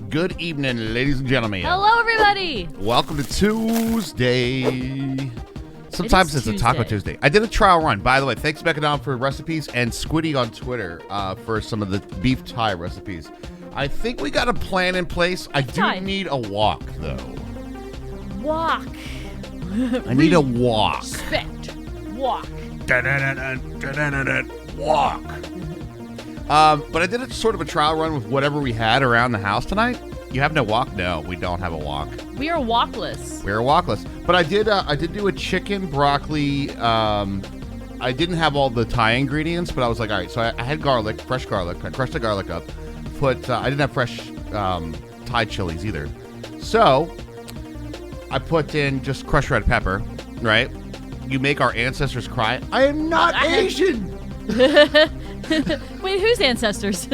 Good evening, ladies and gentlemen. Hello, everybody. Welcome to Tuesday. Sometimes it's a Tuesday. Taco Tuesday. I did a trial run. By the way, thanks Becca Don for recipes and Squiddy on Twitter for some of the beef Thai recipes. I think we got a plan in place. I do Thai. need a walk, though. Walk. I need a walk. Respect. Walk. Walk. But I did a sort of a trial run with whatever we had around the house tonight. You have no walk? No, we don't have a walk. We are walkless. We're walkless. But I did do a chicken, broccoli. I didn't have all the Thai ingredients, but I was like, all right. So I had garlic, fresh garlic. I crushed the garlic up. I didn't have fresh Thai chilies either. So I put in just crushed red pepper, right? You make our ancestors cry. I am not Asian. Wait, whose ancestors?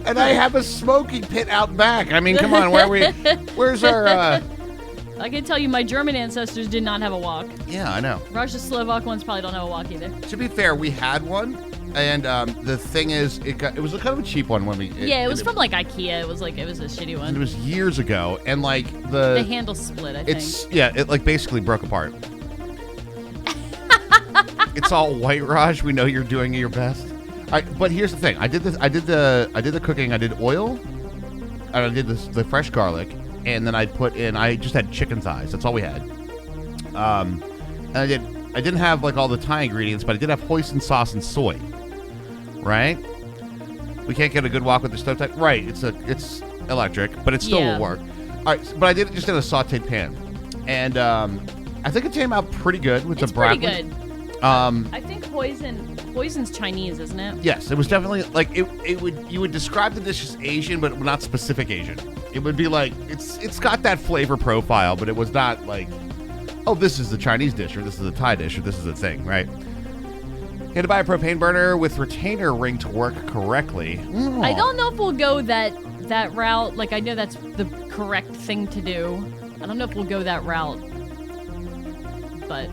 And I have a smoking pit out back. I mean, come on, where's our... I can tell you my German ancestors did not have a walk. Yeah, I know. Russian Slovak ones probably don't have a walk either. To be fair, we had one, and the thing is, it was a kind of a cheap one when we... It was from like IKEA. It was a shitty It one. was years ago, and like The handle split, I think. it like basically broke apart. It's all white, Raj. We know you're doing your best. But here's the thing. I did the cooking. I did oil, and I did the fresh garlic, and then I just had chicken thighs. That's all we had. And I didn't have like all the Thai ingredients, but I did have hoisin sauce and soy. Right? We can't get a good walk with the stovetop. Right? It's electric, but it still will work. All right, but I did it just in a sautéed pan, and I think it came out pretty good with the broccoli. Pretty good. I think hoisin's Chinese, isn't it? Yes, it was definitely like you would describe the dish as Asian, but not specific Asian. It would be like it's got that flavor profile, but it was not like, oh, this is the Chinese dish, or this is a Thai dish, or this is a thing, right? You had to buy a propane burner with retainer ring to work correctly. I don't know if we'll go that route. Like, I know that's the correct thing to do. I don't know if we'll go that route, but.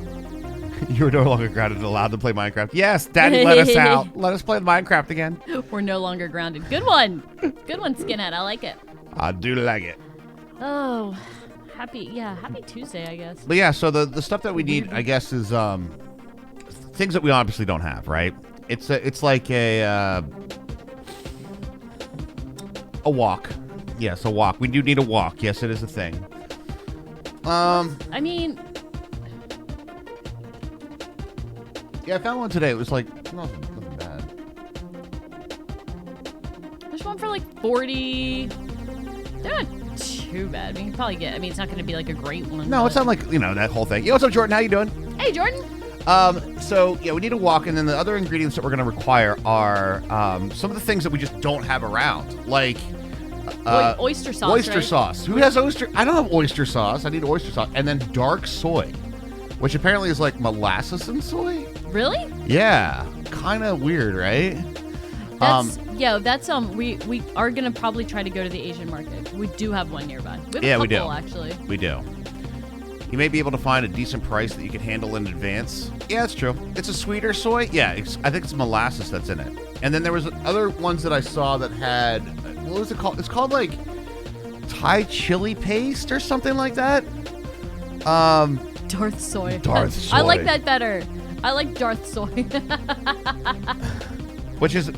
You're no longer grounded and allowed to play Minecraft. Yes, Daddy, let us out. Let us play Minecraft again. We're no longer grounded. Good one. Good one, Skinhead. I like it. I do like it. Oh, happy Tuesday, I guess. But yeah, so the stuff that we need, I guess, is things that we obviously don't have, right? It's like a walk. Yes, a walk. We do need a walk. Yes, it is a thing. I mean, yeah, I found one today. It was like nothing bad. there's one for like 40. They're not too bad. I mean, you can probably get. I mean, it's not going to be like a great one. No, it's not like that whole thing. Yo, what's up, Jordan? How you doing? Hey, Jordan. So yeah, we need a walk, and then the other ingredients that we're going to require are some of the things that we just don't have around, like Oyster sauce. Oyster right? sauce. Who has oyster? I don't have oyster sauce. I need oyster sauce, and then dark soy, which apparently is like molasses and soy. Really? Yeah, kind of weird, right? That's we are gonna probably try to go to the Asian market. We do have one nearby. We have a couple, actually. We do. You may be able to find a decent price that you can handle in advance. Yeah, that's true. It's a sweeter soy. Yeah, I think it's molasses that's in it. And then there was other ones that I saw that had, what was it called? It's called like Thai chili paste or something like that. Darth soy. Darth soy. I like that better. I like Darth soy. Which is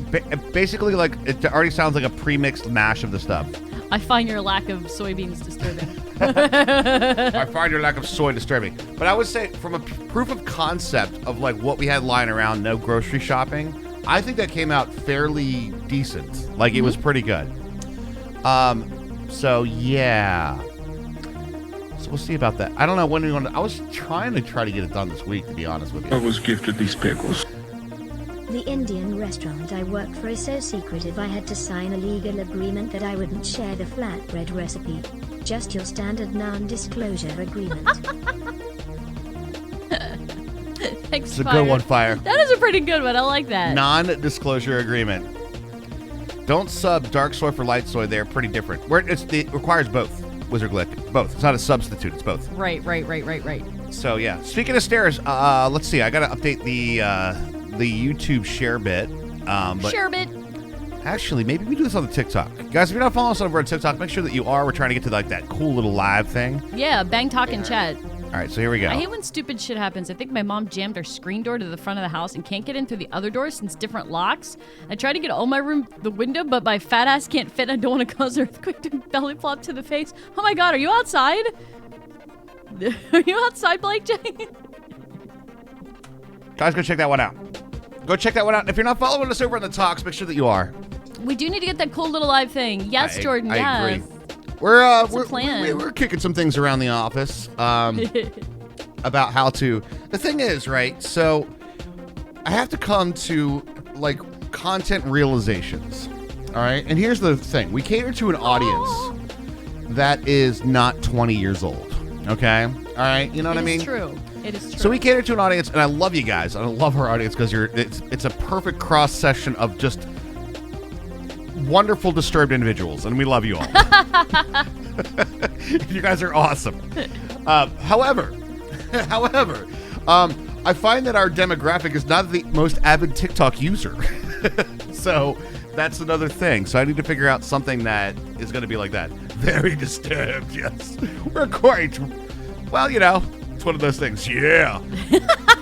basically like, it already sounds like a pre-mixed mash of the stuff. I find your lack of soybeans disturbing. I find your lack of soy disturbing. But I would say from a proof of concept of like what we had lying around, no grocery shopping, I think that came out fairly decent. Like it was pretty good. So yeah. So we'll see about that. I don't know when we want to, I was trying to get it done this week, to be honest with you. I was gifted these pickles. The Indian restaurant I worked for is so secretive I had to sign a legal agreement that I wouldn't share the flatbread recipe. Just your standard non-disclosure agreement. Thanks, It's a good one, Fire. That is a pretty good one. I like that. Non-disclosure agreement. Don't sub dark soy for light soy. They're pretty different. It requires both. Wizard Glick. Both. It's not a substitute. It's both. Right. So yeah. Speaking of stairs, let's see. I got to update the YouTube share bit. But Sherbet. actually, maybe we do this on the TikTok. Guys, if you're not following us over on TikTok, make sure that you are. We're trying to get to like that cool little live thing. Yeah, bang, talk, and chat. All right, so here we go. I hate when stupid shit happens. I think my mom jammed her screen door to the front of the house and can't get in through the other door since different locks. I tried to get all my room the window, but my fat ass can't fit. I don't want to cause an earthquake to belly flop to the face. Oh my god, are you outside? Are you outside, Blake J? Guys, go check that one out. Go check that one out. And if you're not following us over on the talks, make sure that you are. We do need to get that cool little live thing. Yes, Jordan, I yes. agree. We're plan? we're kicking some things around the office about how to. The thing is, right? So I have to come to like content realizations. All right, and here's the thing: we cater to an audience that is not 20 years old. Okay, all right, you know what I mean? It's true. It is true. So we cater to an audience, and I love you guys. I love our audience because it's a perfect cross section of just wonderful disturbed individuals, and we love you all. You guys are awesome. However, I find that our demographic is not the most avid TikTok user. So that's another thing. So I need to figure out something that is going to be like that. Very disturbed, yes. We're quite, well, you know, it's one of those things. Yeah.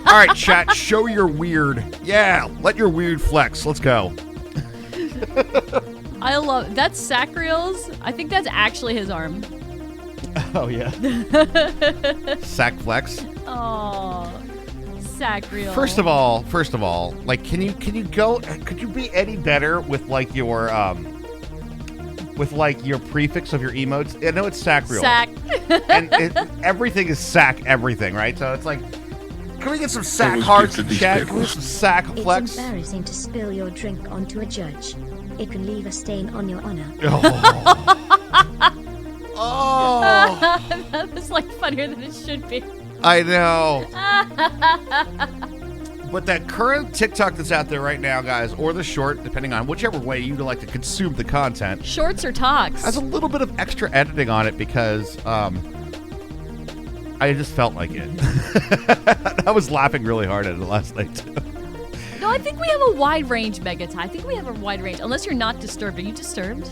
All right, chat, show your weird. Yeah, let your weird flex. Let's go. I love that's Sacriel's. I think that's actually his arm. Oh yeah. Sack flex. Oh, Sacriel. First of all, like, could you be any better with like your prefix of your emotes? I know it's Sacriel. Sack. And everything is sack everything, right? So it's like, can we get some sack hearts in chat? Can we get some sack flex? It's embarrassing to spill your drink onto a judge. It can leave a stain on your honor. Oh. That was like funnier than it should be. I know. But that current TikTok that's out there right now, guys, or the short, depending on whichever way you'd like to consume the content, Shorts or talks? has a little bit of extra editing on it because I just felt like it. I was laughing really hard at it last night, too. No, I think we have a wide range, Megatai. I think we have a wide range. Unless you're not disturbed. Are you disturbed?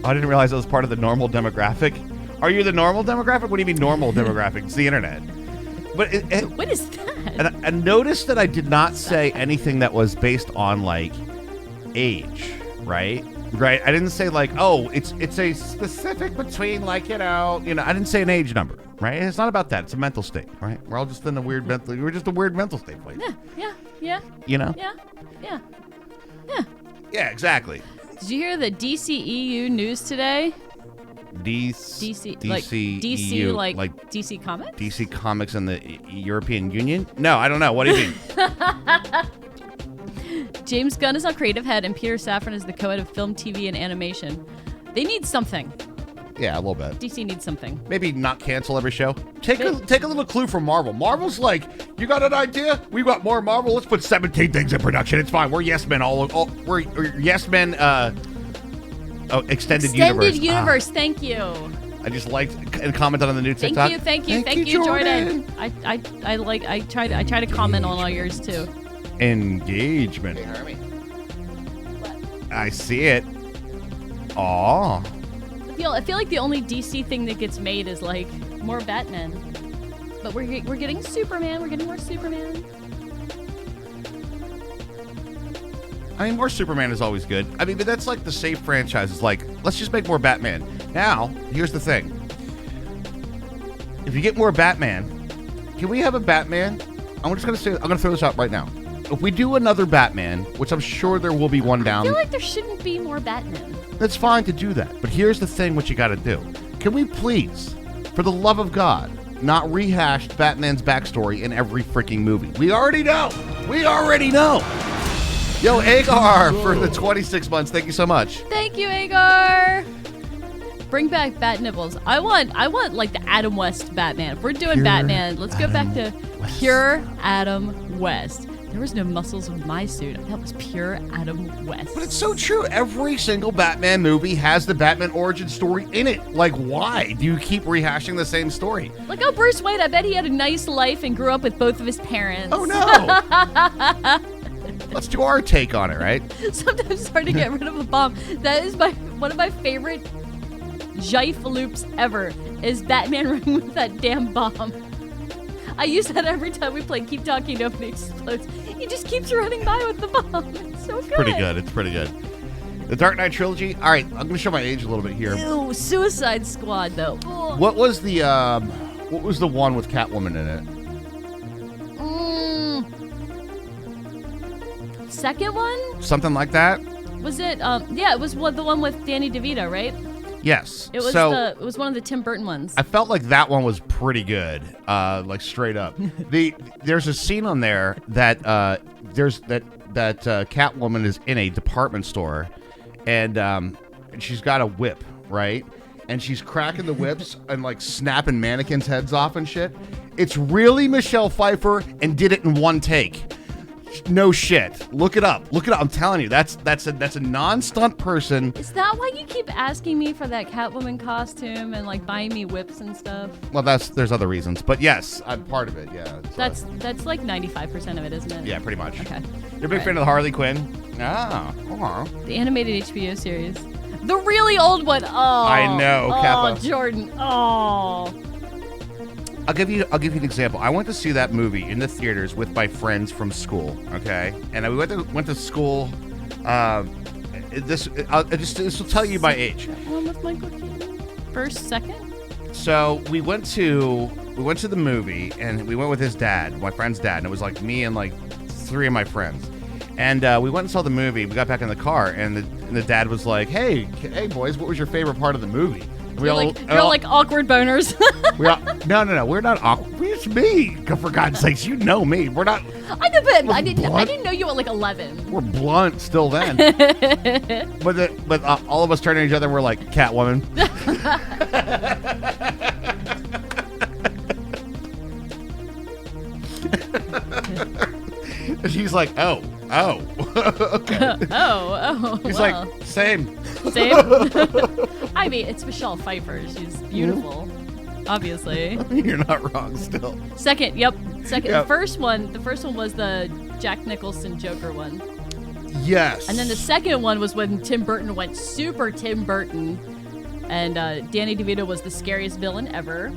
I didn't realize that was part of the normal demographic. Are you the normal demographic? What do you mean normal demographic? It's the internet. But What is that? and notice that I did not say anything that was based on like age, right? Right. I didn't say like, oh, it's a specific between like, you know, I didn't say an age number, right? It's not about that. It's a mental state, right? We're all just in a we're just a weird mental state, please. Yeah. You know? Yeah. Yeah, exactly. Did you hear the DCEU news today? DC like DC EU, like DC Comics? DC Comics and the European Union? No, I don't know. What do you mean? James Gunn is our creative head, and Peter Safran is the co-head of film, TV, and animation. They need something. Yeah, a little bit. DC needs something. Maybe not cancel every show. Take a little clue from Marvel. Marvel's like, you got an idea? We got more Marvel. Let's put 17 things in production. It's fine. We're yes men we're yes men. Extended universe. Thank you. I just liked and commented on the new TikTok. Thank you, Jordan. I try to comment on all yours too. Engagement. I see it. Aw. I feel like the only DC thing that gets made is like more Batman. But we're getting Superman. We're getting more Superman. I mean, more Superman is always good. I mean, but that's like the safe franchise. It's like, let's just make more Batman. Now, here's the thing. If you get more Batman, can we have a Batman? I'm going to throw this out right now. If we do another Batman, which I'm sure there will be one down. I feel like there shouldn't be more Batman. That's fine to do that. But here's the thing what you got to do. Can we please, for the love of God, not rehash Batman's backstory in every freaking movie? We already know. Yo, Agar for the 26 months. Thank you so much. Thank you, Agar. Bring back Bat Nibbles. I want like the Adam West Batman. If we're doing Batman, let's go back to pure Adam West. There was no muscles in my suit. That was pure Adam West. But it's so true. Every single Batman movie has the Batman origin story in it. Like, why do you keep rehashing the same story? Like, oh, Bruce Wayne, I bet he had a nice life and grew up with both of his parents. Oh, no. Let's do our take on it, right? Sometimes it's hard to get rid of a bomb. That is one of my favorite jife loops ever, is Batman running with that damn bomb. I use that every time we play Keep Talking Nobody Explodes. He just keeps running by with the bomb. It's so good. It's pretty good. The Dark Knight trilogy. All right, I'm going to show my age a little bit here. Ew, Suicide Squad, though. Ugh. What was the one with Catwoman in it? Second one? Something like that? Was it? Yeah, it was the one with Danny DeVito, right? Yes. It was it was one of the Tim Burton ones. I felt like that one was pretty good, like straight up. There's a scene on there that Catwoman is in a department store, and she's got a whip, right? And she's cracking the whips and like snapping mannequins' heads off and shit. It's really Michelle Pfeiffer and did it in one take. No shit. Look it up. I'm telling you, that's a non-stunt person. Is that why you keep asking me for that Catwoman costume and like buying me whips and stuff? Well, there's other reasons, but yes, I'm part of it. Yeah. That's like 95% of it, isn't it? Yeah, pretty much. Okay. You're a big fan of the Harley Quinn? Ah. The animated HBO series. The really old one. Oh. I know, Kappa. Oh, Jordan. Oh. I'll give you an example. I went to see that movie in the theaters with my friends from school. Okay, and we went to school. This will tell you my age. One with Michael Keaton. First, second. So we went to the movie, and we went with his dad, my friend's dad, and it was like me and like 3 of my friends. And we went and saw the movie. We got back in the car, and the dad was like, "Hey boys, what was your favorite part of the movie?" You're like awkward boners. No, we're not awkward. It's me. For God's sakes, you know me. We're not. I know, but I didn't know you at like 11. We're blunt still then. but all of us turned to each other and we're like, Catwoman. And she's like, oh, okay. Oh. He's like, same. I mean, it's Michelle Pfeiffer. She's beautiful, obviously. You're not wrong still. Second. Yep. Yep. The first one was the Jack Nicholson Joker one. Yes. And then the second one was when Tim Burton went super Tim Burton, and Danny DeVito was the scariest villain ever.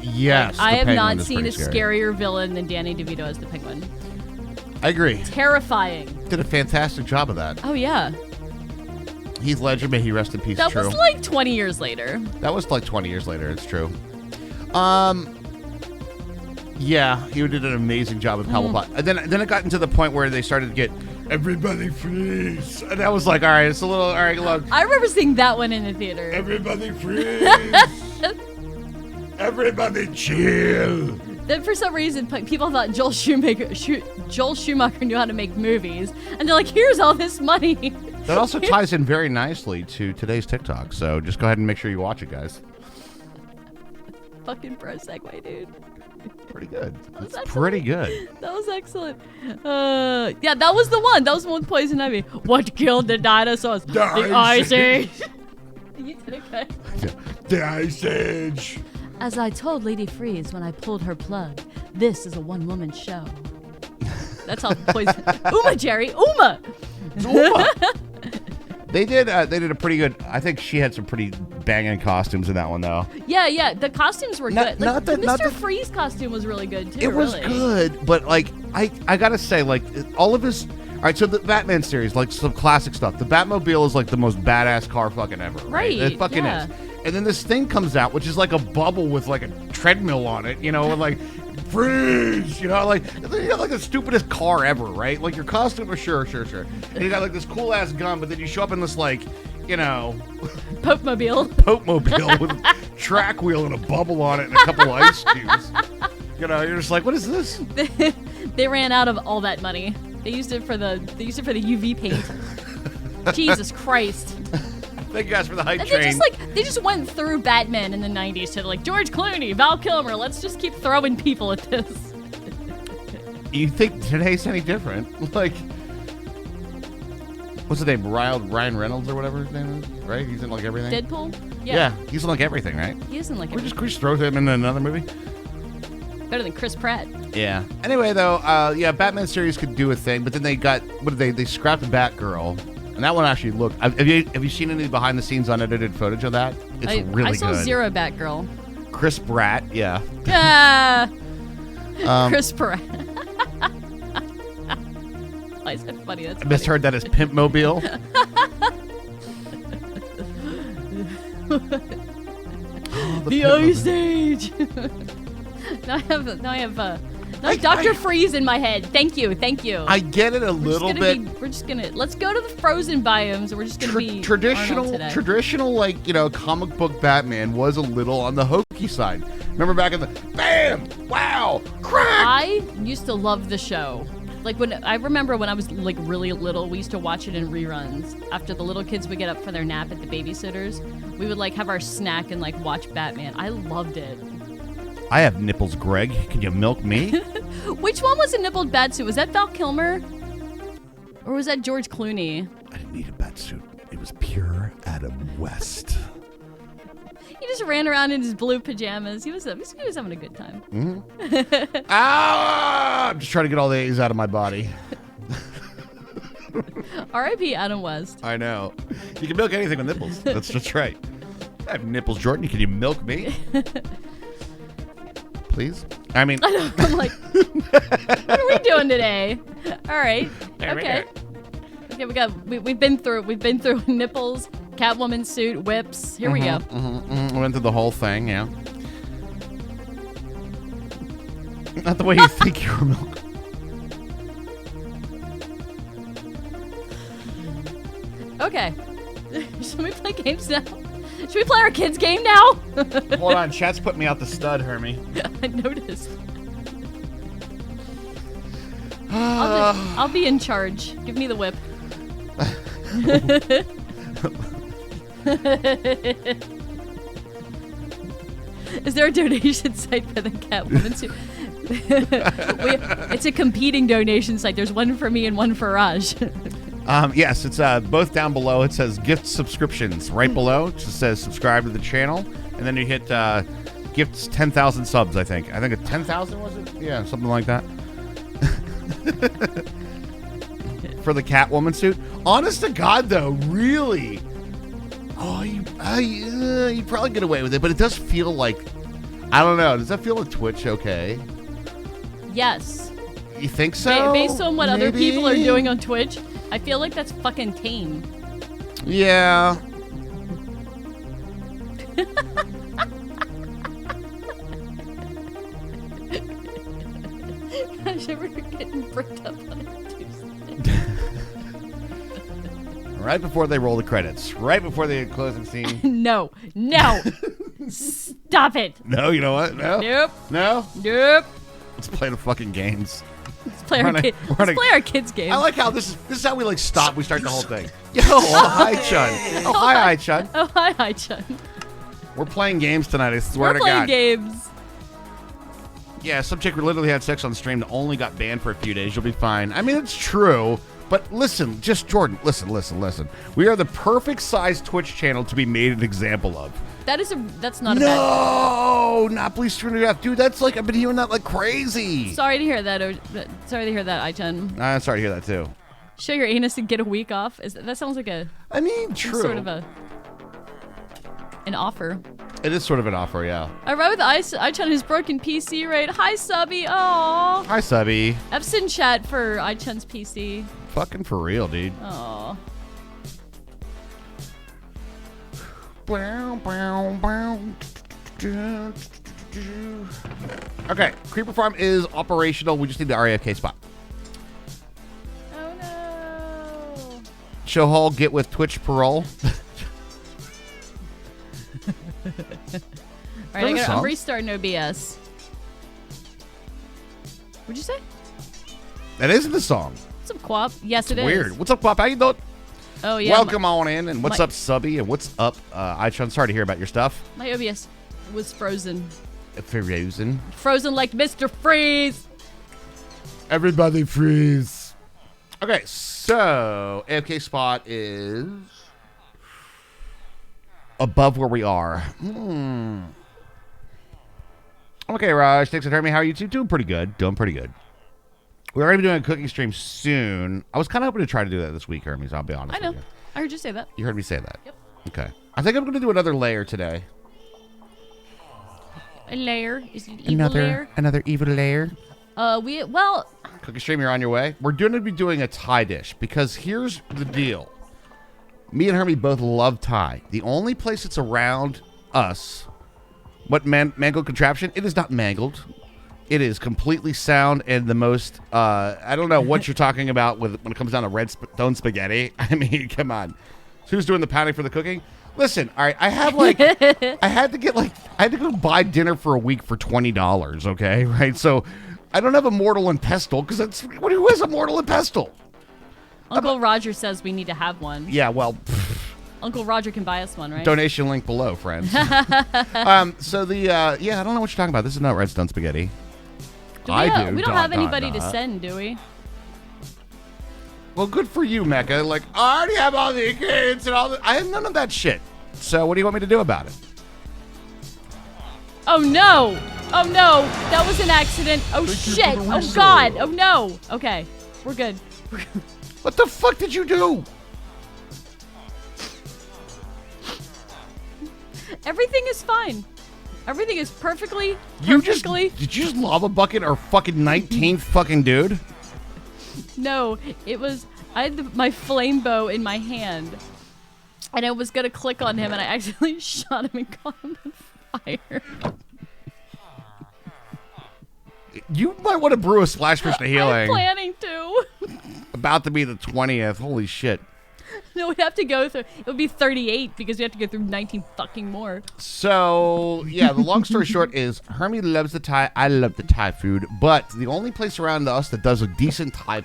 Yes. I have not seen a scarier villain than Danny DeVito as the Penguin. I agree. Terrifying. Did a fantastic job of that. Oh, yeah. Heath Ledger, may he rest in peace. That true. was like 20 years later. It's true. Yeah, he did an amazing job of Cobblepot. And then it got into the point where they started to get everybody freeze. And I was like, all right, it's a little, all right, look. I remember seeing that one in the theater. Everybody freeze. Everybody chill. Then for some reason, people thought Joel Schumacher knew how to make movies. And they're like, here's all this money. That also ties in very nicely to today's TikTok. So just go ahead and make sure you watch it, guys. Fucking pro segue, dude. Pretty good. It's pretty good. That was excellent. Yeah, that was the one. That was the one with Poison Ivy. What killed the dinosaurs? The Ice Age. You did okay. The Ice Age. As I told Lady Freeze when I pulled her plug, this is a one-woman show. That's how Poison... Uma, Jerry! Uma! They did a pretty good... I think she had some pretty banging costumes in that one, though. Yeah. The costumes were good. Not the the- Mr. not the- Freeze costume was really good, too. It was really. good, but like I gotta say, like all of his. All right, so the Batman series, like some classic stuff. The Batmobile is like the most badass car fucking ever. Right? It fucking yeah. is. And then this thing comes out, which is like a bubble with like a treadmill on it, you know, and like freeze, you know, like you got like the stupidest car ever, right? Like your costume, sure. And you got like this cool ass gun, but then you show up in this like, you know, Pope-mobile with a track wheel and a bubble on it and a couple ice cubes. You know, you're just like, what is this? They ran out of all that money. They used it for the UV paint. Jesus Christ. Thank you guys for the hype And train. they just went through Batman in the 90s to like George Clooney, Val Kilmer, let's just keep throwing people at this. You think today's any different? Like, what's his name? Ryan Reynolds or whatever his name is, right? He's in like everything. Deadpool? Yeah, he's in like everything, right? He isn't like We just throw him in another movie. better than Chris Pratt. Yeah. Anyway, though, yeah, Batman series could do a thing, but then they got what did they scrapped Batgirl, and that one actually looked. Have you seen any behind the scenes unedited footage of that? It's really I saw good. Zero Batgirl. Chris Pratt, yeah. Ah, Chris Pratt. Why is that funny? That's I misheard that as Pimp Mobile. The Ice Age. now I have Dr. Freeze in my head. Thank you. I get it a little bit. Let's go to the frozen biomes, and we're just gonna be Arnold today. traditional, like, comic book Batman was a little on the hokey side. Remember back in the bam, wow, crack. I used to love the show. Like I remember when I was like really little, we used to watch it in reruns. After the little kids would get up for their nap at the babysitters, we would like have our snack and like watch Batman. I loved it. I have nipples, Greg. Can you milk me? Which one was a nippled batsuit? Was that Val Kilmer? Or was that George Clooney? I didn't need a batsuit. It was pure Adam West. He just ran around in his blue pajamas. He was having a good time. Mm-hmm. Ah! I'm just trying to get all the A's out of my body. R.I.P. Adam West. I know. You can milk anything with nipples. That's just right. I have nipples, Jordan. Can you milk me? Please? I mean... I'm like, what are we doing today? All right. Okay. Okay, we've been through nipples, Catwoman suit, whips. Here we go. We went through the whole thing, yeah. Not the way you think you were milk. Okay. Should we play games now? Should we play our kids' game now? Hold on, chat's put me out the stud, Hermie. I noticed. I'll be in charge. Give me the whip. Is there a donation site for the Catwoman suit? It's a competing donation site. There's one for me and one for Raj. Yes, it's both down below. It says gift subscriptions. Right below, it just says subscribe to the channel. And then you hit gifts 10,000 subs, I think. I think it's 10,000, was it? Yeah, something like that. For the Catwoman suit. Honest to God, though, really? Oh, you'd probably get away with it, but it does feel like... I don't know. Does that feel like Twitch okay? Yes. You think so? Based on what other people are doing on Twitch, I feel like that's fucking tame. Yeah. Gosh, we're getting bricked up on a Tuesday. Right before they roll the credits. Right before the closing scene. No. Stop it. No, you know what? No. Nope. No? Nope. Let's play the fucking games. Let's play our kids' game. I like how this is how we like stop. We start the whole thing. Yo, hi, Chun. Oh, hi, Chun. Oh, hi, Chun. We're playing games tonight, I swear to God. We're playing games. Yeah, some chick literally had sex on stream that only got banned for a few days. You'll be fine. I mean, it's true. But listen, just Jordan, listen. We are the perfect size Twitch channel to be made an example of. That's not a bad thing. No, not please turn it off. Dude, that's like, I've been hearing that like crazy. Sorry to hear that, I-Chun. I'm sorry to hear that too. Show your anus and get a week off. That sounds like I mean, true. Sort of an offer. It is sort of an offer, yeah. I ride with I-Chun who's broken PC rate. Hi, Subby. Aww. Hi, Subby. Ep's in chat for I-Chun's PC. Fucking for real, dude. Aww. Okay, Creeper Farm is operational. We just need the RAFK spot. Oh no. Show Hall, get with Twitch parole. Alright, I'm restarting OBS. What'd you say? That isn't the song. What's up, Quap? Yes, it is. Weird. What's up, Quap? How you doing? Oh, yeah. Welcome on in. And what's up, Subby? And what's up, I-Chun? Sorry to hear about your stuff. My OBS was frozen. Frozen. Frozen like Mr. Freeze. Everybody freeze. Okay, so AFK spot is above where we are. Okay, Raj. Thanks for having me. How are you two? Doing pretty good. Doing pretty good. We're going to be doing a cooking stream soon. I was kind of hoping to try to do that this week, Hermes. I'll be honest I know. with you. I heard you say that. You heard me say that? Yep. Okay. I think I'm going to do another layer today. A layer. Is it an evil layer? Another evil layer. Well, Cooking stream, you're on your way. We're going to be doing a Thai dish because here's the deal. Me and Hermie both love Thai. The only place it's around us, mangled contraption, it is not mangled. It is completely sound and the most, I don't know what you're talking about when it comes down to Redstone spaghetti. I mean, come on. So who's doing the pounding for the cooking? Listen, all right, I have I had to go buy dinner for a week for $20, okay? Right? So I don't have a mortal and pestle because who has a mortal and pestle? Uncle Roger says we need to have one. Yeah, well, Uncle Roger can buy us one, right? donation link below, friends. So I don't know what you're talking about. This is not Redstone spaghetti. We don't have anybody to send, do we? Well, good for you, Mecca. Like, I already have all the ingredients and I have none of that shit. So what do you want me to do about it? Oh no! Oh no! That was an accident. Oh shit! Oh god! Oh no! Okay, we're good. What the fuck did you do? Everything is fine. Everything is perfectly. Did you just lava bucket our fucking 19th fucking dude? No, it was. I had my flame bow in my hand, and I was gonna click on him, and I accidentally shot him and caught him on fire. You might want to brew a splash fish to healing. I'm planning to. About to be the 20th. Holy shit. No, we'd have to go through. It would be 38 because we have to go through 19 fucking more. So, yeah, the long story short is Hermie loves the Thai. I love the Thai food. But the only place around us that does a decent Thai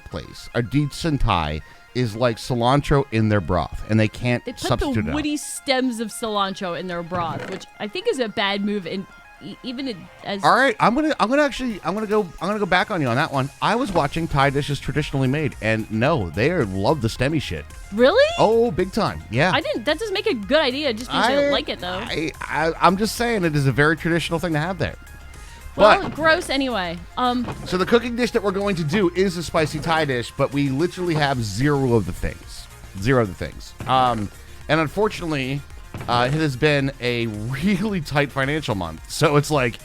is like cilantro in their broth. And they can't They put substitute the it woody out. stems of cilantro in their broth, which I think is a bad move. And as All right, I'm gonna go back on you on that one. I was watching Thai dishes traditionally made, and no, they love the stemmy shit. Really? Oh, big time. Yeah. I didn't. That doesn't make a good idea. It just means I don't like it though. I'm just saying it is a very traditional thing to have there. Well, But gross anyway. so the cooking dish that we're going to do is a spicy Thai dish, but we literally have zero of the things. And unfortunately, it has been a really tight financial month. So it's like,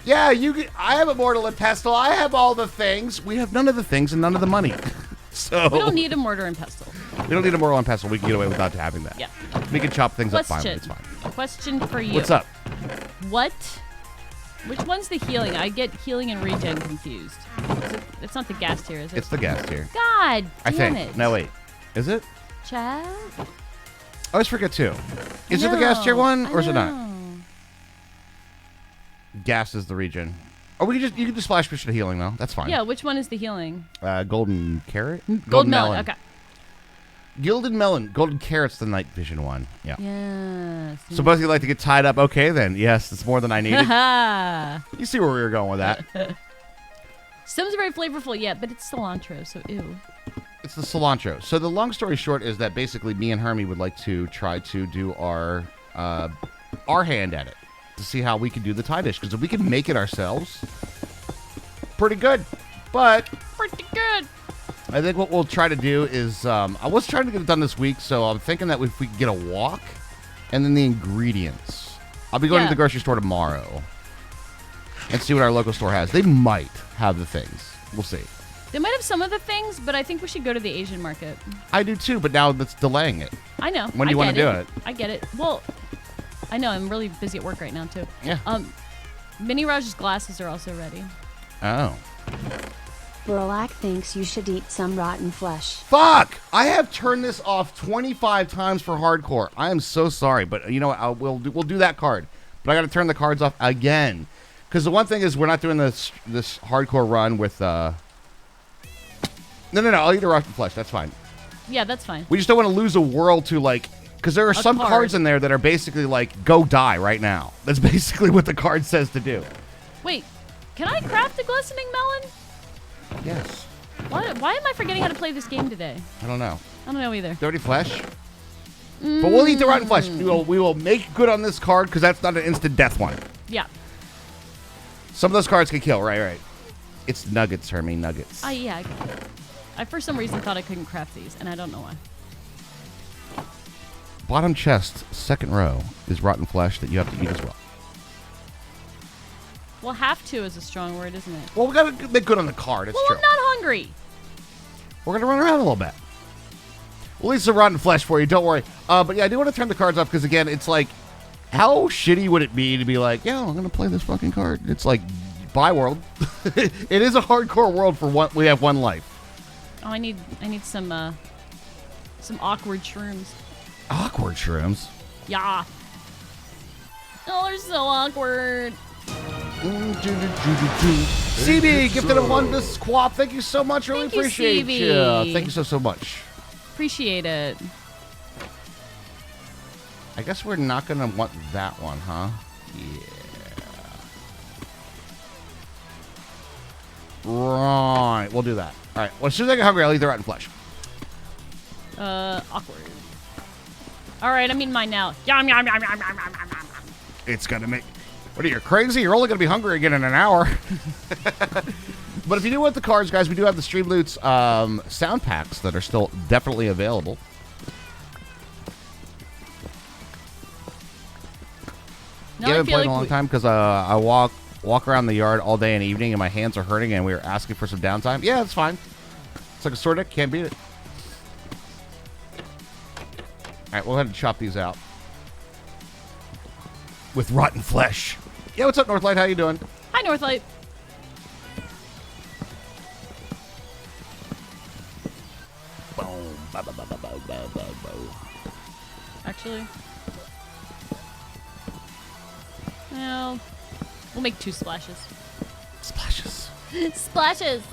yeah, I have a mortar and pestle. I have all the things. We have none of the things and none of the money. So We don't need a mortar and pestle. We don't need a mortar and pestle. We can get away without having that. Yeah. We can chop things up Question. fine. It's fine. Question for you. What's up? Which one's the healing? I get healing and regen confused. It's not the gas tier, is it? It's the gas tier. God I damn think. it. No, wait. Is it? Chad? I always forget too. Is it the gas tier one or is it not? Gas is the region. Or you can just splash push to healing though. That's fine. Yeah, which one is the healing? Golden carrot? Golden melon. Okay. Gilded melon. Golden carrot's the night vision one. Yeah. Yes. So both of you like to get tied up. Okay then. Yes, it's more than I needed. Haha. You see where we were going with that. Sounds very flavorful, yeah, but it's cilantro, so ew. It's the cilantro. So the long story short is that basically me and Hermie would like to try to do our hand at it to see how we can do the Thai dish. Because if we can make it ourselves, pretty good. But Pretty good. I think what we'll try to do is I was trying to get it done this week, so I'm thinking that if we could get a wok and then the ingredients. I'll be going to the grocery store tomorrow and see what our local store has. They might have the things. We'll see. They might have some of the things, but I think we should go to the Asian market. I do too, but now that's delaying it. I know. When do you want to do it? I get it. Well, I know. I'm really busy at work right now, too. Yeah. Mini Raj's glasses are also ready. Oh. Burlak thinks you should eat some rotten flesh. Fuck! I have turned this off 25 times for hardcore. I am so sorry, but you know what? We'll do that card. But I got to turn the cards off again. Because the one thing is we're not doing this hardcore run with... No. I'll eat a rotten flesh. That's fine. Yeah, that's fine. We just don't want to lose a world to like... Because there are some card. cards in there that are basically like, go die right now. That's basically what the card says to do. Wait, can I craft a glistening melon? Yes. Why am I forgetting how to play this game today? I don't know. I don't know either. Dirty flesh. But we'll eat the rotten flesh. We will make good on this card because that's not an instant death one. Yeah. Some of those cards can kill. Right. It's nuggets, Hermie. Nuggets. Yeah. I for some reason thought I couldn't craft these, and I don't know why. Bottom chest, second row, is rotten flesh that you have to eat as well. Well, have to is a strong word, isn't it? Well, we got to make good on the card. It's Well, true. I'm not hungry. We're going to run around a little bit. We'll eat some rotten flesh for you. Don't worry. But yeah, I do want to turn the cards off because, again, it's like, how shitty would it be to be like, yeah, I'm going to play this fucking card? It's like, bye, world. It is a hardcore world for one. We have one life. Oh, I need some awkward shrooms. Awkward shrooms. Yeah. Oh, they're so awkward. CB, gifted a one to Squap. Thank you so much. Really Thank you, appreciate CB. you. Thank you so much. Appreciate it. I guess we're not going to want that one, huh? Yeah. Right. We'll do that. All right. Well, as soon as I get hungry, I'll eat the rotten flesh. Awkward. All right, I'm eating mine now. Yum, yum, yum, yum, yum, yum, yum, yum. It's going to make... What are you, crazy? You're only going to be hungry again in an hour. But if you do want the cards, guys, we do have the Streamloots sound packs that are still definitely available. No, You I haven't feel played in like a long time because I walk around the yard all day and evening and my hands are hurting and we were asking for some downtime. Yeah, it's fine. It's like a sword deck. Can't beat it. All right, we'll go ahead and chop these out. With rotten flesh. Yeah, what's up, Northlight? How you doing? Hi, Northlight. Boom. Ba, ba, ba, ba, ba, ba, ba, ba. Actually. Well, we'll make 2 splashes. Splashes. Splashes!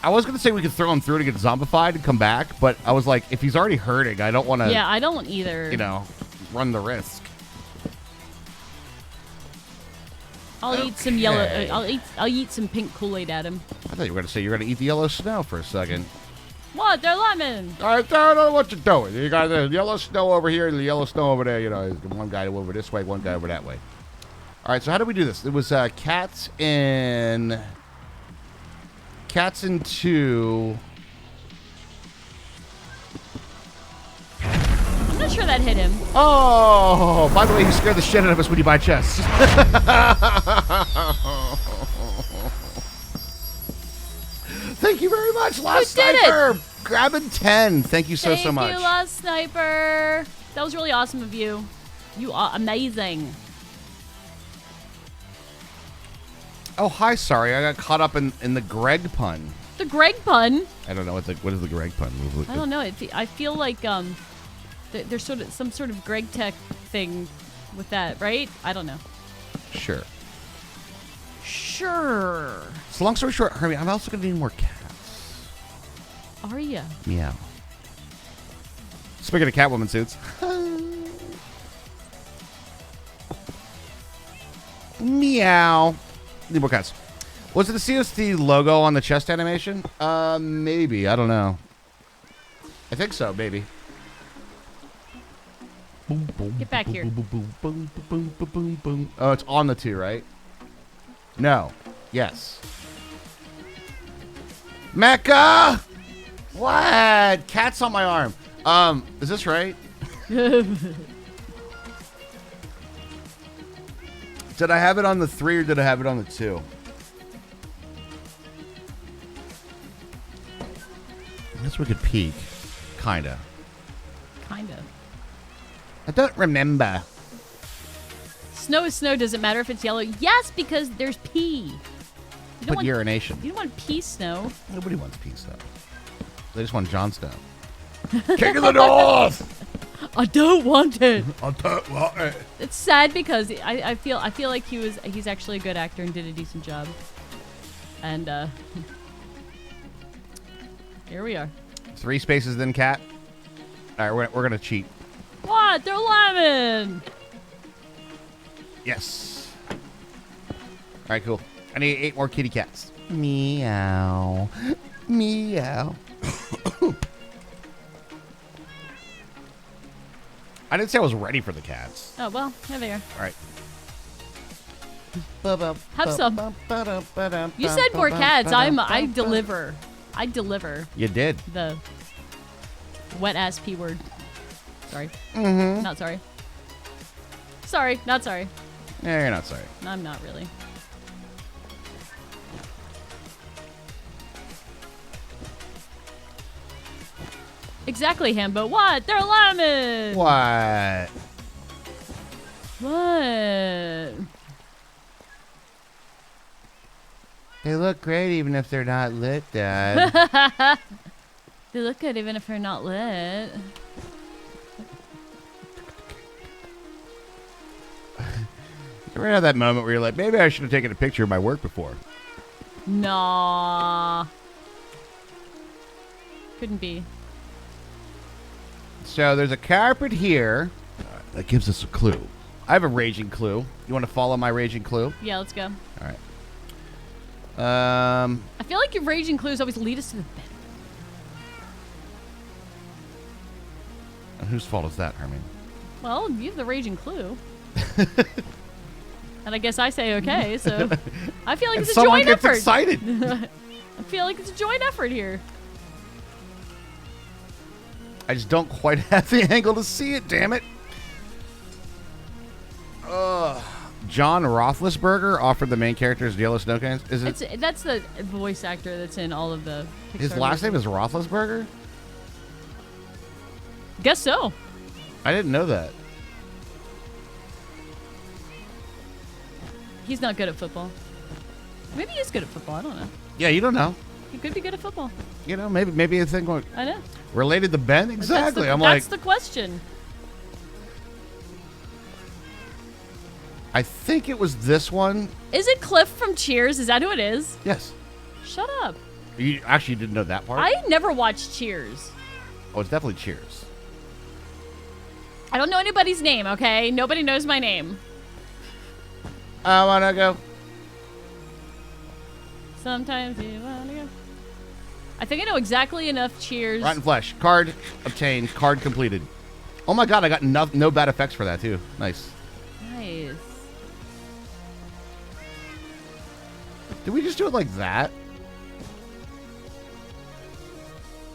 I was going to say we could throw him through to get zombified and come back, but I was like, if he's already hurting, I don't want to, Yeah, I don't either. run the risk. I'll eat some yellow. Okay. I'll eat some pink Kool-Aid at him. I thought you were going to say you're going to eat the yellow snow for a second. What? They're lemon. All right, I don't know what you're doing. You got the yellow snow over here and the yellow snow over there. One guy over this way, one guy over that way. All right, so how do we do this? It was cats in 2. I'm not sure that hit him. Oh, by the way, you scared the shit out of us when you buy chests. Thank you very much, Last Who did it? Sniper. Grabbing 10. Thank you so much. Thank you, Last Sniper. That was really awesome of you. You are amazing. Oh, hi. Sorry, I got caught up in the Greg pun. The Greg pun. I don't know what is the Greg pun. I don't know. I feel like there's sort of some sort of Greg Tech thing with that, right? I don't know. Sure. Sure. So long story short, Herbie, I'm also going to need more cats. Are ya? Meow. Speaking of Catwoman suits. Meow. Need more cats. Was it the CST logo on the chest animation? Maybe. I don't know. I think so, maybe. Boom, boom, Get back boom, here. Boom, boom, boom, boom, boom, boom, boom. Oh, it's on the 2, right? No. Yes. Mecca! What? Cat's on my arm. Is this right? Did I have it on the 3 or did I have it on the 2? I guess we could peek. Kinda. Kinda. I don't remember. Snow is snow. Does it matter if it's yellow? Yes, because there's pee. You don't But want, urination. you don't want pea snow. Nobody wants pea stuff. They just want Jon Snow. King of the North! I don't want it. I don't want it. It's sad because I feel like he's actually a good actor and did a decent job. And here we are. 3 spaces then cat. All right, we're gonna cheat. What? They're lemon. Yes. All right, cool. I need 8 more kitty cats. Meow. Meow. I didn't say I was ready for the cats. Oh, well, there they are. All right. Have some. You said more cats. I deliver. I deliver You did. the wet ass P word. Sorry. Mm-hmm. Not sorry. Sorry, not sorry. Yeah, you're not sorry. I'm not really. Exactly, Hambo. What? They're lemon. What? What? They look great even if they're not lit, Dad. They look good even if they're not lit. You ever had that moment where you're like, maybe I should have taken a picture of my work before? Nah. Couldn't be. So there's a carpet here. That gives us a clue. I have a raging clue. You want to follow my raging clue? Yeah, let's go. All right. I feel like your raging clues always lead us to the bed. And whose fault is that, Hermine? Well, you have the raging clue. And I guess I say okay, so I feel like And it's a someone joint gets effort. excited. I feel like it's a joint effort here. I just don't quite have the angle to see it, damn it. John Roethlisberger offered the main character's Yellow Snow Canes. Is it? That's the voice actor that's in all of the Pixar His last name movies. is Roethlisberger? Guess so. I didn't know that. He's not good at football. Maybe he is good at football. I don't know. Yeah, you don't know. He could be good at football. You know, maybe a thing going I know. related to Ben. But Exactly. That's the question. I think it was this one. Is it Cliff from Cheers? Is that who it is? Yes. Shut up. You actually didn't know that part? I never watched Cheers. Oh, it's definitely Cheers. I don't know anybody's name, okay? Nobody knows my name. I wanna go. Sometimes you wanna go. I think I know exactly enough Cheers. Rotten Flesh. Card obtained. Card completed. Oh my god, I got no bad effects for that too. Nice. Nice. Did we just do it like that?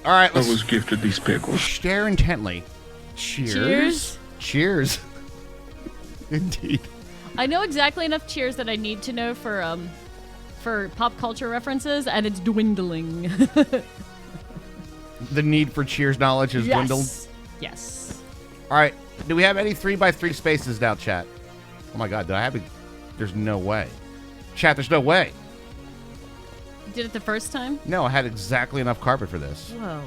All right, I let's was gifted these pickles. stare intently. Cheers. Cheers. Cheers. Indeed. I know exactly enough Cheers that I need to know for pop culture references, and it's dwindling. The need for Cheers knowledge is dwindled. Yes. All right. Do we have any 3x3 spaces now, chat? Oh my god, did I have it? There's no way. Chat, there's no way. You did it the first time? No, I had exactly enough carpet for this. Whoa.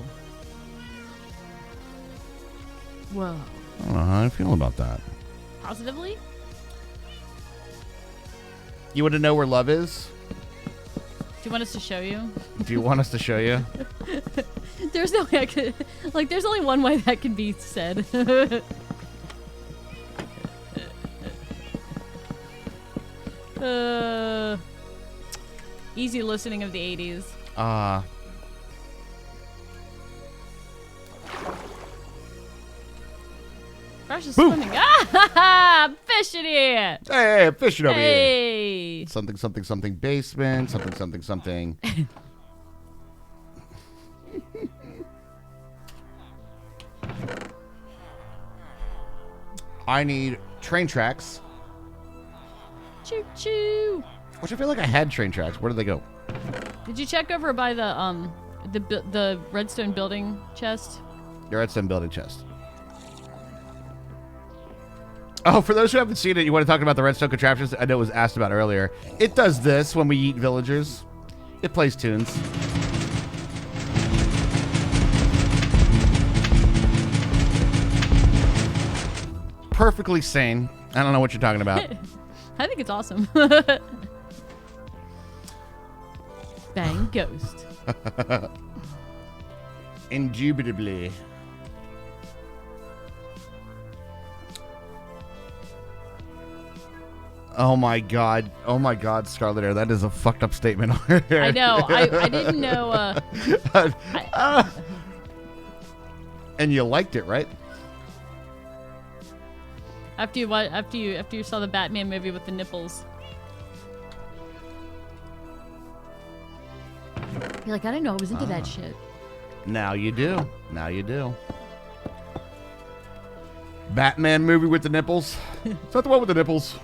Whoa. I don't know how I feel about that. Positively? You want to know where love is? Do you want us to show you? Do you want us to show you? There's no way I could. Like, there's only one way that can be said. Easy listening of the 80s. Rush is Boom. swimming. Ah! Fishing here! Hey, fishing over here. Hey! Something, something, something basement. Something, something, something. I need train tracks, Choo choo! which I feel like I had train tracks. Where did they go? Did you check over by the redstone building chest? Your redstone building chest. Oh, for those who haven't seen it, you want to talk about the redstone contraptions? I know it was asked about earlier. It does this when we eat villagers. It plays tunes. Perfectly sane. I don't know what you're talking about. I think it's awesome. Bang ghost. Indubitably. Oh my god, Scarlet Air, that is a fucked up statement. I know. I didn't know. And you liked it, right? After you saw the Batman movie with the nipples. You're like, I didn't know I was into that shit. Now you do. Now you do. Batman movie with the nipples. Is that the one with the nipples?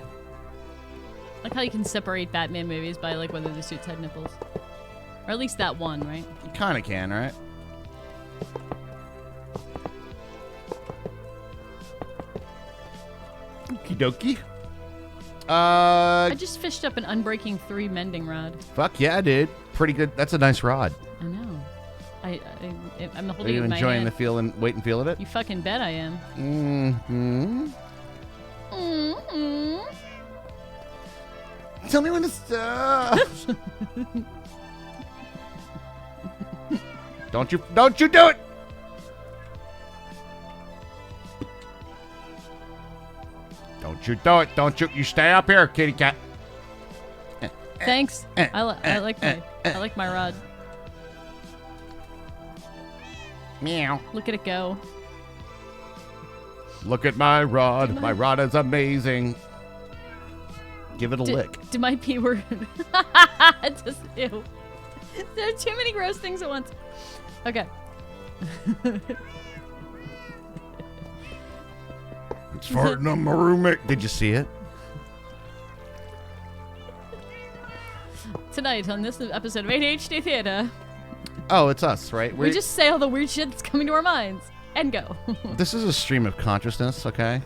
Like how you can separate Batman movies by like whether the suits had nipples, or at least that one, right? You kind of can, right? Okie dokie. I just fished up an Unbreaking 3 mending rod. Fuck yeah, dude. Pretty good. That's a nice rod. I know. I'm Are holding it you in my enjoying hand. the feel and wait and feel of it? You fucking bet I am. Mm-hmm. Mm-hmm. Tell me when to stop. Don't you do it. Don't you do it. Don't you stay up here, kitty cat. Thanks. I like my rod. Meow. Look at it go. Look at my rod. My rod is amazing. Give it a lick. Do my P word. Just ew. There are too many gross things at once. Okay. It's farting on my roommate. Did you see it? Tonight on this episode of ADHD Theater, Oh, it's us, right? we just say all the weird shit that's coming to our minds and go. This is a stream of consciousness, okay?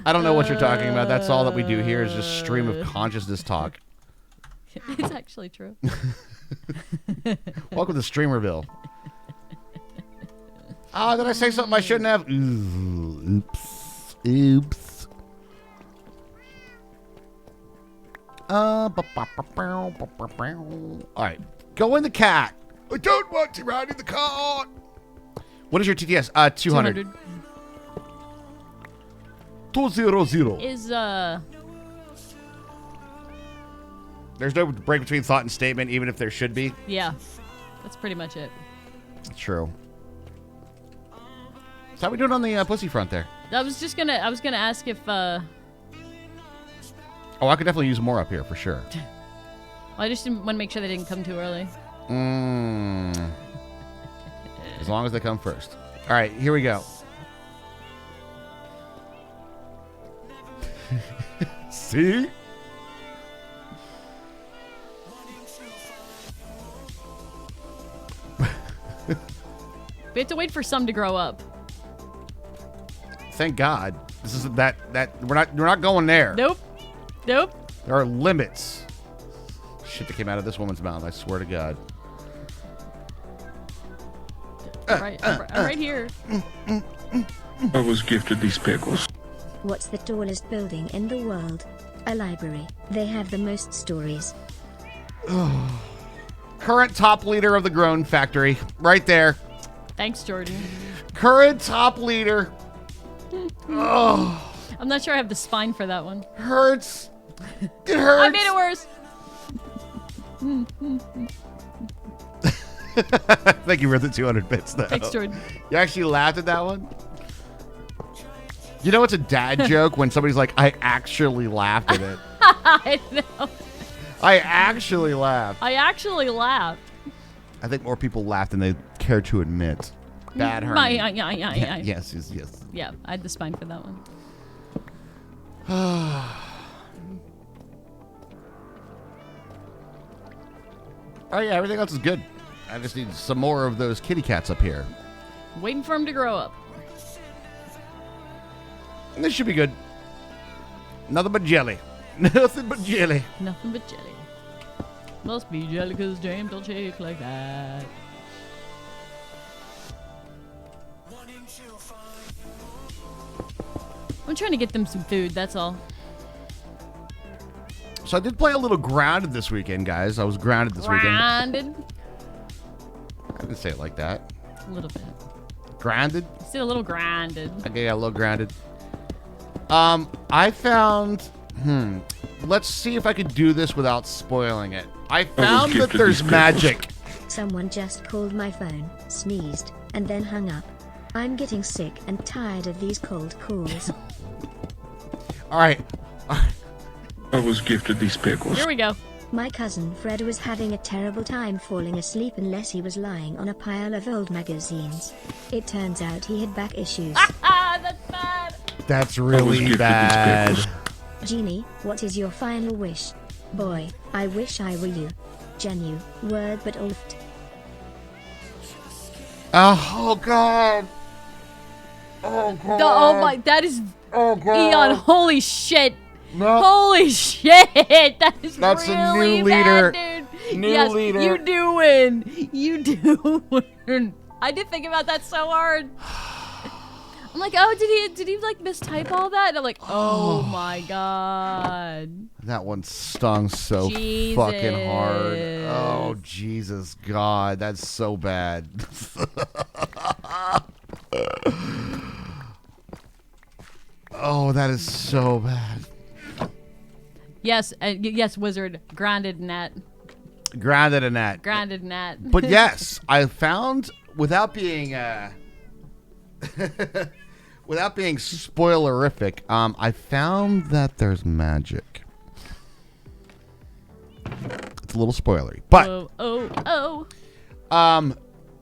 I don't know what you're talking about. That's all that we do here is just stream of consciousness talk. It's actually true. Welcome to Streamerville. Oh, did I say something I shouldn't have? Ooh, oops. All right. Go in the cat. I don't want to ride in the car. What is your TTS? 200. 200. Is There's no break between thought and statement, even if there should be. yeah. That's pretty much it. True. So how we doing on the pussy front there? I was gonna ask if Oh, I could definitely use more up here for sure. I just didn't want to make sure they didn't come too early. As long as they come first. All right, here we go. See? We have to wait for some to grow up. Thank God. This is that we're not going there. Nope. Nope. There are limits. Shit that came out of this woman's mouth, I swear to God. I'm right here. I was gifted these pickles. What's the tallest building in the world? A library. They have the most stories. Current top leader of the Grown Factory. Right there. Thanks, Jordan. Current top leader. Oh, I'm not sure I have the spine for that one. hurts. It hurts. I made it worse. Thank you for the 200 bits, though. Thanks, Jordan. You actually laughed at that one? You know it's a dad joke when somebody's like, I actually laughed at it. I know. I actually laughed. I actually laughed. I think more people laugh than they care to admit. Bad Herman. Yeah. Yes. Yeah, I had the spine for that one. Oh, yeah, everything else is good. I just need some more of those kitty cats up here. Waiting for him to grow up. And this should be good. Nothing but jelly. Nothing but jelly. Nothing but jelly. Must be jelly because James don't shake like that. I'm trying to get them some food, that's all. So I did play a little Grounded this weekend, guys. I was grounded this weekend. Grounded. I didn't say it like that. A little bit. Grounded? Still a little grounded. Okay, yeah, a little grounded. I found Let's see if I could do this without spoiling it. I was found that gifted there's these magic. Someone just called my phone, sneezed, and then hung up. I'm getting sick and tired of these cold calls. All right. I was gifted these pickles. Here we go. My cousin Fred was having a terrible time falling asleep unless he was lying on a pile of old magazines. It turns out he had back issues. Ah, that's bad. That's I was really gifted bad. these pickles. Genie, what is your final wish? Boy, I wish I were you. Genu, word but oft. Oh God. Oh God. Oh my, that is Oh God. Eon. Holy shit. No. Holy shit. That's a really new leader. bad, dude. New yes, leader. you doing. You doing. I did think about that so hard. I'm like, oh, did he like mistype all that? And I'm like, oh my god. That one stung so Jesus. fucking hard. Oh Jesus God, that's so bad. Oh, that is so bad. Yes, yes, wizard. Grounded in that. Grounded in that. Grounded in that. But yes, I found without being without being spoilerific, I found that there's magic. It's a little spoilery, but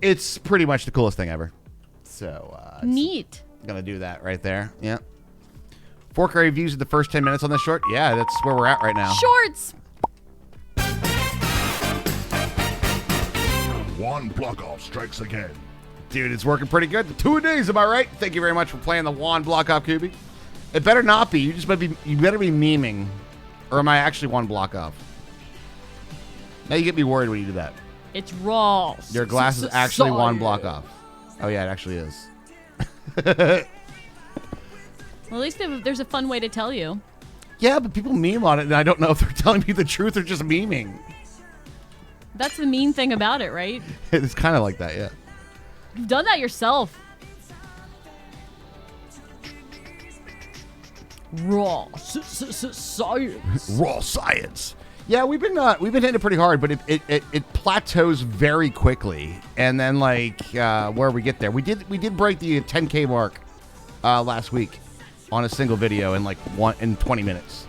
it's pretty much the coolest thing ever. So Neat. gonna do that right there. Yeah. 4K reviews in the first 10 minutes on this short. Yeah, that's where we're at right now. Shorts. One block off strikes again. Dude, it's working pretty good. 2 days, am I right? Thank you very much for playing the Juan block off, Kubi. It better not be. You better be memeing. Or am I actually one block off? Now you get me worried when you do that. It's raw. Your glass is actually one block off. Oh yeah, it actually is. Well, at least there's a fun way to tell you. Yeah, but people meme on it, and I don't know if they're telling me the truth or just memeing. That's the mean thing about it, right? It's kind of like that, yeah. You've done that yourself. Raw science. Raw science. Yeah, we've been hitting it pretty hard, but it plateaus very quickly, and then where we get there, we did break the 10K mark last week on a single video in 20 minutes,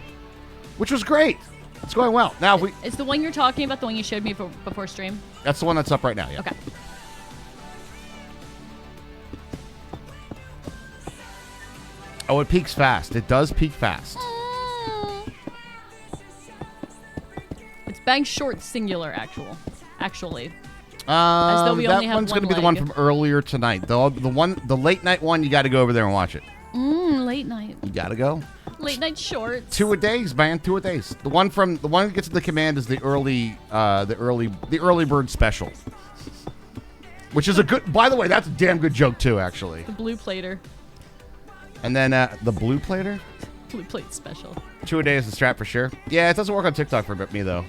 which was great. It's going well. Now Is the one you're talking about the one you showed me before stream? that's the one that's up right now. Yeah. Okay. Oh, it peaks fast. It does peak fast. It's bang short singular actually. As though we that only have one's one gonna be the one leg. from earlier tonight. The late night one, you got to go over there and watch it. Late night. You got to go. Late night shorts. 2 a days, man. 2 a days. The one that gets to the command is the early bird special, which is a good. By the way, that's a damn good joke too, actually. The blue plater. And then the blue plater. Blue plate special. 2 a day is the strat for sure. Yeah, it doesn't work on TikTok for me though.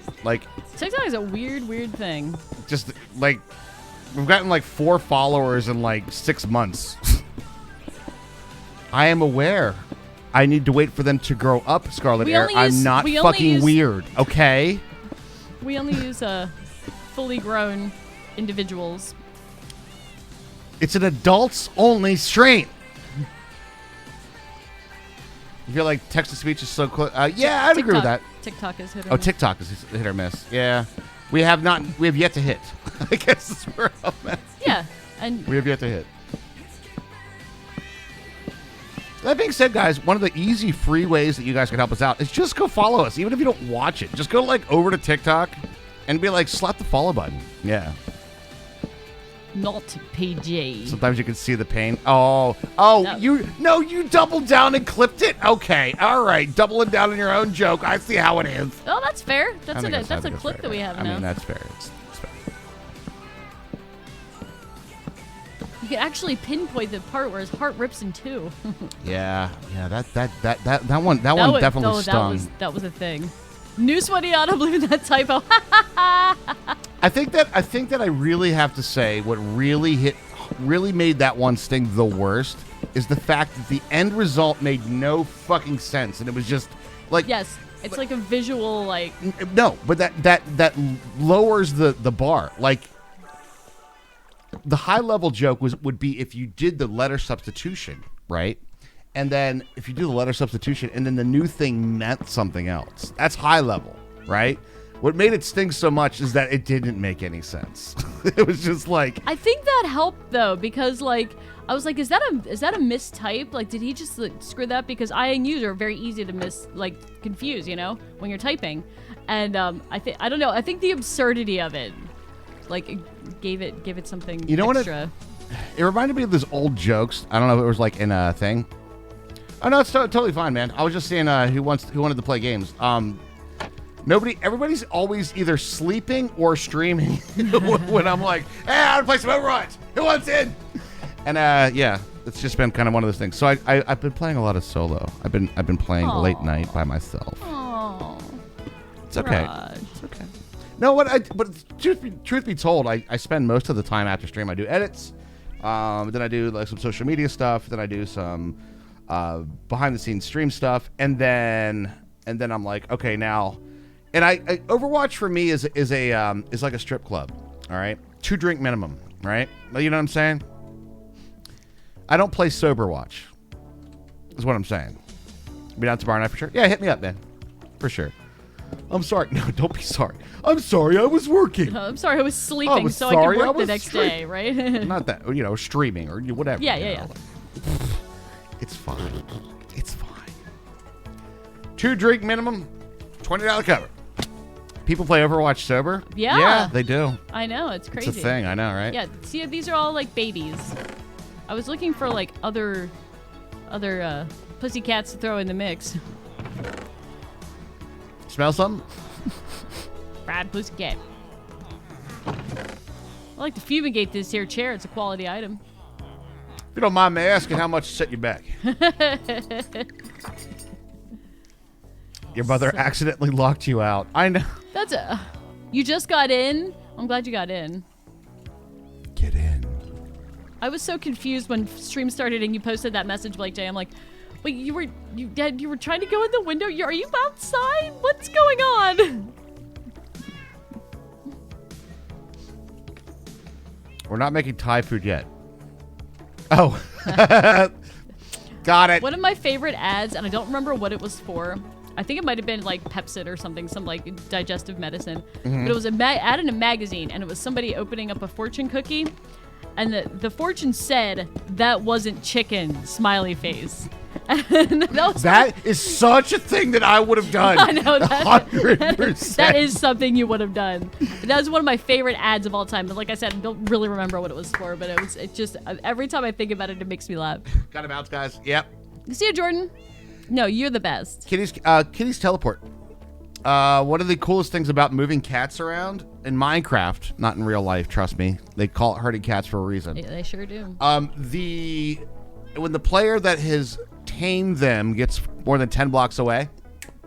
TikTok is a weird thing. Just we've gotten 4 followers in 6 months. I am aware. I need to wait for them to grow up, Scarlet Air. I'm not fucking weird, okay? We only use fully grown individuals. It's an adults only stream. You feel like text to speech is so close? Yeah, I'd agree with that. TikTok is hit or Oh, miss. TikTok is hit or miss. Yeah, we have yet to hit. I guess that's where I'm at. Yeah, and We have yet to hit. That being said, guys, one of the easy free ways that you guys can help us out is just go follow us, even if you don't watch it. Just go over to TikTok and be slap the follow button. Yeah. not PG. Sometimes you can see the pain. Oh, you doubled down and clipped it? Okay, all right, doubling down on your own joke. I see how it is. Oh, that's fair. I That's think a that's clip fair. that we have I now. mean, that's fair. It's fair. You can actually pinpoint the part where his heart rips in two. Yeah, that one definitely stung. That was a thing. New sweaty audibly with that typo. I think that I really have to say what really made that one sting the worst is the fact that the end result made no fucking sense, and it was just Like Yes, it's like a visual, like, no, but that lowers the bar. Like the high level joke would be if you did the letter substitution, right? And then if you do the letter substitution and then the new thing meant something else. That's high level, right? What made it sting so much is that it didn't make any sense. It was just like, I think that helped though, because like I was like, is that a mistype? Like, did he just like, screw that? Because INUs are very easy to confuse, you know, when you're typing. And I don't know. I think the absurdity of it, like, it gave it something extra. It reminded me of those old jokes. I don't know if it was like in a thing. Oh no, it's totally fine, man. I was just seeing who wanted to play games. Everybody's always either sleeping or streaming when I'm like, hey, I want to play some Overwatch. Who wants in? And yeah, it's just been kind of one of those things. So I've been playing a lot of solo. I've been playing late night by myself. Oh, It's okay. Raj. It's okay. No, but truth be told, I spend most of the time after stream. I do edits. Then I do like some social media stuff. Then I do some behind the scenes stream stuff. And then I'm like, okay, now. And I Overwatch for me is like a strip club. All right, 2 drink minimum. Right, you know what I'm saying? I don't play sober watch. Is what I'm saying. Be down tomorrow night for sure. Yeah, hit me up, man, for sure. I'm sorry. No, don't be sorry. I'm sorry. I was working. I'm sorry, I was sleeping, was so sorry, I I could work the was next day, right? Not that, streaming or whatever. Yeah, you yeah, know. It's fine. It's fine. 2 drink minimum, $20 cover. People play Overwatch sober? Yeah. Yeah, they do. I know, it's crazy. It's a thing, I know, right? Yeah, see, these are all like babies. I was looking for like other pussycats to throw in the mix. Smell something? Brad Pussycat. I like to fumigate this here chair. It's a quality item. If you don't mind me asking, how much to set you back? Your mother accidentally locked you out. I know. You just got in? I'm glad you got in. Get in. I was so confused when stream started and you posted that message, Blake J. I'm like, wait, you were trying to go in the window? Are you outside? What's going on? We're not making Thai food yet. Oh. Got it. One of my favorite ads, and I don't remember what it was for. I think it might have been like Pepcid or something, some like digestive medicine. Mm-hmm. But it was an ad in a magazine, and it was somebody opening up a fortune cookie. And the fortune said, "That wasn't chicken," smiley face. And that is such a thing that I would have done. I know that. 100%. That is something you would have done. That was one of my favorite ads of all time. But like I said, I don't really remember what it was for. But it just every time I think about it, it makes me laugh. Got to bounce, guys. Yep. See you, Jordan. No, you're the best. Kitty's teleport. One of the coolest things about moving cats around in Minecraft, not in real life, trust me. They call it herding cats for a reason. Yeah, they sure do. When the player that has tamed them gets more than 10 blocks away,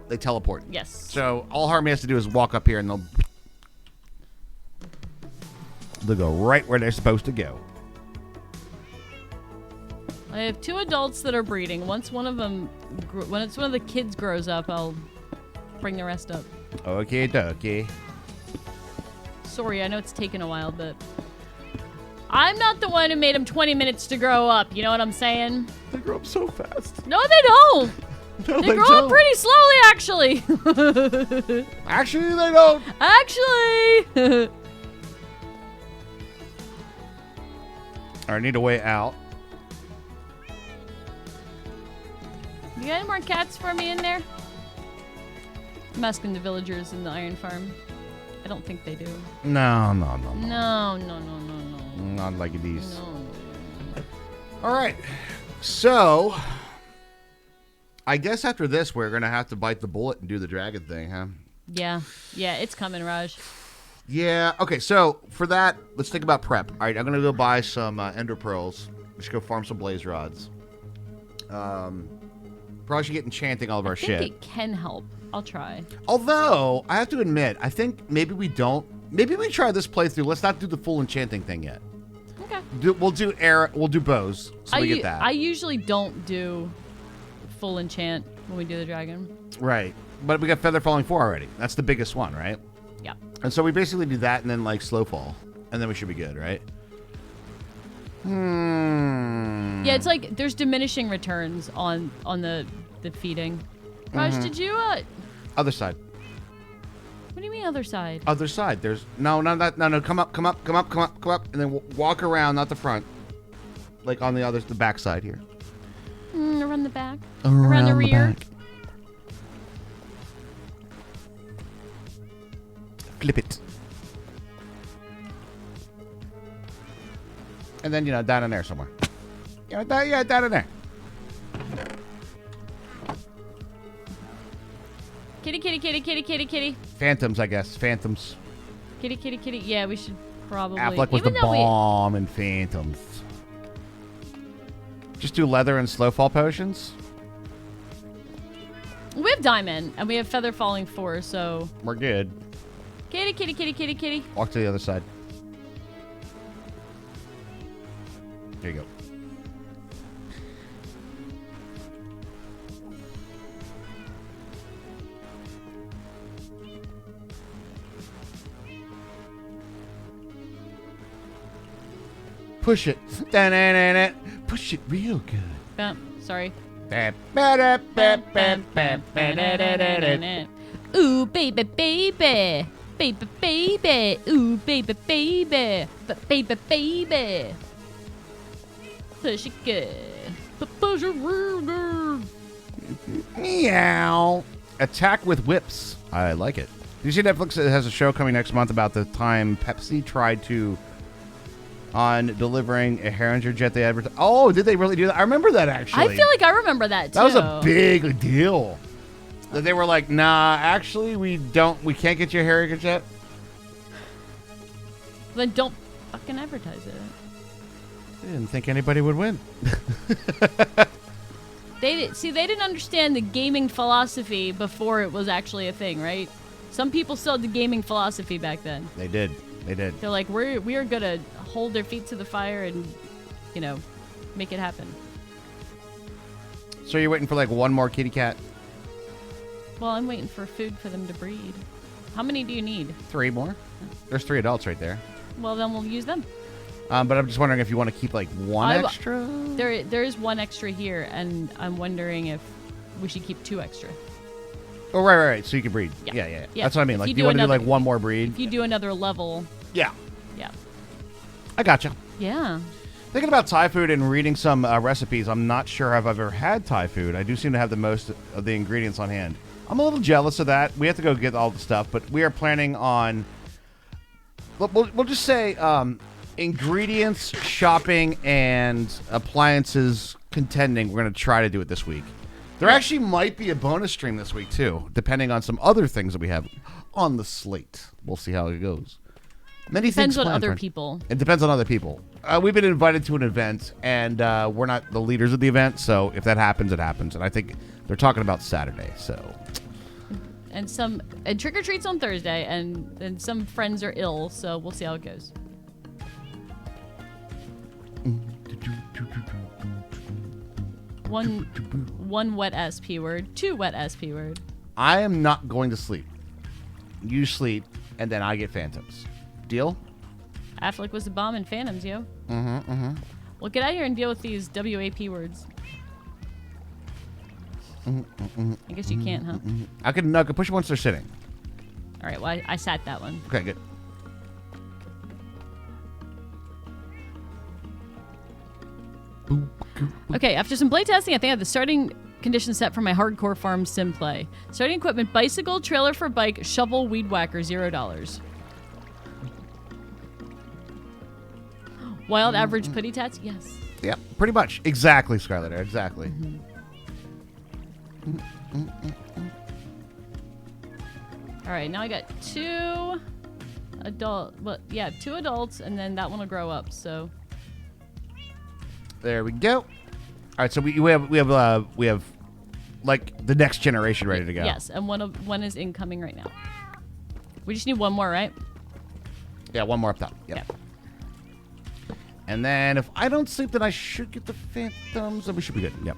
they teleport. Yes. So all Harmony has to do is walk up here and they'll go right where they're supposed to go. I have 2 adults that are breeding. Once one of the kids grows up, I'll bring the rest up. Okay, dokie. Sorry, I know it's taken a while, but I'm not the one who made them 20 minutes to grow up. You know what I'm saying? They grow up so fast. No, they don't. No, They grow up pretty slowly, actually. Actually, they don't. Actually. I need a way out. You got any more cats for me in there? I'm asking the villagers in the Iron Farm. I don't think they do. No. No. Not like these. No. All right. So, I guess after this, we're going to have to bite the bullet and do the dragon thing, huh? Yeah, it's coming, Raj. Yeah. Okay, so for that, let's think about prep. All right, I'm going to go buy some ender pearls. We should go farm some blaze rods. Probably should get enchanting all of our I shit. think it can help. I'll try. Although, I have to admit, I think maybe we don't. Maybe we try this playthrough. Let's not do the full enchanting thing yet. Okay. We'll do bows, so we get that. I usually don't do full enchant. when we do the dragon. Right. But we got Feather Falling 4 already. That's the biggest one, right? Yeah. And so we basically do that and then like Slow Fall. And then we should be good, right? Yeah, it's like there's diminishing returns on the feeding. Raj, did you Other side. what do you mean other side? Other side. There's no. Come up, and then walk around, not the front. Like on the back side here. Around the back. Around the rear. back. Flip it. And then, down in there somewhere. Yeah, down in there. Kitty, kitty, kitty, kitty, kitty, kitty. Phantoms, I guess. Phantoms. Kitty, kitty, kitty. Yeah, we should probably. Affleck was the even though bomb in Phantoms. Just do leather and slow fall potions. We have diamond and we have feather falling 4, so We're good. kitty, kitty, kitty, kitty, kitty. Walk to the other side. There you go. Push it. Da-na-na-na. Push it real good. Sorry. Ba-ba-da-ba-ba-ba-ba-da-da-da-da. Ooh, baby, baby. Baby, baby. Ooh, baby, baby. Baby, baby. Push it good. Push it real good. Meow. Attack with whips. I like it. Do you see Netflix has a show coming next month about the time Pepsi tried to on delivering a Herringer jet they advertised? Oh, did they really do that? I remember that actually. I feel like I remember that too. That was a big deal. That they were like, nah, actually we can't get you a Herringer jet. Then don't fucking advertise it. I didn't think anybody would win. They didn't understand the gaming philosophy before it was actually a thing, right? Some people still had the gaming philosophy back then. They did. They're like, we are gonna hold their feet to the fire and, make it happen. So you're waiting for like one more kitty cat? Well, I'm waiting for food for them to breed. How many do you need? 3 more. There's 3 adults right there. Well, then we'll use them. But I'm just wondering if you want to keep like one extra. There is 1 extra here, and I'm wondering if we should keep 2 extra. Oh, right. So you can breed. Yeah. Yeah. Yeah. That's what I mean. If Like, you do you do want to do another- like one more breed? If you do another level, Yeah. yeah. I gotcha. Yeah. Thinking about Thai food and reading some recipes, I'm not sure I've ever had Thai food. I do seem to have the most of the ingredients on hand. I'm a little jealous of that. We have to go get all the stuff, but we are planning on, we'll just say, ingredients, shopping, and appliances contending. We're going to try to do it this week. There actually might be a bonus stream this week, too, depending on some other things that we have on the slate. We'll see how it goes. Many Depends things on planned, other friends. people. It depends on other people. We've been invited to an event, and we're not the leaders of the event, so if that happens, it happens. And I think they're talking about Saturday, so... And trick-or-treats on Thursday, and some friends are ill, so we'll see how it goes. One wet SP word, 2 wet SP word. I am not going to sleep. You sleep, and then I get phantoms. Deal? Affleck was the bomb in Phantoms, yo. Well, get out here and deal with these WAP words. I guess you can't, huh? I can push it once they're sitting. All right, well, I sat that one. Okay, good. Okay, after some play testing, I think I have the starting condition set for my hardcore farm sim play. Starting equipment: bicycle, trailer for bike, shovel, weed whacker, $0. Wild average putty tats? Yes. Yeah, pretty much. Exactly, Scarlett. Exactly. All right, now I got 2 2 adults, and then that one will grow up. So There we go. All right, so we have like the next generation ready to go. yes, and one is incoming right now. We just need 1 more, right? Yeah, 1 more up top. Yep. Okay. And then if I don't sleep, then I should get the phantoms, and we should be good. Yep.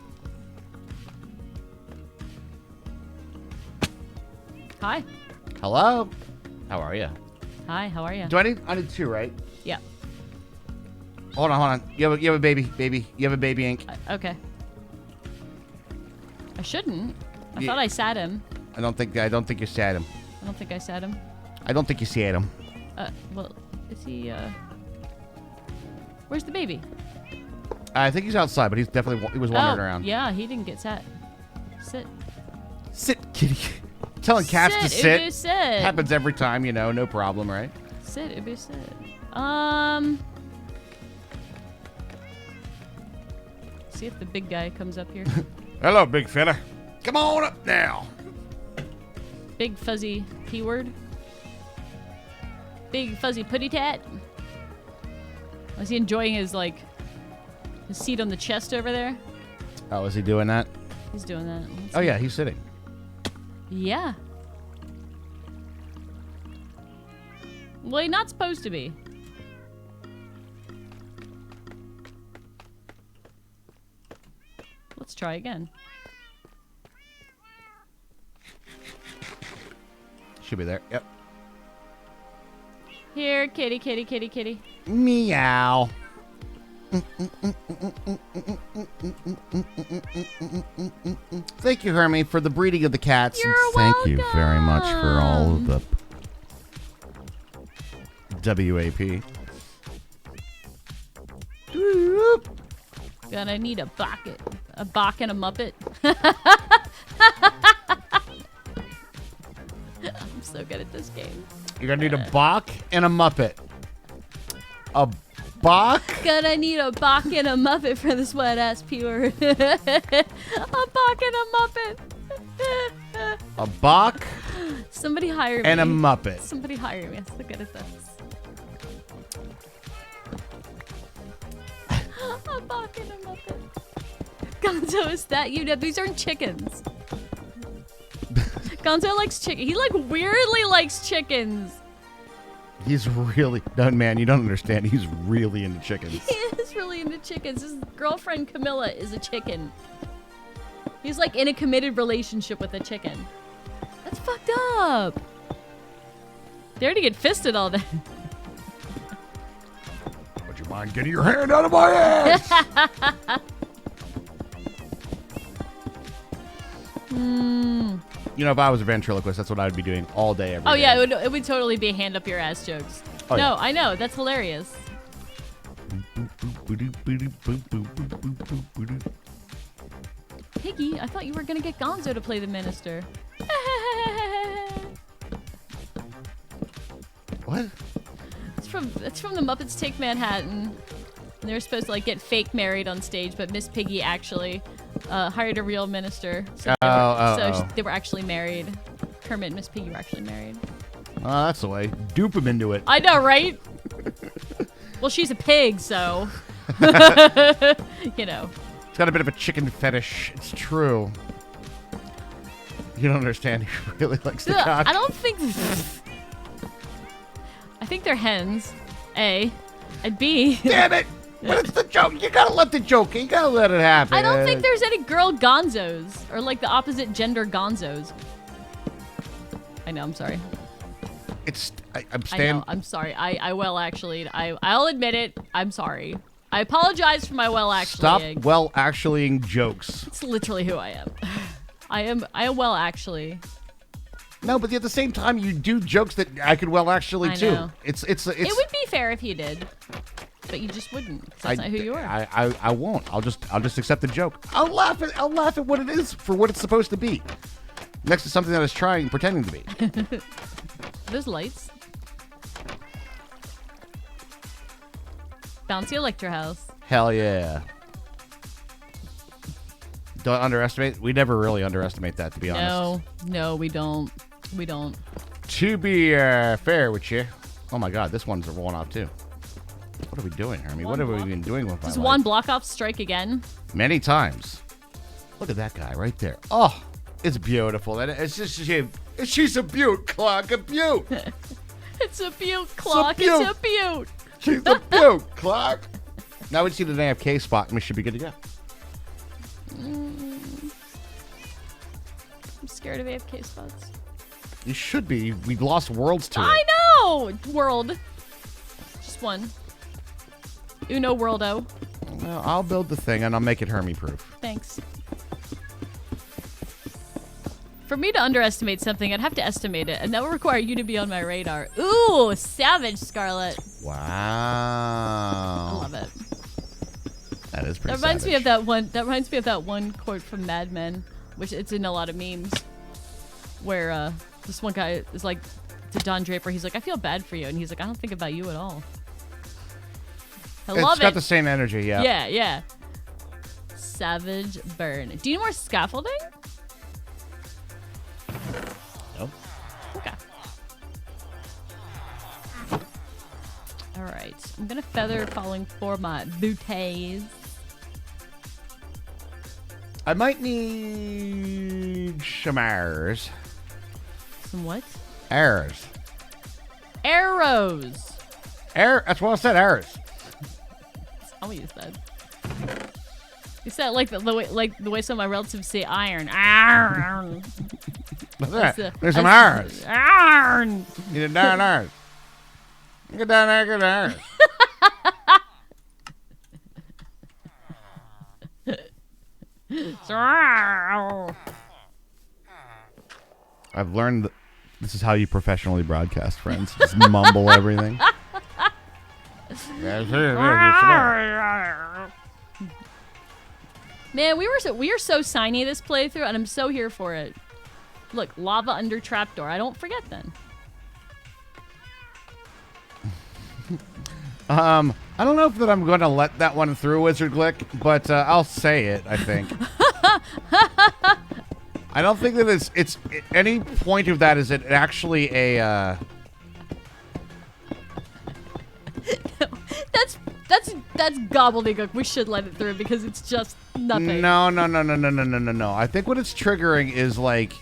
Hi. Hello. How are you? Hi, how are you? Do I need 2, right? Yeah. Hold on. You have a baby. You have a baby ink. Okay. I shouldn't. I Yeah. thought I sat him. I don't think you sat him. I don't think I sat him. I don't think you sat him. Well, is he, Where's the baby? I think he's outside, but he was wandering around. Yeah, he didn't get sat. Sit. Sit, kitty. Telling cats to sit. Ubu, sit. Happens every time, no problem, right? Sit, Ubu, sit. See if the big guy comes up here. Hello, big fella. Come on up now. Big fuzzy P-word. Big fuzzy putty tat. Was he enjoying his seat on the chest over there? Oh, is he doing that? He's doing that. Let's Oh, see. yeah, he's sitting. Yeah. Well, he's not supposed to be. Let's try again. Should be there. Yep. Here, kitty, kitty, kitty, kitty. Meow. Thank you, Hermie, for the breeding of the cats. You're Thank you very much for all of welcome. the WAP. Gonna need a bucket. A bok and a muppet. I'm so good at this game. You're going to need a Bach and a Muppet. A Bach? Gonna need a bok and a muppet for this wet ass pure. A bok and a muppet. A Bach Somebody hire me. and a Muppet. Somebody hire me. I'm so good at this. A bok and a muppet. Gonzo, is that you? No, these aren't chickens. Gonzo likes chicken. He weirdly likes chickens. He's really... No, man, you don't understand. He's really into chickens. He is really into chickens. His girlfriend Camilla is a chicken. He's in a committed relationship with a chicken. That's fucked up. They already get fisted all day. Would you mind getting your hand out of my ass? If I was a ventriloquist, that's what I would be doing all day, every day. Oh yeah, it would totally be hand up your ass jokes. Oh, no, yeah. I know. That's hilarious. Piggy, I thought you were gonna get Gonzo to play the minister. What? It's from the Muppets Take Manhattan. And they were supposed to get fake married on stage, but Miss Piggy actually hired a real minister. So they were actually married. Kermit and Miss Piggy were actually married. Oh, that's the way. Dupe him into it. I know, right? Well, she's a pig, so He's got a bit of a chicken fetish. It's true. You don't understand. He really likes the cock. I don't think. I think they're hens. A, and B. Damn it! But it's the joke. You gotta let the joke. You gotta let it happen. I don't think there's any girl gonzos or the opposite gender gonzos. I know. I'm sorry. I'm I know. standing. I'm sorry. I'll admit it. I'm sorry. I apologize for my Stop actually. actuallying jokes. It's literally who I am. I am well actually. No, but at the same time, you do jokes that I could actually I too. know. It's. It would be fair if you did, but you just wouldn't. 'Cause that's not who you are. I won't. I'll just accept the joke. I'll laugh at what it is for what it's supposed to be. Next to something that is pretending to be. Those lights. Bouncy Electro House. Hell yeah. Don't underestimate. We never really underestimate that, to be honest. No, we don't. We don't. To be fair with you. Oh my God, this one's rolling off too. What are we doing, Hermie? What have we been doing with my Does life? Juan Blockoff strike again? Many times. Look at that guy right there. Oh, it's beautiful. And it's just she's a beaut, Clark, a beaut. It's a beaut, Clock. It's a beaut. She's a beaut, Clark. Now we just need an AFK spot and we should be good to go. I'm scared of AFK spots. You should be. We lost worlds to it. I know! World. Just one. Uno worldo. Well, I'll build the thing and I'll make it Hermie-proof. Thanks. For me to underestimate something, I'd have to estimate it, and that would require you to be on my radar. Ooh, savage, Scarlet. Wow. I love it. That is pretty That reminds me savage. of that one. That reminds me of that one quote from Mad Men, which it's in a lot of memes, where this one guy is like to Don Draper. He's like, "I feel bad for you," and he's like, "I don't think about you at all." I love It's got it. the same energy, yeah. Yeah, yeah. Savage burn. Do you need more scaffolding? Nope. Okay. All right. I'm gonna feather falling for my bouteilles. I might need some arrows. Some what? Arrows. Arrows. That's what I said, arrows. That's not what you said. You said it like the way some of my relatives say iron. Iron. What's that? That's There's some that's- arrows. Iron. Need a darn arrows. Get down there, get arrows. I've learned that this is how you professionally broadcast, friends. Just mumble everything. Man, we are so signy this playthrough, and I'm so here for it. Look, lava under trapdoor. I don't forget then. I don't know if that I'm going to let that one through, Wizard Glick, but I'll say it, I think. I don't think that it's any point of that is it actually a That's gobbledygook. We should let it through because it's just nothing. No. I think what it's triggering is like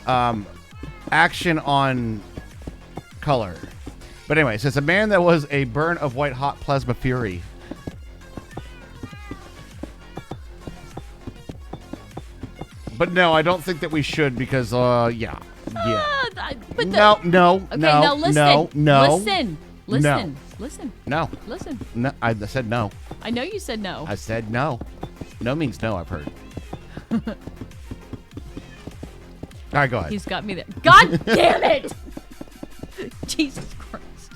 action on color. But anyway, it says a man that was a burn of white hot plasma fury. But no, I don't think that we should because yeah. But No. Okay, now listen. No. Listen. No. Listen. No, I said no. I know you said no. I said no. No means no, I've heard. All right, go ahead. He's got me there. God damn it! Jesus Christ.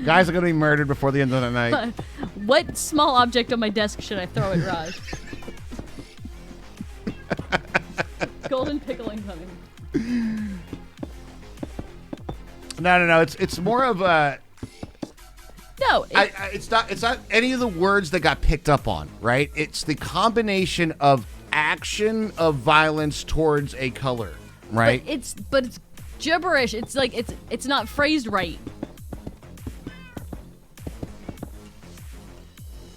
Guys are going to be murdered before the end of the night. What small object on my desk should I throw at Raj? Golden pickle incoming. No. It's more of a. No, It's not any of the words that got picked up on, right? It's the combination of action of violence towards a color, right? but it's gibberish. It's like it's not phrased right.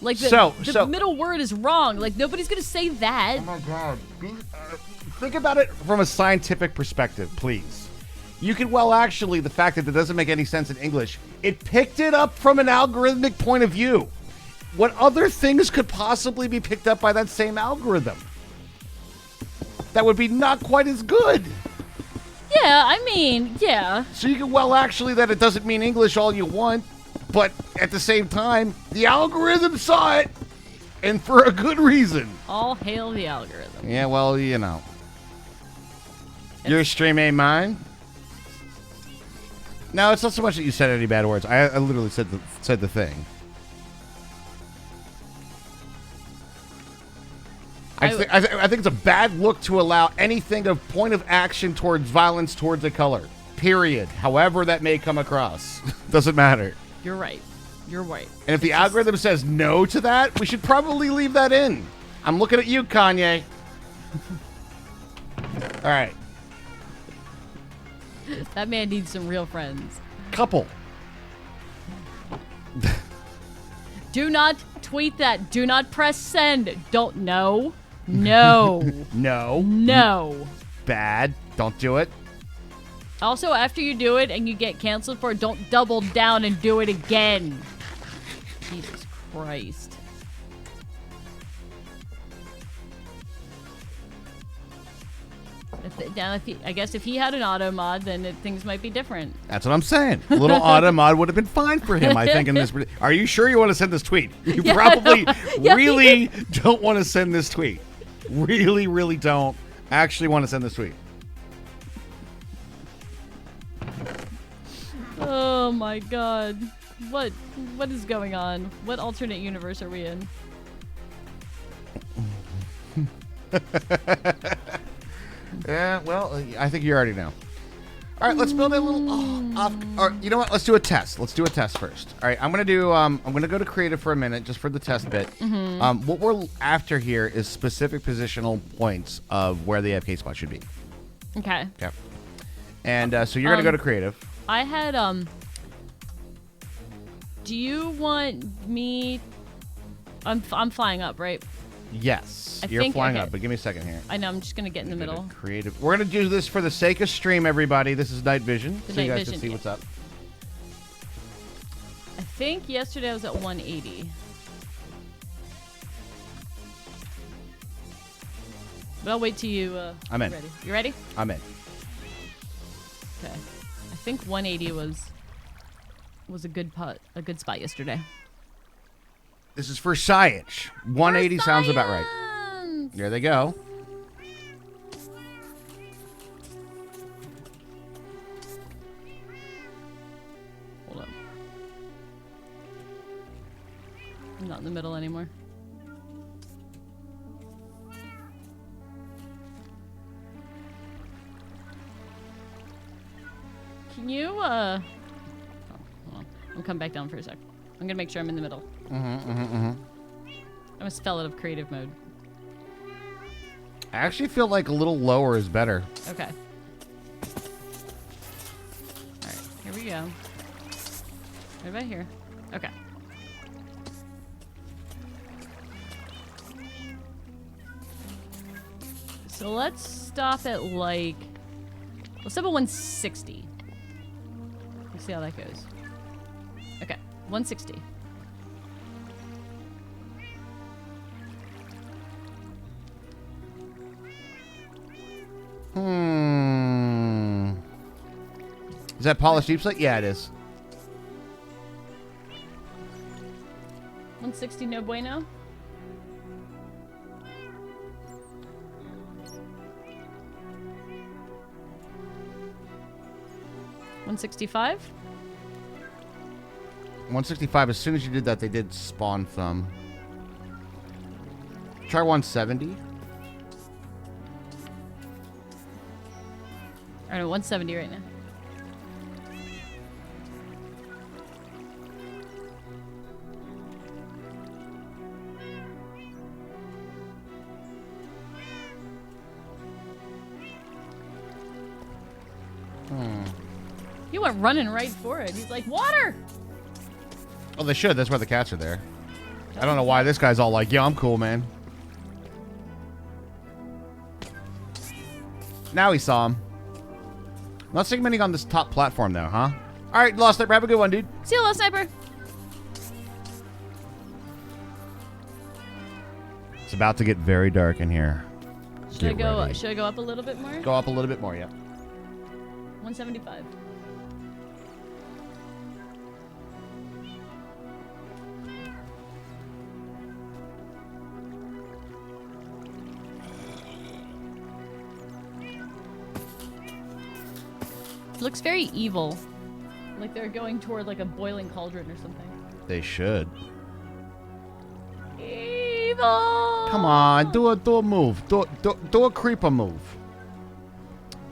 Like the middle word is wrong. Like nobody's gonna say that. Oh my God. Think about it from a scientific perspective, please. You could, well, actually, the fact that it doesn't make any sense in English, it picked it up from an algorithmic point of view. What other things could possibly be picked up by that same algorithm? That would be not quite as good. Yeah, I mean, yeah. So you can, well, actually, that it doesn't mean English all you want, but at the same time, the algorithm saw it, and for a good reason. All hail the algorithm. Yeah, well, you know. Your stream ain't mine. No, it's not so much that you said any bad words. I literally said the thing. I think it's a bad look to allow anything of point of action towards violence towards a color. Period. However that may come across. Doesn't matter. You're right. You're right. And if the algorithm says no to that, we should probably leave that in. I'm looking at you, Kanye. All right. That man needs some real friends. Couple. Do not tweet that. Do not press send. Don't know. No. No. No. Bad. Don't do it. Also, after you do it and you get canceled for it, don't double down and do it again. Jesus Christ. Now, I guess if he had an auto mod, then things might be different. That's what I'm saying. A little auto mod would have been fine for him, I think. In this, are you sure you want to send this tweet? You probably really don't want to send this tweet. Really, really don't actually want to send this tweet. Oh my god. What is going on? What alternate universe are we in? Yeah, well, I think you already know. All right, let's build a little off. Or you know what? Let's do a test. Let's do a test first. All right, I'm gonna do. I'm gonna go to creative for a minute, just for the test bit. What we're after here is specific positional points of where the AFK spot should be. Okay. Okay. And so you're gonna go to creative. I had do you want me? I'm flying up, right? Yes, I you're think- flying okay. up, but give me a second here. I know. I'm just gonna get in the middle. Creative. We're gonna do this for the sake of stream, everybody. This is Night Vision, so you Night guys can Vision, see yeah. what's up. I think yesterday I was at 180. But I'll wait till you. I'm in. Ready. You ready? I'm in. Okay. I think 180 was a good spot yesterday. This is for Science. 180 sounds about right. Science! There they go. Hold up. I'm not in the middle anymore. Can you, oh, hold on. I'll come back down for a sec. I'm gonna make sure I'm in the middle. I almost fell out of creative mode. I actually feel like a little lower is better. Okay. Alright, here we go. Right about here. Okay. So let's stop at like... Let's stop at 160. Let's see how that goes. Okay, 160. Is that polished deep slate? Yeah, it is. 160 no bueno? $165? 165. As soon as you did that, they did spawn some. Try 170. Alright, 170 right now. He went running right for it. He's like, water! Oh, they should. That's why the cats are there. I don't know why this guy's all like, yeah, I'm cool, man. Now he saw him. Not segmenting on this top platform, though, huh? All right, Lost Sniper, have a good one, dude. See you, Lost Sniper. It's about to get very dark in here. Should Get I go up a little bit more? Go up a little bit more, yeah. 175. Looks very evil. Like they're going toward like a boiling cauldron or something. They should. Evil! Come on, do a move. Do a creeper move.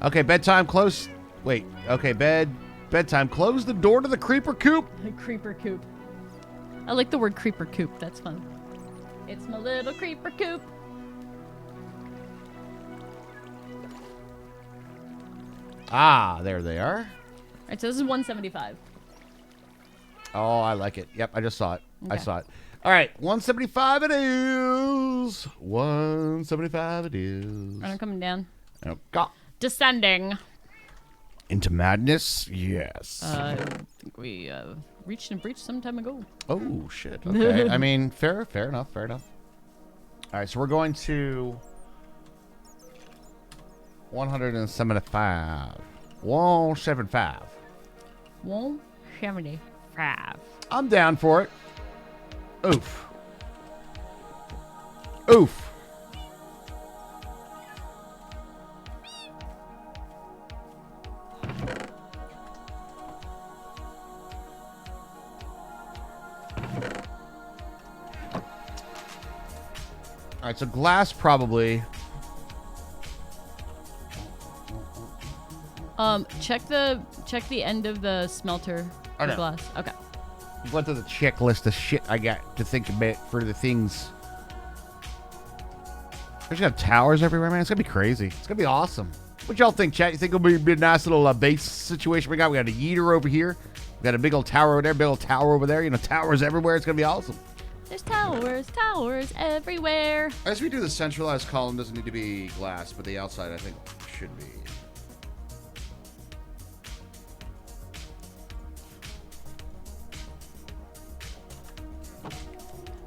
Okay, bedtime close. Wait, okay, bedtime. Close the door to the creeper coop. Creeper coop. I like the word creeper coop. That's fun. It's my little creeper coop. Ah, there they are. Alright, so this is 175. Oh, I like it. Yep, I just saw it. I Okay. saw it. All right, 175 it is. 175 it is. I'm coming down. Okay. Descending. Into madness? Yes. I think we reached and breached some time ago. Oh, shit. Okay. I mean, fair enough. All right, so we're going to... 175. 175. 175. I'm down for it. Oof. Oof. All right, so glass probably. Check the end of the smelter I for know. glass. Okay. Went to the checklist of shit I got to think about for the things. There's got towers everywhere, man. It's gonna be crazy. It's gonna be awesome. What y'all think, chat? You think it'll be a nice little base situation we got? We got a yeeter over here. We got a big old tower over there, big old tower over there. You know, towers everywhere. It's gonna be awesome. There's towers everywhere. As we do, the centralized column doesn't need to be glass, but the outside, I think, should be.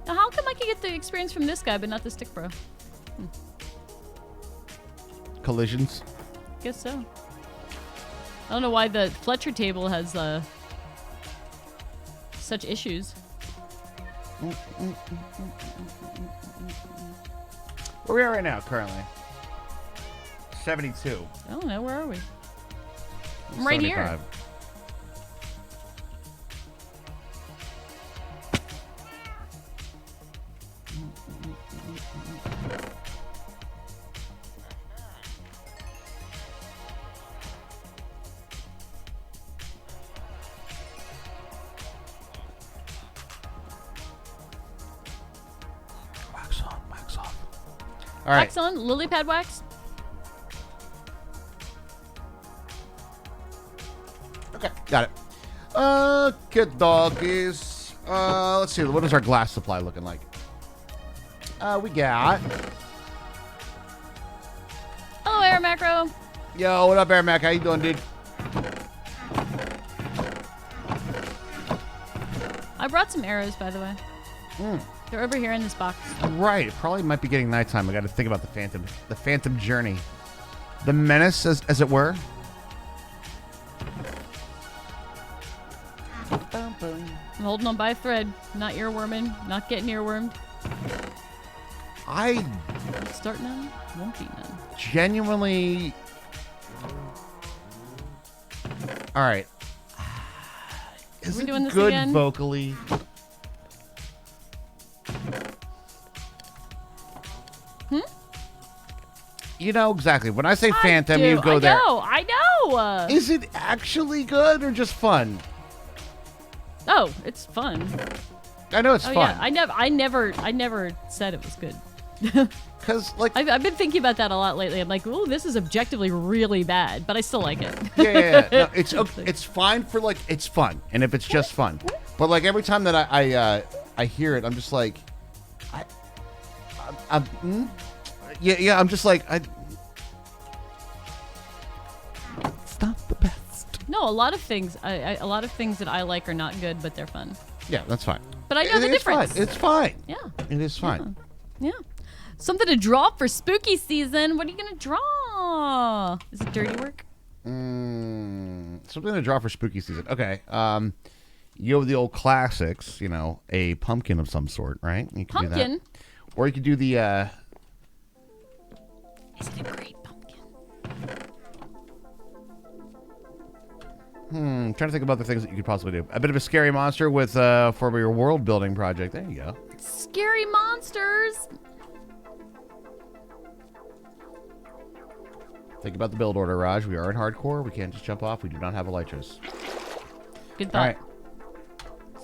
Now, how come I can get the experience from this guy, but not the stick bro? Collisions. Guess so. I don't know why the Fletcher table has such issues. Where we are right now, currently? 72. I don't know. Where are we? I'm right here. 75. Wax on, wax off. All right. Wax on, lily pad wax. Okay, got it. Okay, doggies. Let's see. What is our glass supply looking like? We got. Hello, Air Macro. Yo, what up, Air Mac? How you doing, dude? I brought some arrows, by the way. They're over here in this box. Right. It probably might be getting nighttime. I got to think about the Phantom Journey, the menace, as it were. I'm holding on by a thread. Not earworming. Not getting earwormed. I Start none. Won't be none. genuinely. All right. Is we it doing this good again? vocally? You know exactly. When I say Phantom, you go there. I know. Is it actually good or just fun? Oh, it's fun. I know it's Oh fun. yeah, I never said it was good. Because, like, I've been thinking about that a lot lately. I'm like, ooh, this is objectively really bad, but I still like it. yeah. No, it's okay, it's fine for, like, it's fun, and if it's just fun. But, like, every time that I hear it, I'm just like, I'm just like, it's not the best. No, a lot of things a lot of things that I like are not good, but they're fun. Yeah, that's fine. But I know the difference. Fine. It's fine. Yeah. It is fine. Yeah. Something to draw for spooky season. What are you gonna draw? Is it dirty work? Something to draw for spooky season. Okay. You have the old classics, you know, a pumpkin of some sort, right? You can do Pumpkin? that. Or you could do the Isn't it great pumpkin? I'm trying to think about the things that you could possibly do. A bit of a scary monster with for your world building project. There you go. Scary monsters. Think about the build order, Raj. We are in hardcore. We can't just jump off. We do not have elytras. Good thought. All right.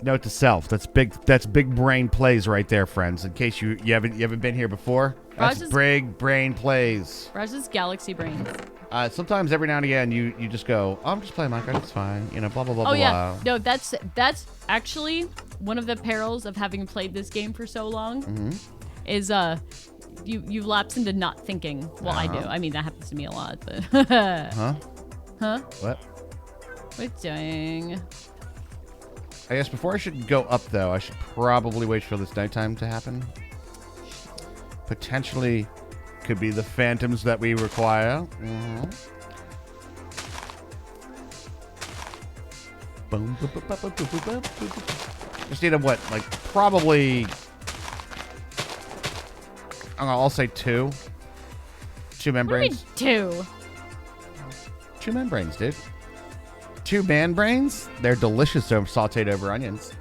Note to self. That's big brain plays right there, friends. In case you haven't been here before. That's Raj's- big brain plays. Raj's galaxy brains. Sometimes every now and again you just go, oh, I'm just playing Minecraft. It's fine. You know, blah blah blah Oh blah. yeah. No, that's actually one of the perils of having played this game for so long. Mm-hmm. Is you lapse into not thinking. Well, I do. I mean, that happens to me a lot. But Huh? Huh? What? What are you doing? I guess before I should go up, though, I should probably wait for this nighttime to happen. Potentially could be the phantoms that we require. Boom, boop, boop, boop, boop, boop, boop, boop, boop. Just need a what? Like probably. I'll say 2. 2 membranes. What do you mean 2? 2 membranes, dude. 2 man brains. They're delicious over sauteed over onions.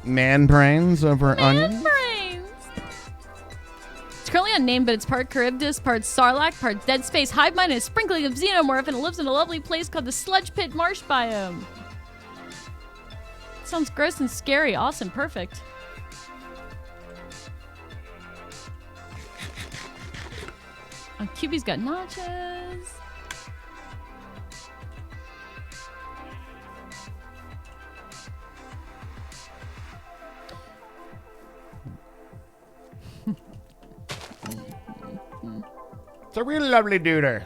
Man brains over onions. Brains. It's currently unnamed, but it's part Charybdis, part Sarlacc, part Dead Space, hive mind, and a sprinkling of xenomorph, and it lives in a lovely place called the Sludge Pit Marsh Biome. Sounds gross and scary. Awesome. Perfect. Oh, QB's got nachos. It's a really lovely duder.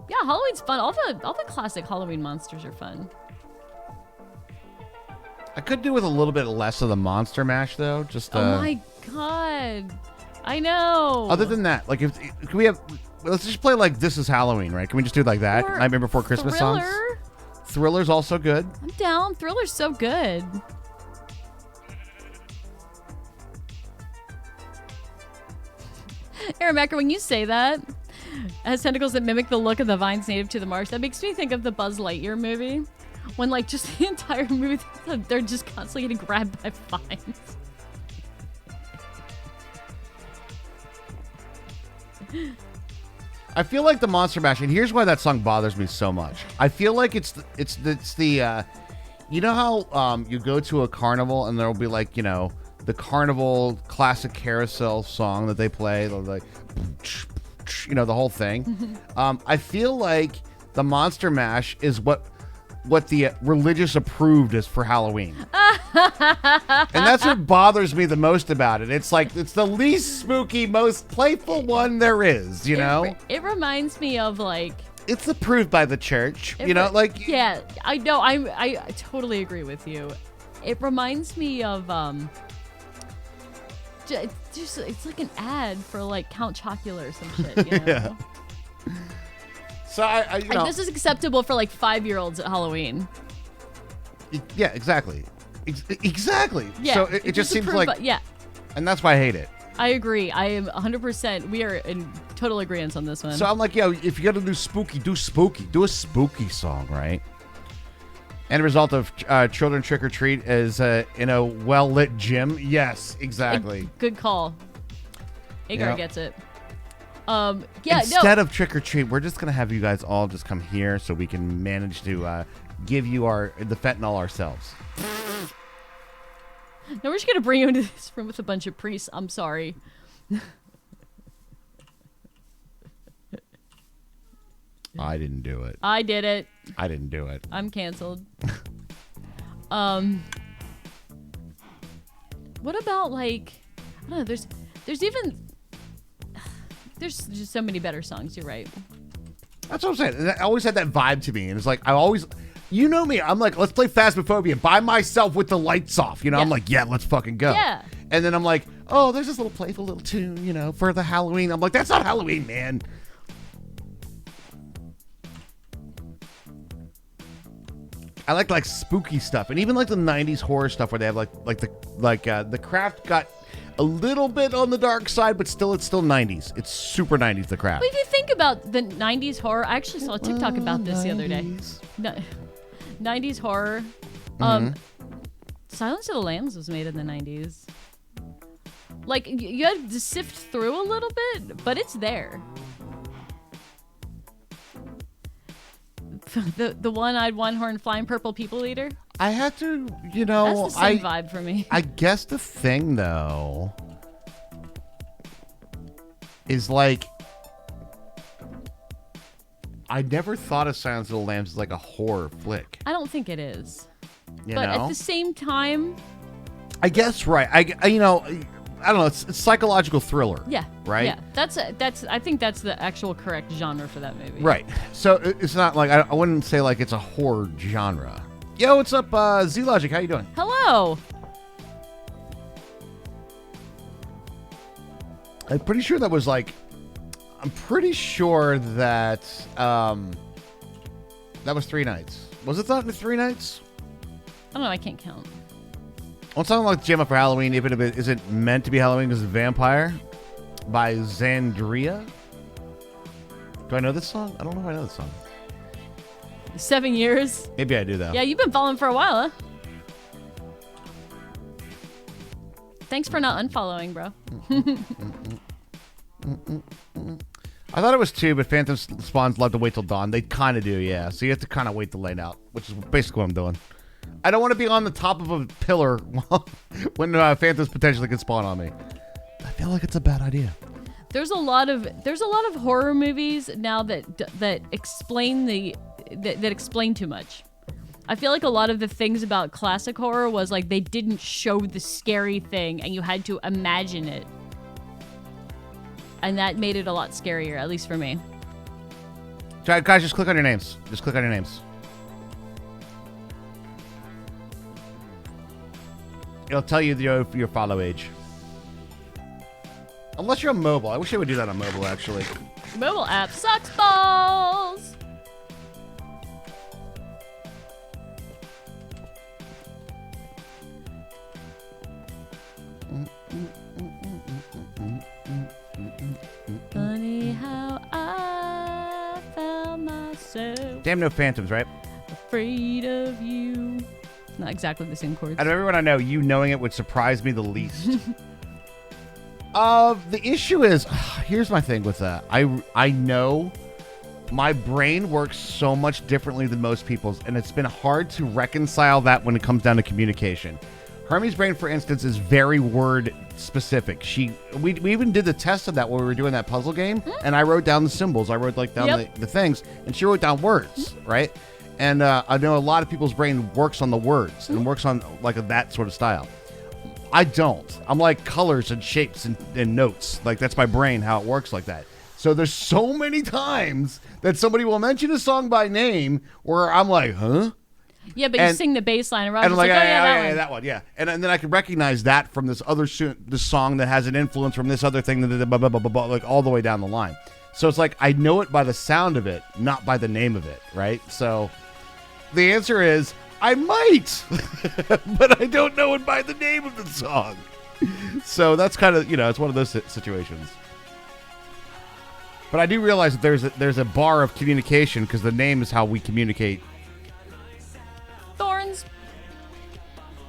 Yeah, Halloween's fun. All the classic Halloween monsters are fun. I could do with a little bit less of the Monster Mash though. Just Oh my god. I know. other than that, like if can we have let's just play like This Is Halloween, right? Can we just do it like that? Or Nightmare Before Christmas songs. Thriller. Thriller's also good. I'm down. Thriller's so good. Aaron Becker, when you say that, it has tentacles that mimic the look of the vines native to the marsh, that makes me think of the Buzz Lightyear movie. When, like, just the entire movie, they're just constantly getting grabbed by vines. I feel like the Monster Mash, and here's why that song bothers me so much. I feel like it's the you know how you go to a carnival and there'll be like, you know, the carnival classic carousel song that they play, like, you know, the whole thing. I feel like the Monster Mash is what the religious approved is for Halloween. And that's what bothers me the most about it. It's like, it's the least spooky, most playful one there is, you know? It reminds me of, like... It's approved by the church, you know? Like, yeah, I know. I totally agree with you. It reminds me of, it's like an ad for, like, Count Chocula or some shit, you know? Yeah. So, you know, Like, this is acceptable for, like, 5-year-olds at Halloween. yeah, exactly. Exactly. Yeah. So it just seems like, yeah, and that's why I hate it. I agree. I am 100%. We are in total agreement on this one. So I'm like, yo, if you got to do spooky, do spooky. Do a spooky song, right? And the result of Children Trick or Treat is in a well-lit gym. Yes, exactly. Good call. Agar Yep. gets it. Yeah, Instead of Trick or Treat, we're just going to have you guys all just come here so we can manage to give you the fentanyl ourselves. No, we're just going to bring you into this room with a bunch of priests. I'm sorry. I didn't do it. I did it. I didn't do it. I'm canceled. What about, like, I don't know, there's just so many better songs, you're right. That's what I'm saying. And I always had that vibe to me. And it's like, I always, you know me, I'm like, let's play Phasmophobia by myself with the lights off. You know, Yeah. I'm like, yeah, let's fucking go. Yeah. And then I'm like, oh, there's this little playful little tune, you know, for the Halloween. I'm like, that's not Halloween, man. I like spooky stuff, and even like the '90s horror stuff where they have the Craft got a little bit on the dark side, but it's still '90s. It's super '90s. The Craft. But if you think about the 90s horror, I actually saw a TikTok about this the other day. 90s horror. Silence of the Lambs was made in the 90s. Like, you had to sift through a little bit, but it's there. The one-eyed, one-horned, flying purple people eater. I had to, you know, That's the same vibe for me. I guess the thing though is like, I never thought of Silence of the Lambs as like a horror flick. I don't think it is. You But know? at the same time, I guess right. I you know, I don't know. It's psychological thriller. yeah. Right? Yeah. That's I think that's the actual correct genre for that movie. Right. So it's not like I wouldn't say like it's a horror genre. Yo, what's up, Z-Logic? How you doing? Hello. I'm pretty sure that was like. I'm pretty sure that that was 3 nights. Was it not 3 nights? I don't know. I can't count. Well, something like Jam Up for Halloween, even if it isn't meant to be Halloween, because it's Vampire by Xandria. Do I know this song? I don't know if I know this song. 7 years. Maybe I do, though. Yeah, you've been following for a while, huh? Thanks for not unfollowing, bro. I thought it was 2, but Phantom Spawns love to wait till dawn. They kind of do, yeah. So you have to kind of wait the lane out, which is basically what I'm doing. I don't want to be on the top of a pillar when Phantoms potentially can spawn on me. I feel like it's a bad idea. There's a lot of horror movies now that explain that explain too much. I feel like a lot of the things about classic horror was like they didn't show the scary thing and you had to imagine it. And that made it a lot scarier, at least for me. Guys, just click on your names. Just click on your names. It'll tell you your follow age. Unless you're on mobile. I wish I would do that on mobile, actually. Mobile app sucks balls. Funny how I found myself Damn, no Phantoms, right? afraid of you. Not exactly the same chords. Out of everyone I know, you knowing it would surprise me the least. The issue is, here's my thing with that. I know my brain works so much differently than most people's, and it's been hard to reconcile that when it comes down to communication. Hermie's brain, for instance, is very word specific. We even did the test of that when we were doing that puzzle game, and I wrote down the symbols. I wrote down the things, and she wrote down words, right? And I know a lot of people's brain works on the words and works on like that sort of style. I don't. I'm like colors and shapes and notes. Like that's my brain, how it works like that. So there's so many times that somebody will mention a song by name where I'm like, huh? Yeah, but you sing the bass line, and Roger's And I'm like, oh yeah, that one, yeah. And then I can recognize that from this other this song that has an influence from this other thing, like all the way down the line. So it's like I know it by the sound of it, not by the name of it, right? So the answer is I might, but I don't know it by the name of the song. So that's kind of, it's one of those situations. But I do realize that there's a bar of communication because the name is how we communicate. Thorns.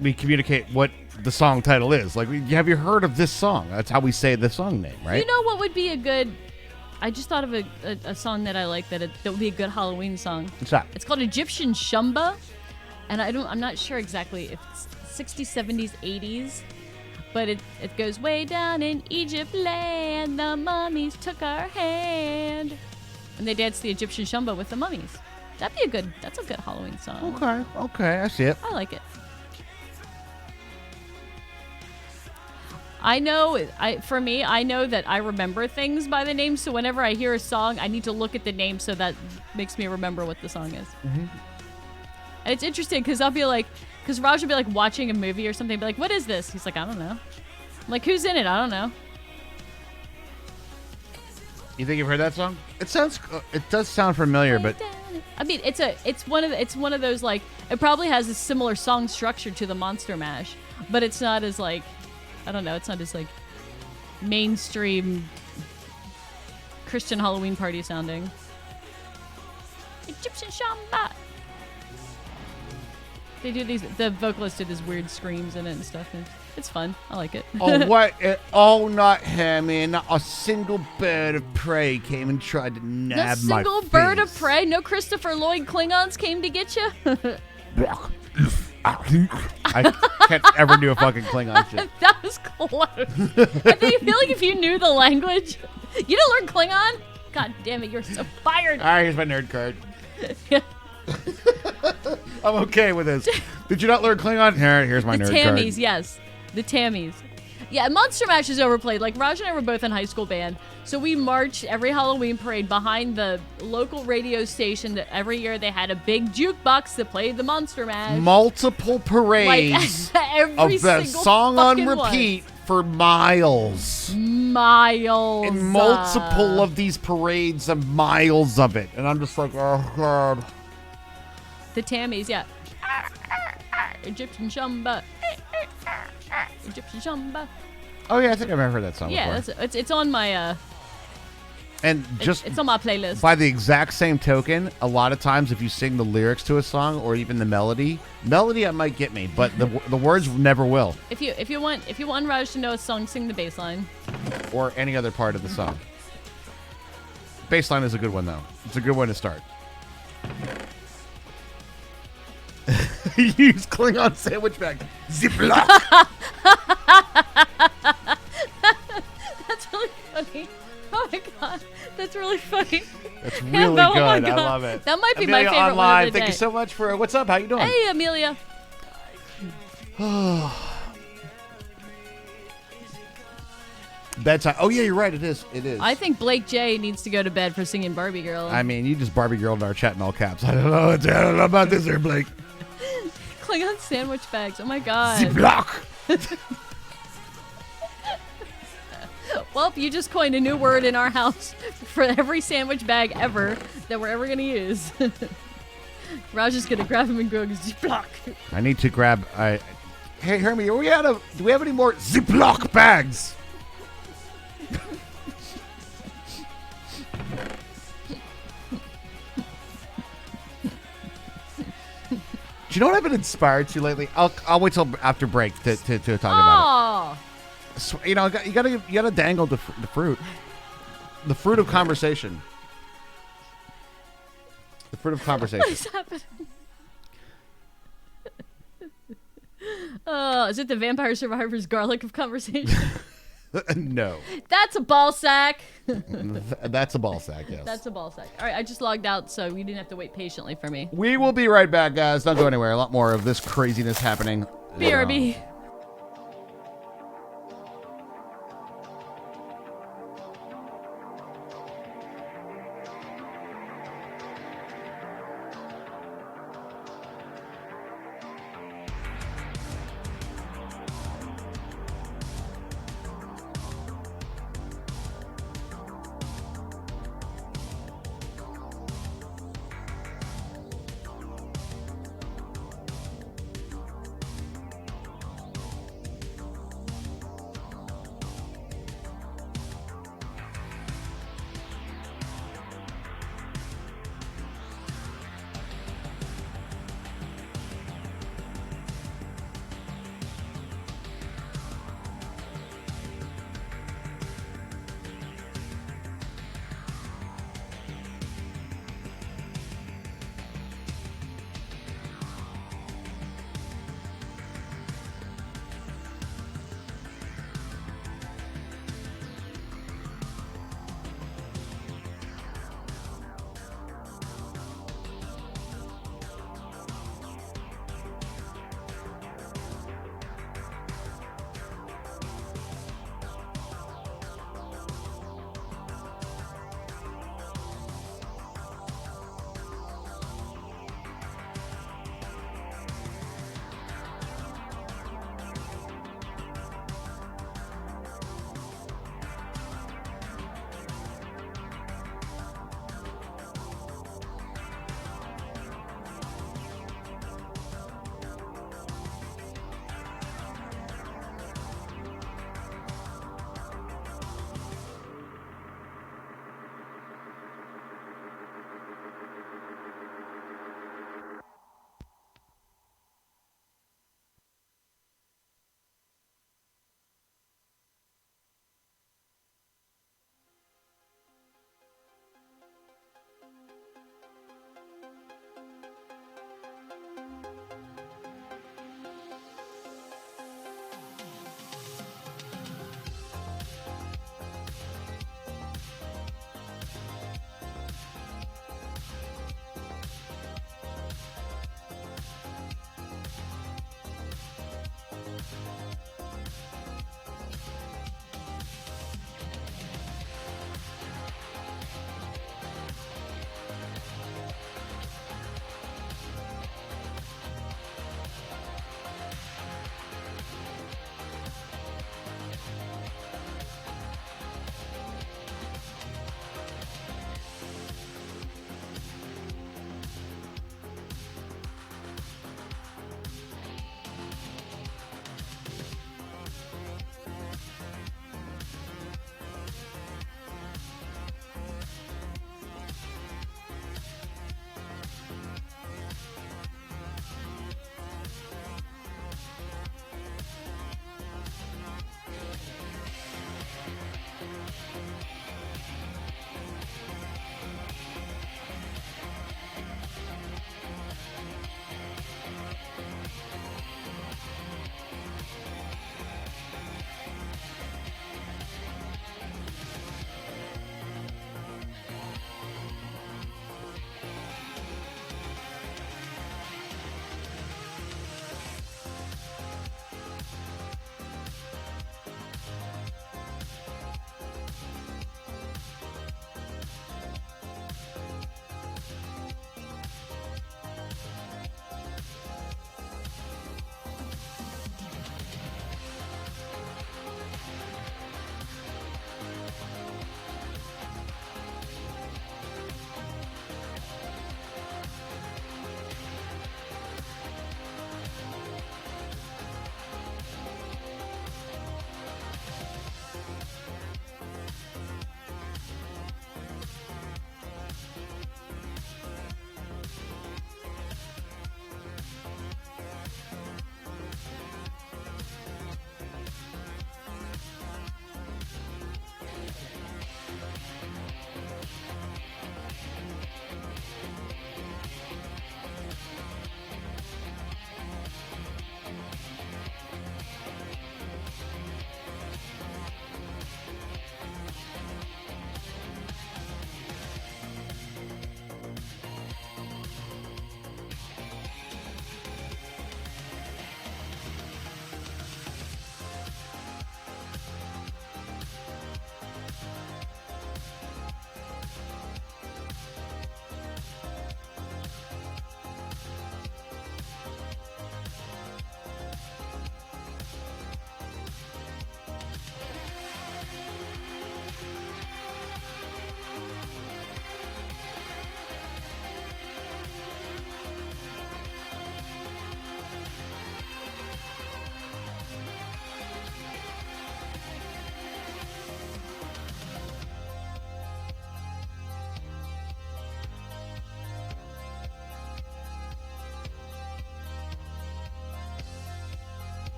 We communicate what the song title is. Like, have you heard of this song? That's how we say the song name, right? You know what would be a good... I just thought of a song that I like that would be a good Halloween song. What's that? It's called Egyptian Shumba. And I'm not sure exactly if it's 60s, 70s, 80s. But it goes way down in Egypt land. The mummies took our hand. And they danced the Egyptian Shumba with the mummies. That's a good Halloween song. Okay, I see it. I like it. I know that I remember things by the name, so whenever I hear a song, I need to look at the name so that makes me remember what the song is. Mm-hmm. And it's interesting because Raj will be like watching a movie or something, be like, what is this? He's like, I don't know. I'm like, who's in it? I don't know. You think you've heard that song? It does sound familiar, but I mean, it's one of those, like, it probably has a similar song structure to the Monster Mash, but it's not as like, I don't know, it's not as like mainstream Christian Halloween party sounding. Egyptian Shamba. They do the vocalist did these weird screams in it and stuff, and it's fun. I like it. Oh, what? Oh, not Hammy. Not a single bird of prey came and tried to nab my face. No single bird of prey? No Christopher Lloyd Klingons came to get you? I can't ever do a fucking Klingon shit. That was close. I feel like if you knew the language. You didn't learn Klingon? God damn it, you're so fired. All right, here's my nerd card. I'm okay with this. Did you not learn Klingon? Here's my nerd card. The Tammies, yes. The Tammies. Yeah, Monster Mash is overplayed. Like, Raj and I were both in high school band, so we marched every Halloween parade behind the local radio station that every year they had a big jukebox that played the Monster Mash. Multiple parades like, every of the single song on fucking repeat for miles. miles. in multiple of these parades of miles of it. And I'm just like, oh, God. The Tammys, yeah. Egyptian Shumba. Egyptian Shumba. Oh, yeah, I think I've ever heard that song Yeah, before. it's on my And just it's on my playlist. by the exact same token, a lot of times if you sing the lyrics to a song or even the melody I might get me, but the words never will, If you want Raj to know a song, sing the bass line. or any other part of the song. Bassline is a good one though. It's a good one to start. Use Klingon sandwich bag. Ziploc. That's really funny. Oh my god, that's really funny. That's really Oh my good. I God. love it. That might be Amelia my favorite online. one of the Thank day. you so much for what's up? How you doing? Hey, Amelia. Bedtime. Oh yeah, you're right. It is. It is. I think Blake J needs to go to bed for singing Barbie Girl. I mean, you just Barbie girl in our chat in all caps. I don't know about this here, Blake. Klingon sandwich bags. Oh my god. Ziploc. Well, you just coined a new word in our house for every sandwich bag ever that we're ever gonna use. Raj is gonna grab him and go Ziploc. I need to grab. Hey, Hermie, do we have any more Ziploc bags? Do you know what I've been inspired to lately? I'll wait till after break to talk about Oh, it. So, you know, you gotta dangle the fruit, the fruit of conversation, the fruit of what conversation. is happening? Is it the Vampire Survivors garlic of conversation? No, That's a ball sack. that's a ball sack. Yes. That's a ball sack. All right, I just logged out, so you didn't have to wait patiently for me. We will be right back, guys. Don't go anywhere. A lot more of this craziness happening. BRB.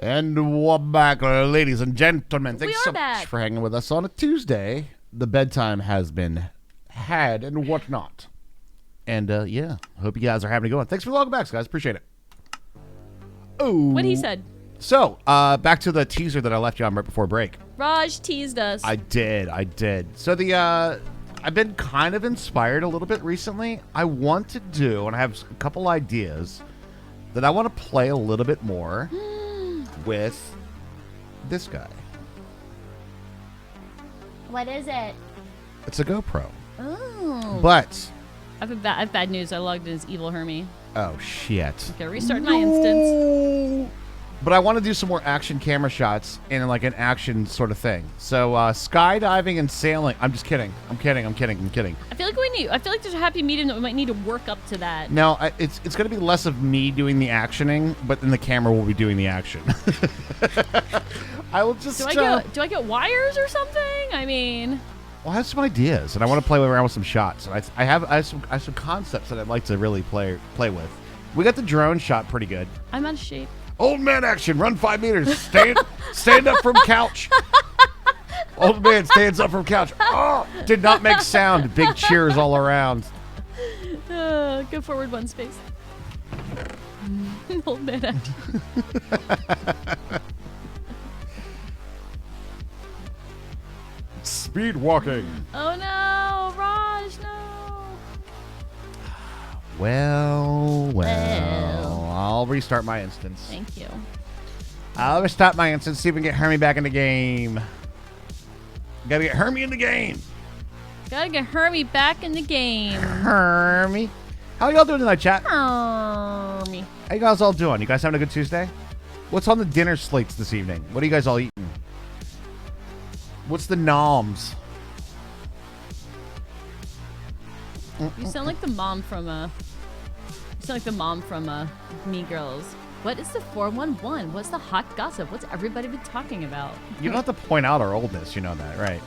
And we're back, ladies and gentlemen. Thanks We are so back. much for hanging with us on a Tuesday. The bedtime has been had and whatnot. And, yeah, hope you guys are having a good one. Thanks for logging back, guys. Appreciate it. Oh. What he said. So, back to the teaser that I left you on right before break. Raj teased us. I did. So I've been kind of inspired a little bit recently. I want to do, and I have a couple ideas that I want to play a little bit more with this guy. What is it? It's a GoPro. Oh. But, I have bad news. I logged in as Evil Hermie. oh shit. Okay, restart my instance. But I want to do some more action camera shots in like an action sort of thing. So skydiving and sailing. I'm just kidding. I'm kidding. I feel like there's a happy medium that we might need to work up to that. No, it's going to be less of me doing the actioning, but then the camera will be doing the action. I will just. Do I get wires or something? I mean, Well, I have some ideas, and I want to play around with some shots. And I have some concepts that I'd like to really play with. We got the drone shot pretty good. I'm out of shape. Old man action, run 5 meters, stand up from couch. Old man stands up from couch. Oh, did not make sound. Big cheers all around. Go forward one space. Old man action. Speed walking. Oh no, Raj, no. Well, I'll restart my instance. Thank you. I'll restart my instance, see if we can get Hermie back in the game. Gotta get Hermie in the game. Gotta get Hermie back in the game. Hermie. How y'all doing tonight, chat? Hermie. How you guys all doing? You guys having a good Tuesday? What's on the dinner slates this evening? What are you guys all eating? What's the noms? You sound like the mom from Mean Girls. What is the 411? What's the hot gossip? What's everybody been talking about? You don't have to point out our oldness. You know that, right?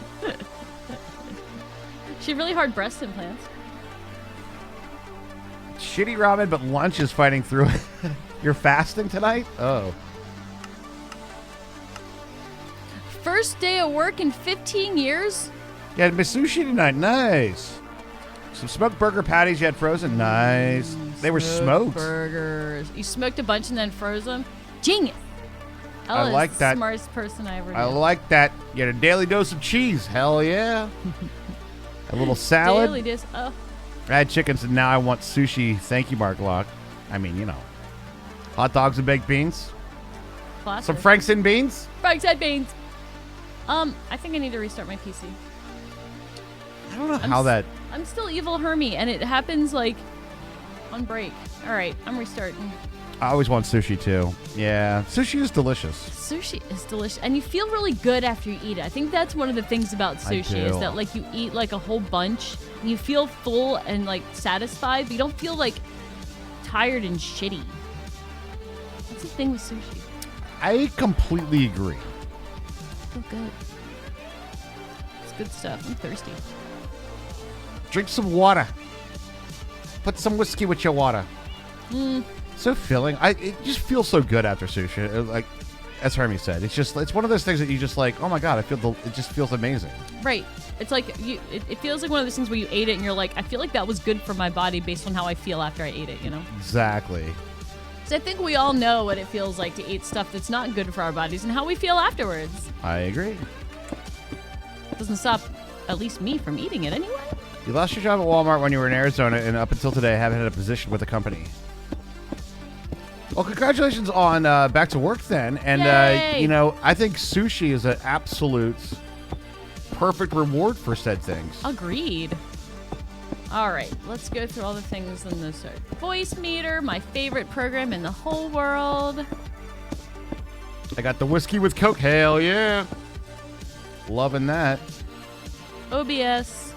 She had really hard breast implants. Shitty ramen, but lunch is fighting through it. You're fasting tonight? Oh. First day of work in 15 years? You had sushi tonight. Nice. Some smoked burger patties you had frozen. Nice. They were smoked. Burgers. You smoked a bunch and then froze them? Genius. I Ella like is that. The smartest person I ever knew. I like that. You had a daily dose of cheese. Hell yeah. A little salad. Daily dish. Oh. I had chickens and now I want sushi. Thank you, Mark Locke. I mean, you know. Hot dogs and baked beans. Classic. Some Frank's and beans. Frank's head beans. I think I need to restart my PC. I don't know how that... I'm still Evil Hermie, and it happens, like, on break. All right, I'm restarting. I always want sushi, too. Yeah, sushi is delicious. Sushi is delicious, and you feel really good after you eat it. I think that's one of the things about sushi is do. that, like, you eat, like, a whole bunch, and you feel full and, like, satisfied, but you don't feel, like, tired and shitty. That's the thing with sushi. I completely agree. So good. It's good stuff. I'm thirsty. Drink some water. Put some whiskey with your water. So filling. It just feels so good after sushi. Like, as Hermie said, it's one of those things that you just like, oh my god, it just feels amazing. Right. It's like it feels like one of those things where you ate it and you're like, I feel like that was good for my body based on how I feel after I ate it, you know? Exactly. So I think we all know what it feels like to eat stuff that's not good for our bodies and how we feel afterwards. I agree. Doesn't stop, at least me, from eating it anyway. You lost your job at Walmart when you were in Arizona, and up until today, haven't had a position with the company. Well, congratulations on back to work then. And, Yay! you know, I think sushi is an absolute perfect reward for said things. Agreed. All right, let's go through all the things in this voice meter, my favorite program in the whole world. I got the whiskey with Coke. Hell yeah. Loving that. OBS.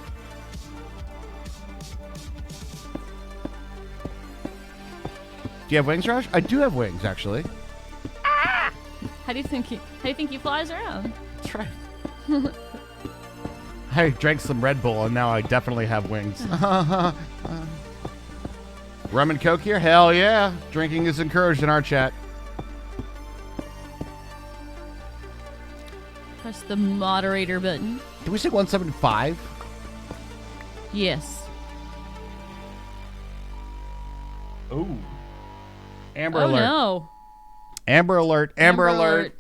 Do you have wings, Raj? I do have wings, actually. How do you think he flies around? That's right. I drank some Red Bull, and now I definitely have wings. Rum and Coke here? Hell yeah. Drinking is encouraged in our chat. Press the moderator button. Did we say 175? Yes. Ooh. Amber Oh alert. no. Amber alert. Amber alert.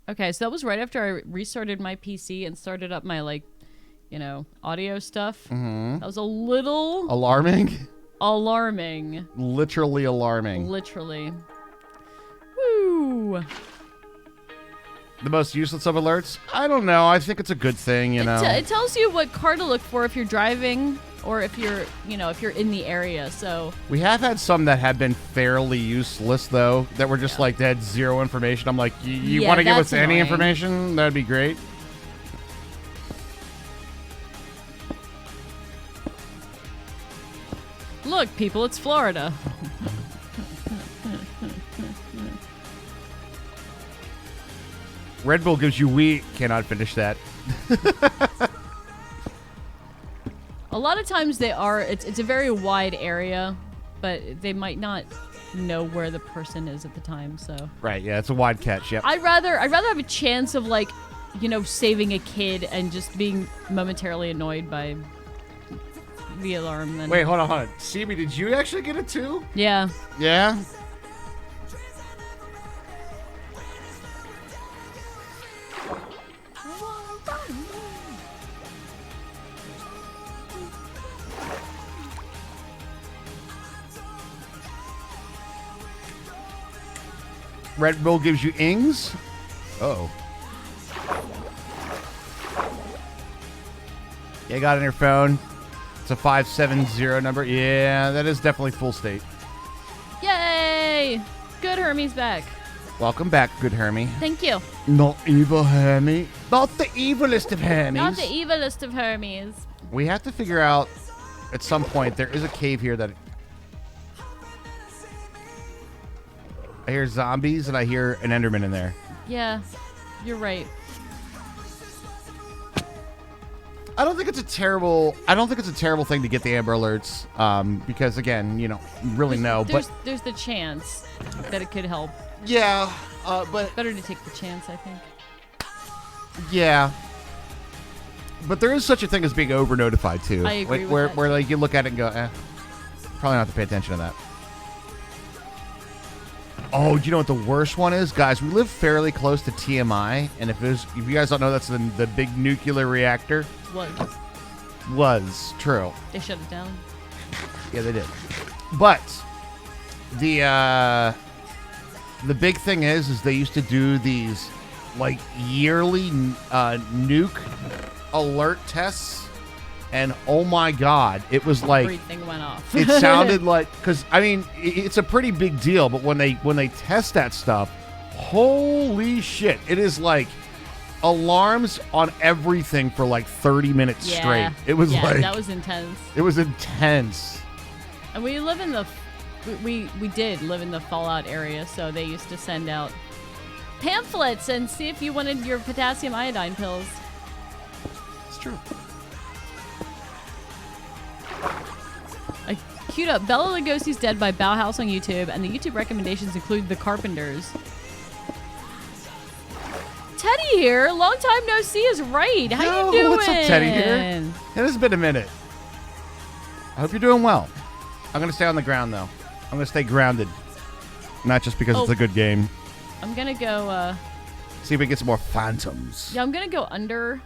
Okay, so that was right after I restarted my PC and started up my audio stuff. Mm-hmm. That was a little Alarming? alarming. Literally alarming. Literally. Woo. The most useless of alerts? I don't know. I think it's a good thing, you know. It tells you what car to look for if you're driving or if you're in the area. So We have had some that have been fairly useless, though, that were just like, they had zero information. I'm like, you Yeah, want to give us that's any annoying. information? That'd be great. look, people, it's Florida. Red Bull gives you wheat. Cannot finish that. A lot of times it's a very wide area, but they might not know where the person is at the time, so. Right, yeah, it's a wide catch, yep. I'd rather have a chance of saving a kid and just being momentarily annoyed by the alarm than. Wait, hold on. CB, did you actually get it too? Yeah. Yeah? Red Bull gives you ings. Uh-oh. Yeah, got it on your phone. It's a 570 number. Yeah, that is definitely full state. Yay! Good Hermes back. Welcome back, good Hermie. Thank you. Not evil Hermie. Not the evilest of Hermies. Not the evilest of Hermes. We have to figure out at some point, there is a cave here that I hear zombies and I hear an Enderman in there. Yeah, you're right. I don't think it's a terrible thing to get the Amber Alerts, because again, you don't really know, but there's the chance that it could help. yeah, but Better to take the chance, I think. yeah. But there is such a thing as being over notified too. I agree with where that. where like you look at it and go, probably not to pay attention to that. Oh, do you know what the worst one is? Guys, we live fairly close to TMI, and if you guys don't know, that's the big nuclear reactor. Was true. They shut it down. Yeah, they did. But the big thing is they used to do these like yearly nuke alert tests, and oh my god, it was like Everything went off. it sounded like, because I mean it's a pretty big deal, but when they test that stuff, holy shit, it is like alarms on everything for like 30 minutes straight. It was like that was intense. it was intense. And we live in we did live in the Fallout area, so they used to send out pamphlets and see if you wanted your potassium iodine pills. It's true. I queued up Bela Lugosi's Dead by Bauhaus on YouTube, and the YouTube recommendations include The Carpenters. Teddy here. Long time no see is right. How Yo, you doing? what's up, Teddy here? It has been a minute. I hope you're doing well. I'm going to stay on the ground, though. I'm going to stay grounded. Not just because it's a good game. I'm gonna go, See if we get some more phantoms. yeah, I'm gonna go under,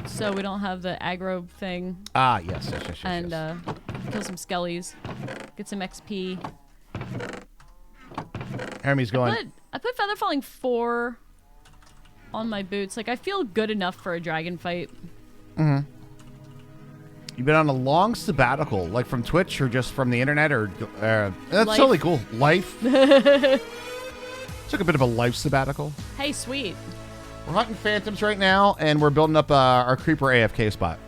so we don't have the aggro thing, Ah, yes. and kill some skellies, get some XP. Hermes going. I put Feather Falling 4 on my boots. Like, I feel good enough for a dragon fight. Mm-hmm. You've been on a long sabbatical, like from Twitch or just from the internet, or that's Life. totally cool. Life. Took a bit of a life sabbatical. Hey, sweet. We're hunting phantoms right now, and we're building up our creeper AFK spot.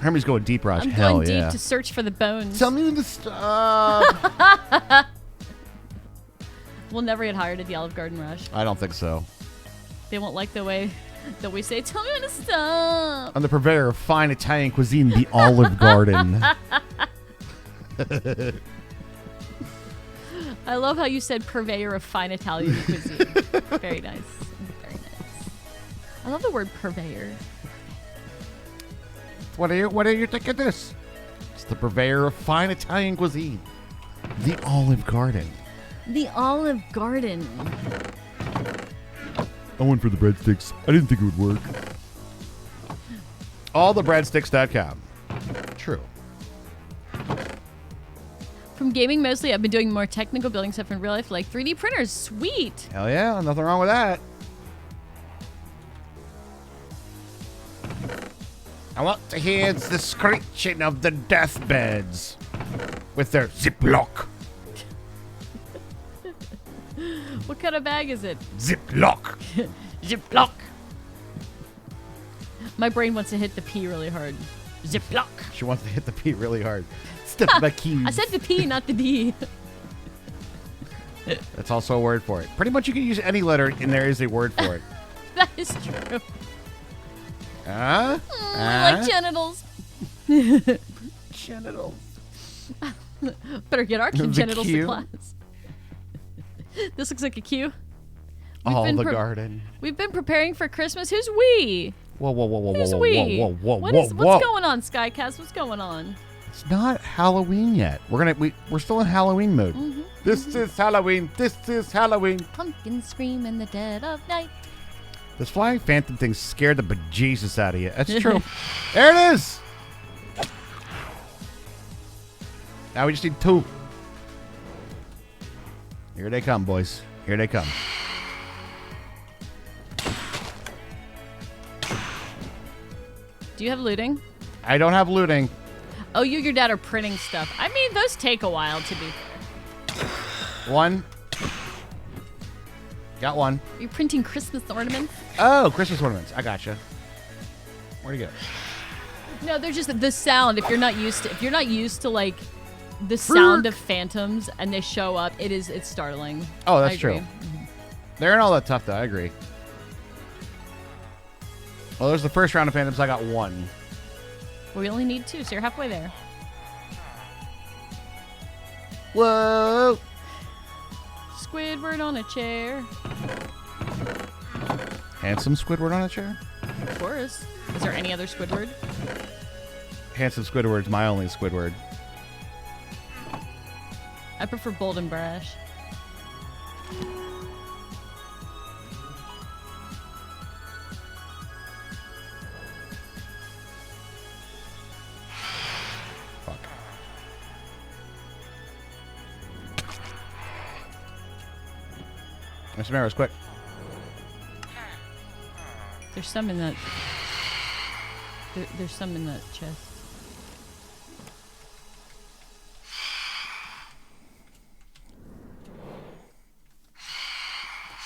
Hermes going deep, Raj. I'm Hell going deep yeah. to search for the bones. Tell me when to stop. We'll never get hired at the Olive Garden Rush. I don't think so. They won't like the way that we say, tell me when to stop. I'm the purveyor of fine Italian cuisine, the Olive Garden. I love how you said purveyor of fine Italian cuisine. Very nice. Very nice. I love the word purveyor. What do you think of this? It's the purveyor of fine Italian cuisine. The Olive Garden. The Olive Garden. I went for the breadsticks. I didn't think it would work. Allthebreadsticks.com. True. From gaming mostly, I've been doing more technical building stuff in real life, like 3D printers. Sweet. Hell yeah, nothing wrong with that. I want to hear the screeching of the deathbeds with their Ziploc. What kind of bag is it? Ziploc. Ziploc. My brain wants to hit the P really hard. Ziploc. She wants to hit the P really hard. Step back keys. I said the P, not the D. That's also a word for it. Pretty much you can use any letter and there is a word for it. That is true. Huh? I like genitals. Genitals. Better get our The genitals to Q? class. This looks like a Q. All been the pre- garden. We've been preparing for Christmas. Who's we? Whoa, whoa, whoa, whoa, Who's whoa, whoa, we? whoa, whoa, What whoa, is- whoa. What's going on, Skycast? What's going on? It's not Halloween yet. We're still in Halloween mode. Mm-hmm. This is Halloween. This is Halloween. Pumpkins scream in the dead of night. This flying phantom thing scared the bejesus out of you. That's true. There it is. Now we just need 2. Here they come, boys. Here they come. Do you have looting? I don't have looting. Oh, you and your dad are printing stuff. I mean, those take a while to be fair. 1. Got 1. Are you printing Christmas ornaments? Oh, Christmas ornaments. I gotcha. Where'd he go? No, they're just the sound. If you're not used to like the sound of phantoms and they show up, it's startling. Oh, that's I agree. true. They aren't all that tough, though. I agree. Well, there's the first round of phantoms. I got 1. We only need 2, so you're halfway there. Whoa. Squidward on a chair. Handsome Squidward on a chair? Of course. Is there any other Squidward? Handsome Squidward's my only Squidward. I prefer bold and brash. Fuck. Mr. Marrows, quick. There's some in that. There's some in that chest.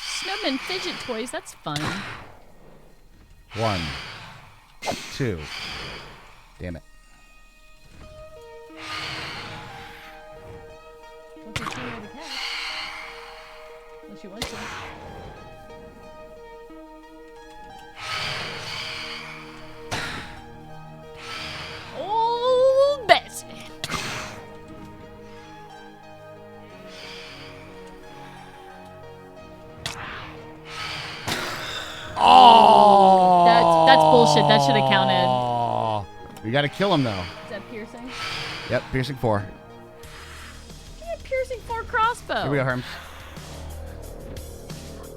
Snowman fidget toys. That's fun. 1, 2. Damn it. Don't you show me the cat? Unless you want to. Oh, Bessie. Oh! That's bullshit. That should have counted. Oh. You gotta kill him, though. Is that piercing? Yep, piercing 4. Yeah, piercing 4 crossbow. Here we go, Herms.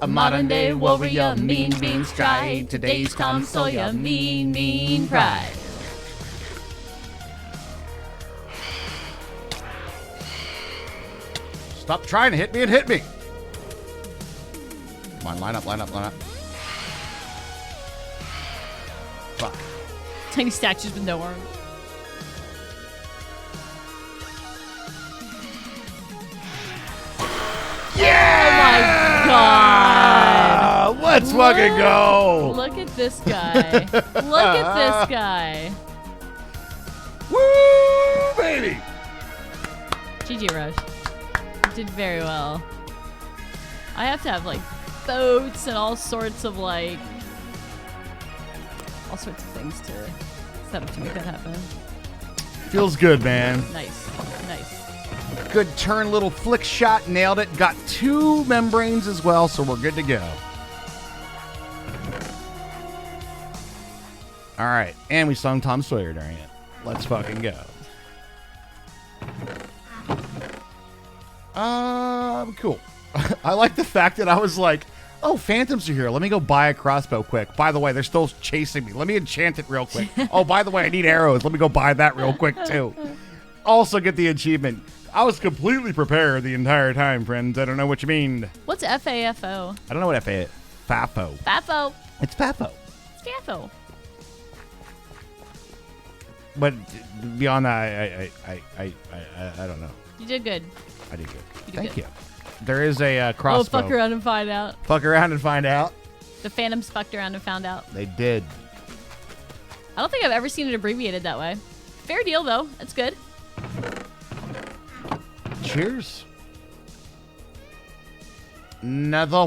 A modern day warrior, mean bean stride. Today's Tom Sawyer, mean pride. Stop trying to hit me and hit me. Come on, line up, line up, line up. Fuck. Tiny statues with no arms. Yeah! Oh my god! Let's fucking go! Look at this guy. Look at this guy. Woo, baby! GG Rush. Did very well. I have to have like boats and all sorts of things to set up to make that happen. Feels good, man. Nice. Nice. Good turn, little flick shot. Nailed it. Got 2 membranes as well, so we're good to go. All right. And we sung Tom Sawyer during it. Let's fucking go. Cool. I like the fact that I was like, oh, phantoms are here. Let me go buy a crossbow quick. By the way, they're still chasing me. Let me enchant it real quick. Oh, by the way, I need arrows. Let me go buy that real quick, too. Also get the achievement. I was completely prepared the entire time, friends. I don't know what you mean. What's FAFO? I don't know what FA is. FAFO. FAFO. It's FAFO. It's FAFO. But beyond that, I don't know. You did good. I did good. You did Thank good. you. There is a crossbow. Oh, fuck around and find out. Fuck around and find out. The Phantoms fucked around and found out. They did. I don't think I've ever seen it abbreviated that way. Fair deal, though. That's good. Cheers. Another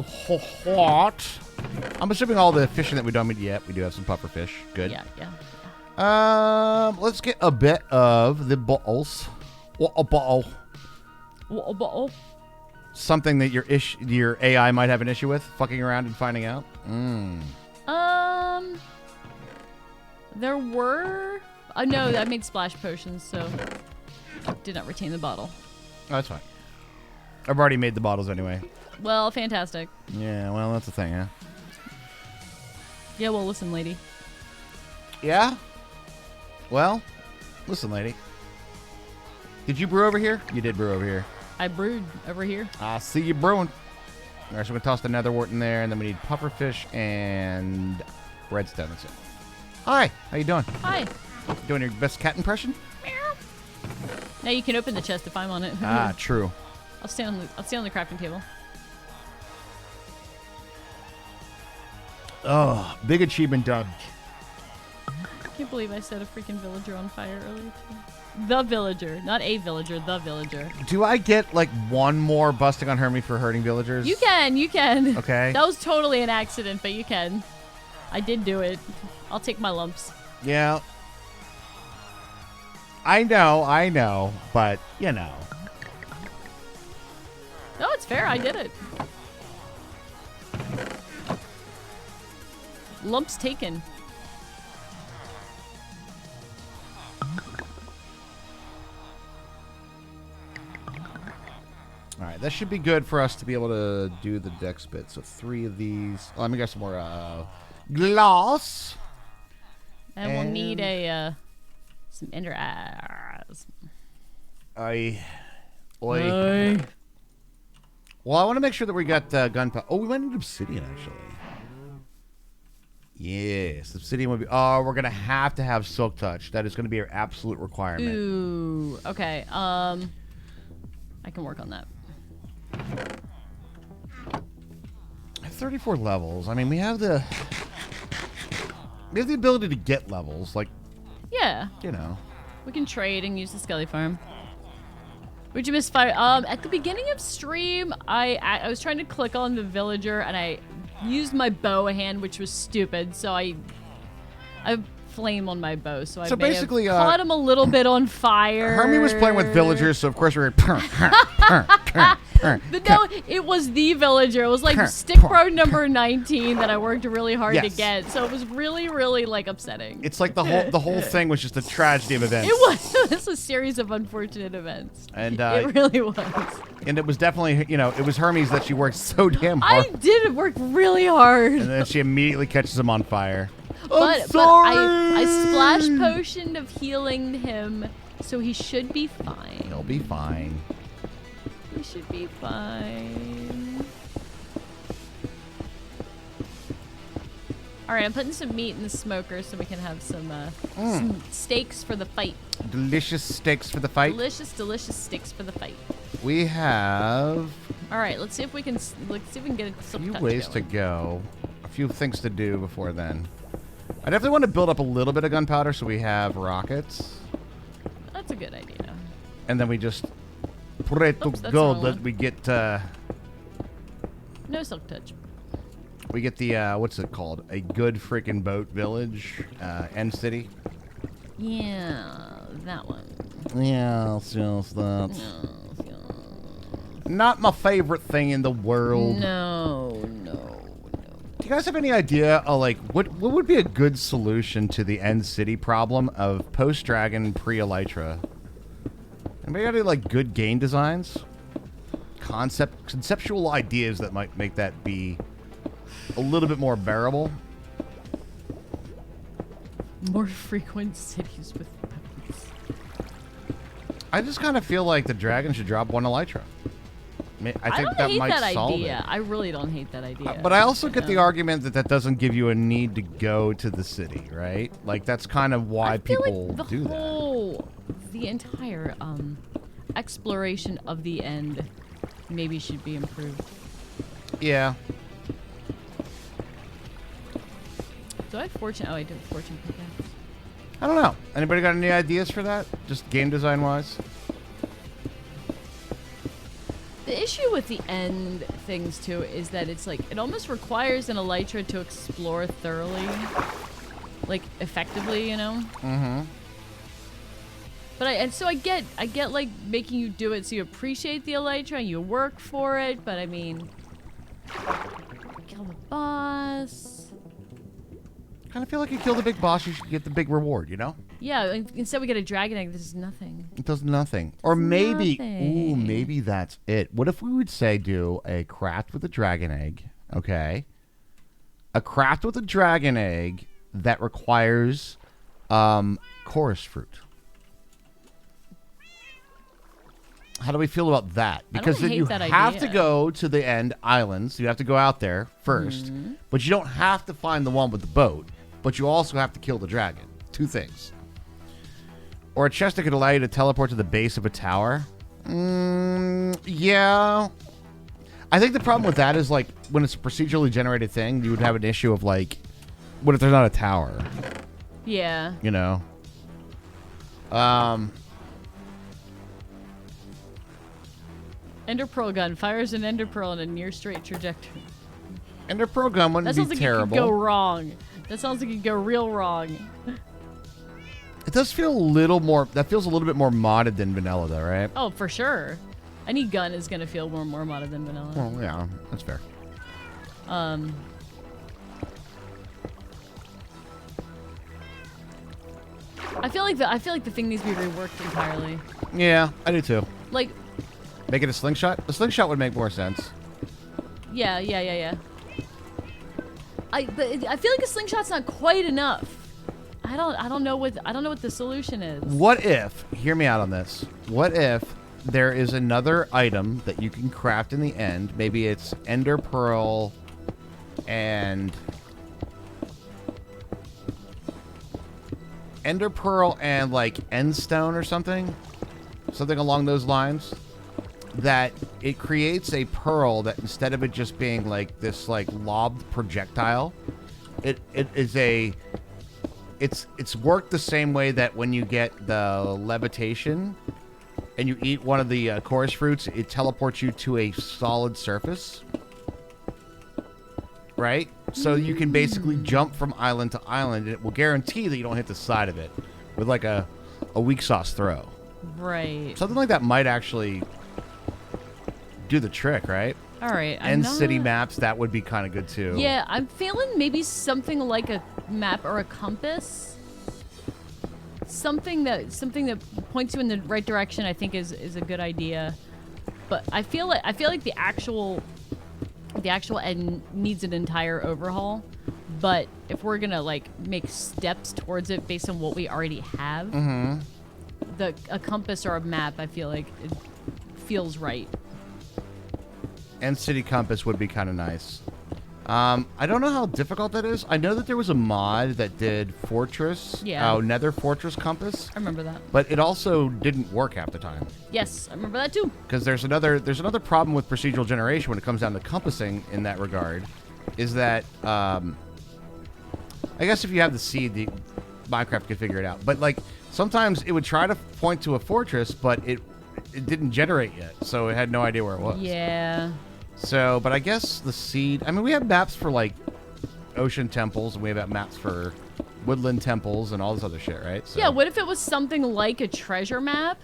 what? I'm assuming all the fishing that we don't eat yet. We do have some puffer fish. Good. Yeah, yeah. Let's get a bit of the bottles. What a bottle. What a bottle. Something that your AI might have an issue with, fucking around and finding out. There were. No, I made splash potions, so did not retain the bottle. Oh, that's fine. I've already made the bottles anyway. Well, fantastic. Yeah, well, that's the thing, huh? Yeah, well, listen, lady. Yeah? Well, listen, lady. Did you brew over here? You did brew over here. I brewed over here. I see you brewing. All right, so we're going to toss the netherwort in there, and then we need pufferfish and redstone. That's it. Hi, how you doing? Hi. Doing your best cat impression? Now you can open the chest if I'm on it. Ah, true. I'll stay on the crafting table. Oh, big achievement done. I can't believe I set a freaking villager on fire earlier today. The villager, not a villager, the villager. Do I get like one more busting on Hermie for hurting villagers? You can. Okay. That was totally an accident, but you can. I did do it. I'll take my lumps. Yeah. I know, but you know. No, it's fair. I did it. Lumps taken. All right, that should be good for us to be able to do the dex bit. So 3 of these. Oh, let me get some more glass. And we'll need some ender eyes. Oi. Oi. Well, I want to make sure that we got gunpowder. Oh, we might need obsidian, actually. Yes, obsidian would be... Oh, we're going to have Silk Touch. That is going to be our absolute requirement. Ooh. Okay. I can work on that. I have 34 levels. I mean, we have the ability to get levels. Like, Yeah. you know. We can trade and use the Skelly Farm. Would you misfire? At the beginning of stream, I was trying to click on the villager and I used my bow hand, which was stupid. So I flame on my bow, so I So may basically, have caught him a little bit on fire. Hermie was playing with villagers, so of course we were But no, it was the villager. It was like stick pro number 19 that I worked really hard to Yes. get. So it was really, really like upsetting. It's like the whole thing was just a tragedy of events. It was. It was a series of unfortunate events. And it really was. and it was definitely, you know, it was Hermes that she worked so damn hard. I did work really hard. And then she immediately catches him on fire. But I splash potioned of healing him, so he should be fine. He'll be fine. He should be fine. All right, I'm putting some meat in the smoker so we can have some steaks for the fight. Delicious steaks for the fight. Delicious, delicious steaks for the fight. We have All right, let's see if we can get a a silk few touch ways going. to go. A few things to do before then. I definitely want to build up a little bit of gunpowder so we have rockets. That's a good idea. And then we just pray to Oops, that's God the wrong that one. we get No silk touch. the what's it called? A good freaking boat village, End City. Yeah, that one. Yeah, it's just that. Not my favorite thing in the world. No. Do you guys have any idea of like what would be a good solution to the End City problem of post-Dragon, pre-Elytra? Anybody got any like good game designs? Conceptual ideas that might make that be a little bit more bearable? More frequent cities with weapons. I just kind of feel like the dragon should drop one Elytra. I think don't that hate might that solve idea. it. I really don't hate that idea. But I also get the argument that that doesn't give you a need to go to the city, right? Like that's kind of why I feel people like the do that. The entire exploration of the end maybe should be improved. Yeah. Do I have fortune? Oh, I did fortune pickaxe. I don't know. Anybody got any ideas for that? Just game design wise? The issue with the end things too is that it's like it almost requires an Elytra to explore thoroughly, like effectively, you know. Mm-hmm. But I get like making you do it so you appreciate the Elytra and you work for it. But I mean, kill the boss. Kind of feel like you kill the big boss, you should get the big reward, you know? Yeah. Instead we get a dragon egg. This is nothing. It does nothing. Or maybe, ooh, nothing. maybe that's it. What if we would say do a craft with a dragon egg, okay? A craft with a dragon egg that requires chorus fruit. How do we feel about that? Because then hate you that have to idea. go to the end islands. You have to go out there first. But you don't have to find the one with the boat. But you also have to kill the dragon. Two things. Or a chest that could allow you to teleport to the base of a tower. Yeah. I think the problem with that is, like, when it's a procedurally generated thing, you would have an issue of, like, what if there's not a tower? Yeah. You know? Ender Pearl gun fires an Ender Pearl in a near straight trajectory. Ender Pearl gun That wouldn't sounds be like it terrible. could go wrong. That sounds like it could go real wrong. It does feel a little more... That feels a little bit more modded than vanilla, though, right? Oh, for sure. Any gun is gonna feel more modded than vanilla. Well, yeah, that's fair. I feel like the thing needs to be reworked entirely. Yeah, I do too. Like, Make it a slingshot? A slingshot would make more sense. yeah. But I feel like a slingshot's not quite enough. I don't know what the solution is. What if, hear me out on this, what if there is another item that you can craft in the end? Maybe it's Ender Pearl and... like End Stone or something? Something along those lines? That it creates a pearl that instead of it just being like this like lobbed projectile, it is a... It's worked the same way that when you get the levitation and you eat one of the chorus fruits, it teleports you to a solid surface. Right? So you can basically jump from island to island, and it will guarantee that you don't hit the side of it with like a weak sauce throw. Right. Something like that might actually do the trick, right? All right. And city maps, that would be kind of good too. Yeah, I'm feeling maybe something like a map or a compass. Something that points you in the right direction, I think is a good idea. But I feel like the actual end needs an entire overhaul. But if we're gonna like make steps towards it based on what we already have, a compass or a map, I feel like it feels right. And city compass would be kind of nice. I don't know how difficult that is. I know that there was a mod that did Fortress. Yeah. Nether Fortress compass. I remember that. But it also didn't work half the time. Yes, I remember that too. Because there's another problem with procedural generation when it comes down to compassing in that regard, is that I guess if you have the seed, Minecraft can figure it out. But like sometimes it would try to point to a fortress, but it didn't generate yet, so it had no idea where it was. Yeah. So, but I guess the seed... I mean, we have maps for, like, ocean temples, and we have maps for woodland temples and all this other shit, right? So, Yeah, what if it was something like a treasure map?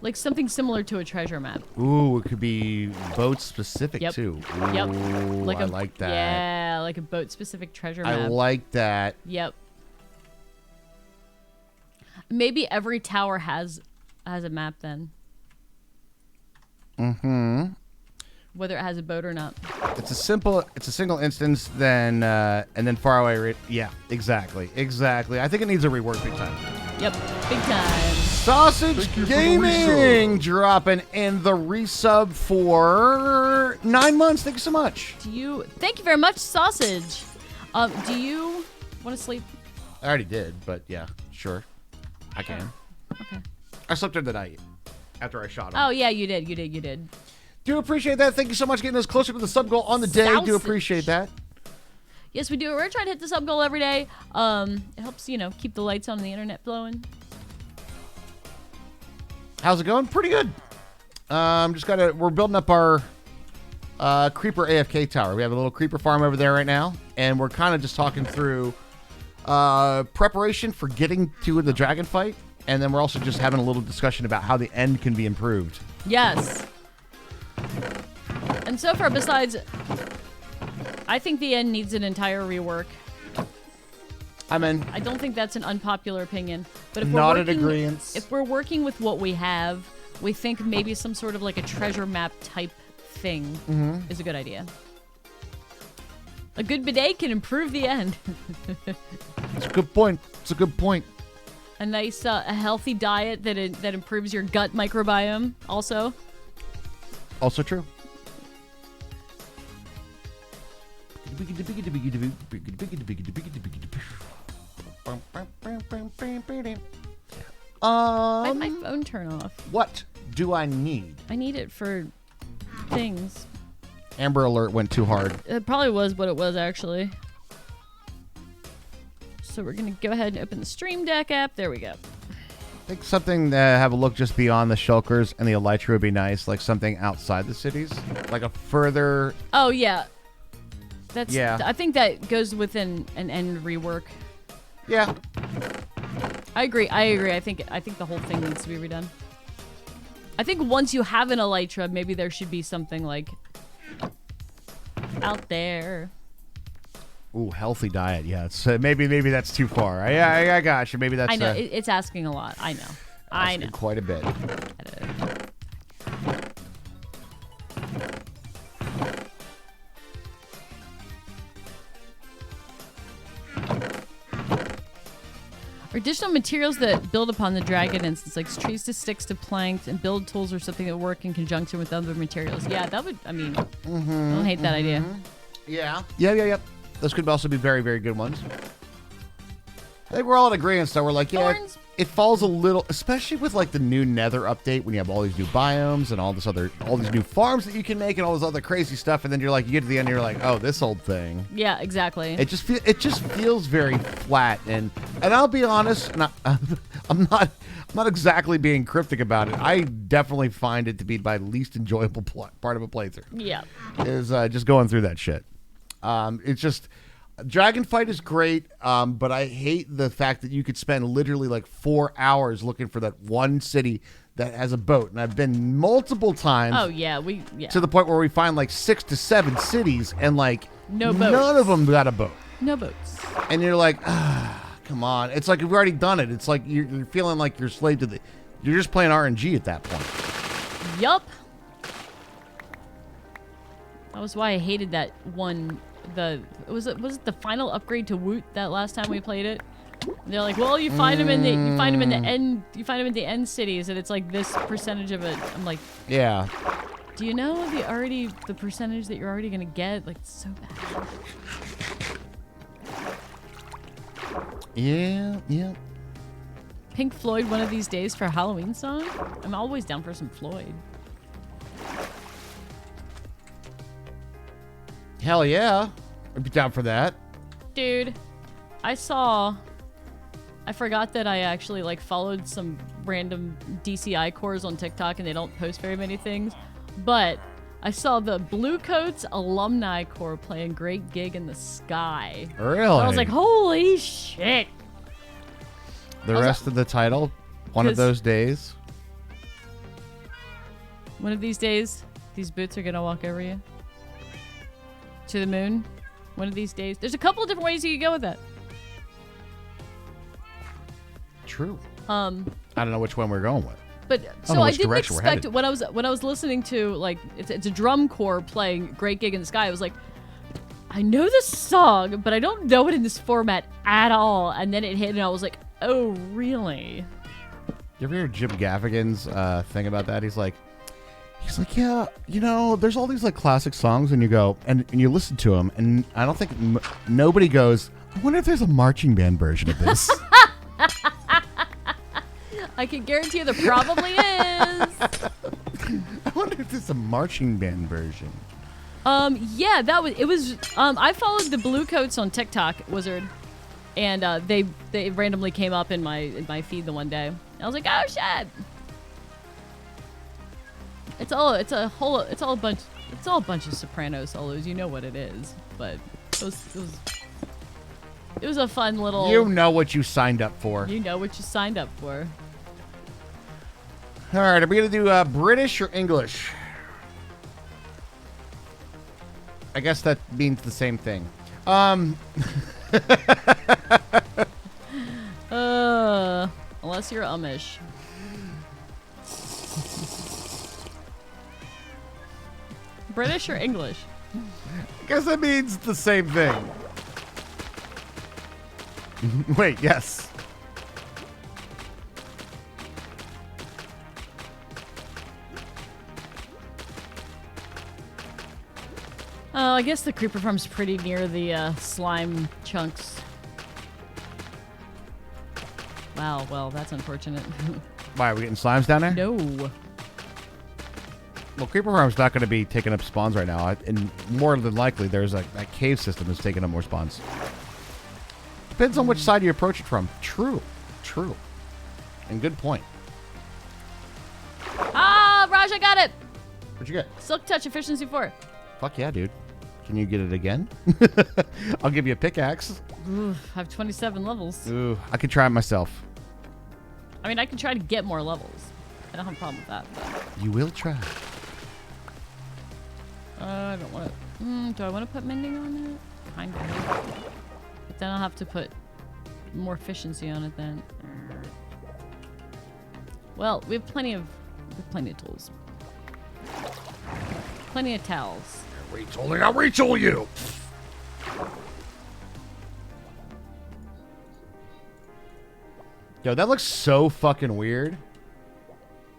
Like something similar to a treasure map. Ooh, it could be boat specific Yep. too. Yep. Ooh, I like that. Yeah, like a boat-specific treasure map. I like that. Yep. Maybe every tower has a map then. Mm-hmm. Whether it has a boat or not. It's a single instance, then and then far away. Yeah, exactly. I think it needs a rework big time. Yep, big time. Sausage Thank you for the Gaming resub. dropping in the resub for 9 months. Thank you so much. Thank you very much, Sausage. Do you want to sleep? I already did, but yeah, sure, I can. Okay. I slept through the night after I shot him. Oh yeah, you did. Do appreciate that. Thank you so much, getting us closer to the sub goal on the day. Do Sausage. appreciate that. Yes, we do. We're trying to hit the sub goal every day. It helps, keep the lights on and the internet flowing. How's it going? Pretty good. We're building up our creeper AFK tower. We have a little creeper farm over there right now, and we're kind of just talking through preparation for getting to the dragon fight, and then we're also just having a little discussion about how the end can be improved. Yes. And so far, besides, I think the end needs an entire rework. I'm in. I don't think that's an unpopular opinion. But if Not we're in working, agreeance. If we're working with what we have, we think maybe some sort of like a treasure map type thing is a good idea. A good bidet can improve the end. It's a good point. A nice, a healthy diet that improves your gut microbiome. Also, Also true. why'd my phone turn off? What do I need? I need it for things. Amber Alert went too hard. It probably was what it was actually. So we're gonna go ahead and open the Stream Deck app. There we go. I think something that have a look just beyond the shulkers and the elytra would be nice, like something outside the cities, like a further. Oh yeah, that's. Yeah. I think that goes within an end rework. Yeah. I agree. I think the whole thing needs to be redone. I think once you have an elytra, maybe there should be something like out there. Ooh, healthy diet. Yeah, it's, maybe that's too far. I got you. Maybe that's. I know it's asking a lot. I know. I know. Quite a bit. Additional materials that build upon the dragon instance, like trees to sticks to planks, and build tools or something that work in conjunction with other materials. Yeah, that would. I mean, I don't hate that idea. Yeah. Yep. Those could also be very, very good ones. I think we're all in agreement, so we're like, yeah, Thorns. it falls a little, especially with like the new Nether update when you have all these new biomes and all these new farms that you can make and all this other crazy stuff, and then you're like, you get to the end, and you're like, oh, this old thing. Yeah, exactly. It just feels very flat, and I'll be honest, and I'm not exactly being cryptic about it. I definitely find it to be my least enjoyable part of a playthrough. Yeah. Is just going through that shit. It's just Dragon Fight is great, but I hate the fact that you could spend literally like 4 hours looking for that one city that has a boat, and I've been multiple times. Oh yeah, to the point where we find like 6 to 7 cities, and like No boats. none of them got a boat, No boats. and you're like, come on. It's like we've already done it. It's like you're feeling like you're slave to you're just playing RNG at that point. Yup. That was why I hated that one. Was it the final upgrade to Woot that last time we played it? And they're like, well, you find them in the end cities, and it's like this percentage of it. I'm like, Yeah. do you know the percentage that you're already gonna get? Like, it's so bad. Yeah. Pink Floyd, One of These Days for a Halloween song. I'm always down for some Floyd. Hell yeah. I'd be down for that. Dude, I forgot that I actually like followed some random DCI cores on TikTok, and they don't post very many things. But I saw the Bluecoats Alumni Corps playing Great Gig in the Sky. Really? I was like, holy shit. The rest of the title, one of 'Cause- those days. One of these days, these boots are going to walk over you. To the moon. One of these days. There's a couple of different ways you could go with that. True. I don't know which one we're going with. But know so I which didn't direction we're expect headed. when I was listening to like it's a drum corps playing Great Gig in the Sky. I was like, I know this song, but I don't know it in this format at all. And then it hit, and I was like, oh really? You ever hear Jim Gaffigan's thing about that? He's like, yeah, you know, there's all these like classic songs, and you go and you listen to them, and I don't think nobody goes, I wonder if there's a marching band version of this. I can guarantee you there probably is. I wonder if there's a marching band version. Yeah, it was. I followed the Bluecoats on TikTok, Wizard, and they randomly came up in my feed the one day. And I was like, oh shit! It's all a bunch of soprano solos. You know what it is, but it was a fun little. You know what you signed up for. You know what you signed up for. All right, are we going to do British or English? I guess that means the same thing. Unless you're Amish. British or English? I guess that means the same thing. Wait, yes. I guess the creeper farm's pretty near the slime chunks. Wow, well, that's unfortunate. Why, are we getting slimes down there? No. Well, Creeper Farm's not going to be taking up spawns right now. And more than likely, there's a cave system that's taking up more spawns. Depends on which side you approach it from. True. True. And good point. Ah, Raj, I got it! What'd you get? Silk Touch Efficiency 4. Fuck yeah, dude. Can you get it again? I'll give you a pickaxe. Ooh, I have 27 levels. Ooh, I could try it myself. I mean, I can try to get more levels. I don't have a problem with that. But, You will try. I don't want to. Do I want to put mending on it? Kind of. But then I'll have to put more efficiency on it then. Well, we have plenty of tools. Plenty of towels. Retooling, I'll retool you! Yo, that looks so fucking weird.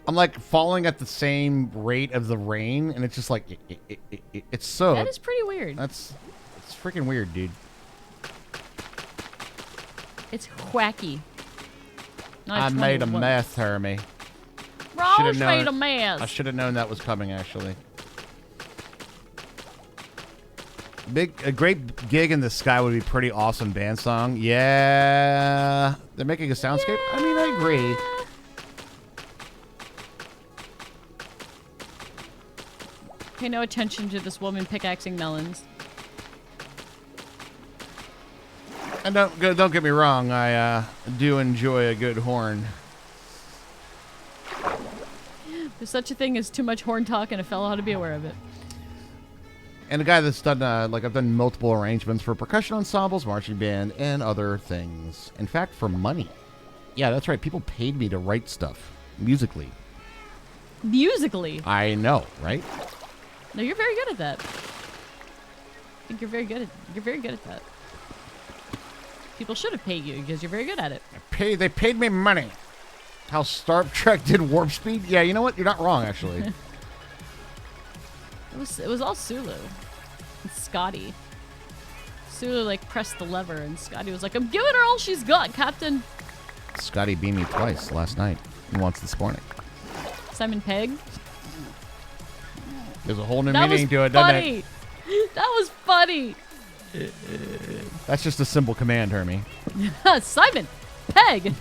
I'm like falling at the same rate of the rain, and it's just like it's so. That is pretty weird. It's freaking weird, dude. It's wacky. I made a mess, Hermie. Raj Should've known made it. a mess. I should have known that was coming, actually. A great gig in the sky would be pretty awesome band song. Yeah, they're making a soundscape. I mean, I agree. Pay no attention to this woman pickaxing melons. And don't get me wrong, I do enjoy a good horn. There's such a thing as too much horn talk, and a fellow ought to be aware of it. And a guy that's done, I've done multiple arrangements for percussion ensembles, marching band, and other things. In fact, for money. Yeah, that's right. People paid me to write stuff musically. Musically? I know, right? No, you're very good at that. I think you're very good at that. People should have paid you because you're very good at it. They paid me money. How Star Trek did Warp Speed? Yeah, you know what? You're not wrong, actually. It was all Sulu and Scotty. Sulu like pressed the lever, and Scotty was like, "I'm giving her all she's got, Captain." Scotty beat me twice last night and once this morning. Simon Pegg. There's a whole new That was meaning to it, doesn't funny. That was funny. it? That's just a simple command, Hermie. Simon Pegg.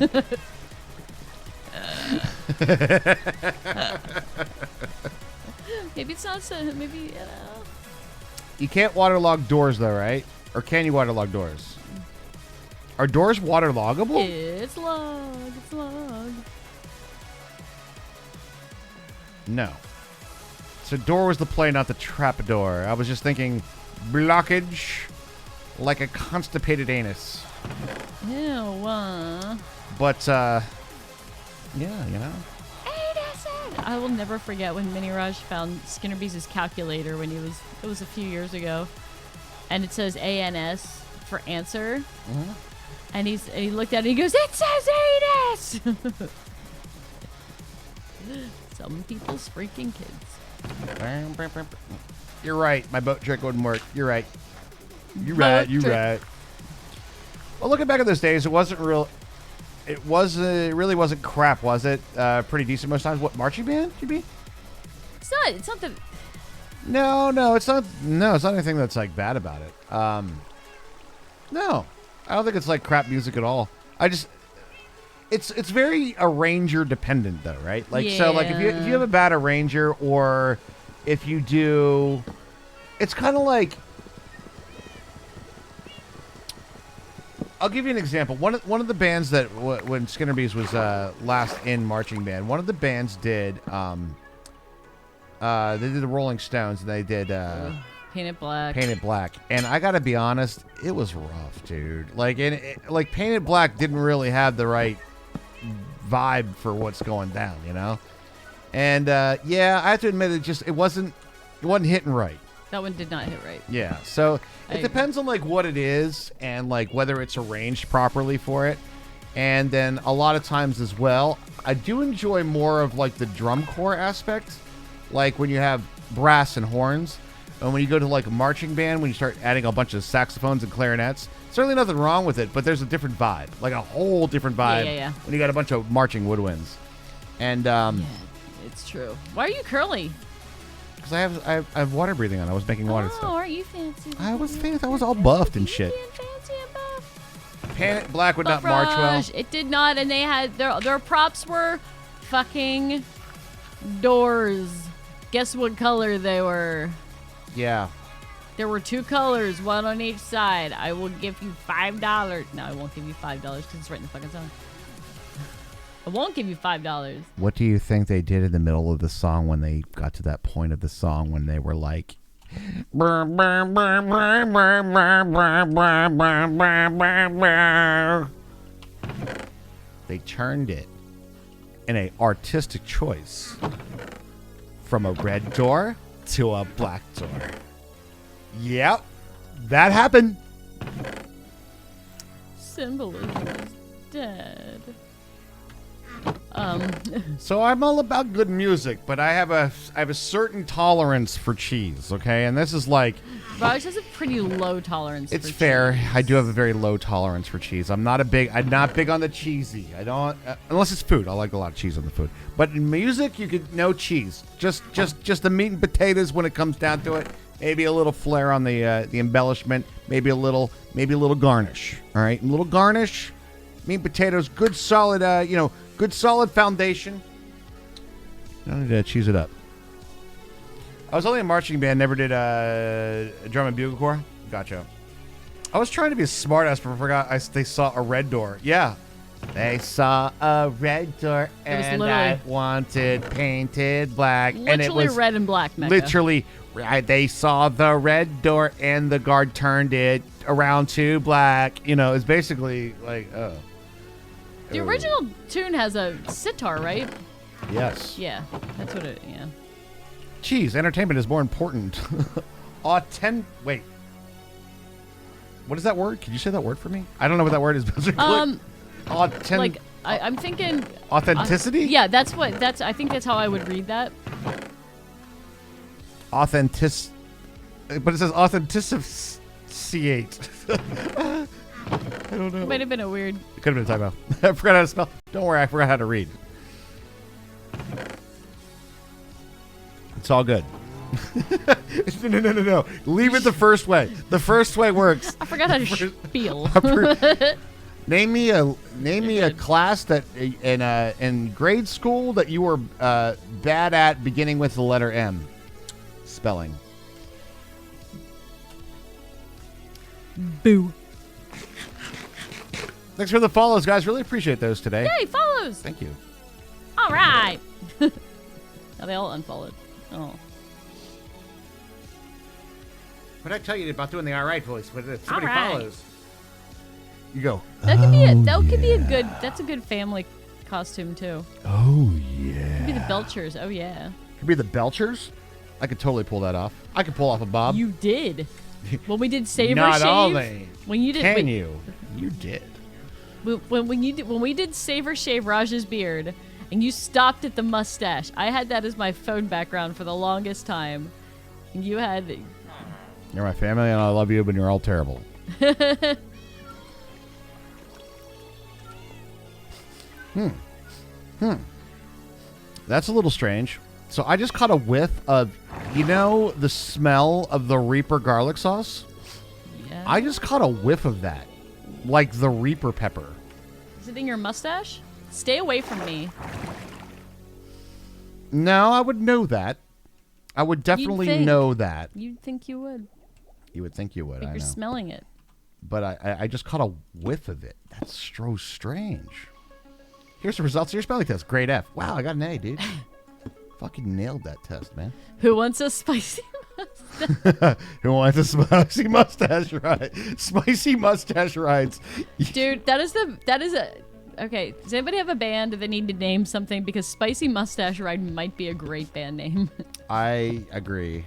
Maybe it's not so. Maybe. You can't waterlog doors though, right? Or can you waterlog doors? Are doors waterloggable? It's log. It's log. No. So door was the play, not the trapdoor. I was just thinking blockage like a constipated anus. Ew. But, yeah, you know. I will never forget when Mini Raj found Skinner Bees' calculator when it was a few years ago. And it says ANS for answer. Mm-hmm. And he looked at it and he goes, it says anus! Some people's freaking kids. You're right. My boat trick wouldn't work. You're right. You're Boat right. You're trick. right. Well, looking back at those days, it wasn't real. It really wasn't crap, was it? Pretty decent most times. What, marching band, GB? It's not that. No, it's not. No, it's not anything that's like bad about it. No, I don't think it's like crap music at all. It's very arranger dependent though, right? Like so, like if you have a bad arranger, or if you do, it's kind of like. I'll give you an example. One of the bands that when Skinner Bees was last in marching band, one of the bands did they did the Rolling Stones and they did Painted Black. Painted Black, and I gotta be honest, it was rough, dude. Like like Painted Black didn't really have the right vibe for what's going down, you know. And yeah, I have to admit it wasn't hitting right. That one did not hit right. Yeah, so I it depends on like what it is and like whether it's arranged properly for it. And then a lot of times as well, I do enjoy more of like the drum corps aspect, like when you have brass and horns. And when you go to like a marching band, when you start adding a bunch of saxophones and clarinets, certainly nothing wrong with it, but there's a different vibe, like a whole different vibe Yeah. when you got a bunch of marching woodwinds. And Yeah, it's true. Why are you curly? because I have water breathing on, I was making water Oh, stuff. aren't you fancy? I was fancy. I was all buffed and shit. Being fancy and buff. Painted Black would not But march well. Raj, it did not, and they had their props were fucking doors. Guess what color they were? Yeah. There were two colors, one on each side. I will give you $5. No, I won't give you $5 because it's right in the fucking song. I won't give you $5. What do you think they did in the middle of the song when they got to that point of the song when they were like, they turned it in a artistic choice from a red door to a black door. Yep, that happened. Symbolism is dead. So I'm all about good music, but I have a certain tolerance for cheese, okay? And this is like, Raj has a pretty low tolerance. it's for fair. cheese. I do have a very low tolerance for cheese. I'm not big on the cheesy. I don't unless it's food. I like a lot of cheese on the food. But in music, you could no cheese. Just the meat and potatoes when it comes down to it. Maybe a little flair on the embellishment. Maybe a little garnish. All right, a little garnish. Meat and potatoes. Good solid. Good solid foundation. You don't need to cheese it up. I was only a marching band, never did a drum and bugle corps. Gotcha. I was trying to be a smartass, but I forgot they saw a red door. Yeah. They saw a red door, and I wanted painted black. Literally and it was red and black, Mecca. literally, they saw the red door, and the guard turned it around to black. You know, it's basically like, oh. The original tune has a sitar, right? Yes. Yeah, that's what it. Yeah. Geez, entertainment is more important. Wait. What is that word? Can you say that word for me? I don't know what that word is. Like I'm thinking authenticity? yeah, I think that's how I would read that. But it says authenticate. I don't know. It might have been a weird. It could have been a typo. I forgot how to spell. Don't worry, I forgot how to read. It's all good. No. Leave it the first way. The first way works. I forgot how to spiel. Name me a class that in grade school that you were bad at beginning with the letter M. spelling. Boo. Thanks for the follows, guys. Really appreciate those today. Yay, follows. Thank you. All right. Now they all unfollowed. Oh. What did I tell you about doing the all right voice? But if somebody All right. follows, you go. That could be a good. That's a good family costume too. Oh, yeah. Could be the Belchers. Oh yeah. Could be the Belchers. I could totally pull that off. I could pull off a Bob. You did. When we did Save or Not Shave. always. When you did. Can when, you? You did. When we did Save or Shave Raj's beard, and you stopped at the mustache. I had that as my phone background for the longest time. And you had. You're my family, and I love you, but you're all terrible. That's a little strange. So I just caught a whiff of, the smell of the Reaper garlic sauce? Yeah. I just caught a whiff of that. Like the Reaper pepper. Is it in your mustache? Stay away from me. No, I would know that. I would definitely think. know that. You'd think you would. You would think you would, But I you're know. smelling it. But I just caught a whiff of it. That's so strange. Here's the results of your spelling test. Grade F. Wow, I got an A, dude. Fucking nailed that test, man. Who wants a spicy mustache? Who wants a spicy mustache ride? Spicy mustache rides. Dude, that is a okay. Does anybody have a band that need to name something? Because Spicy Mustache Ride might be a great band name. I agree.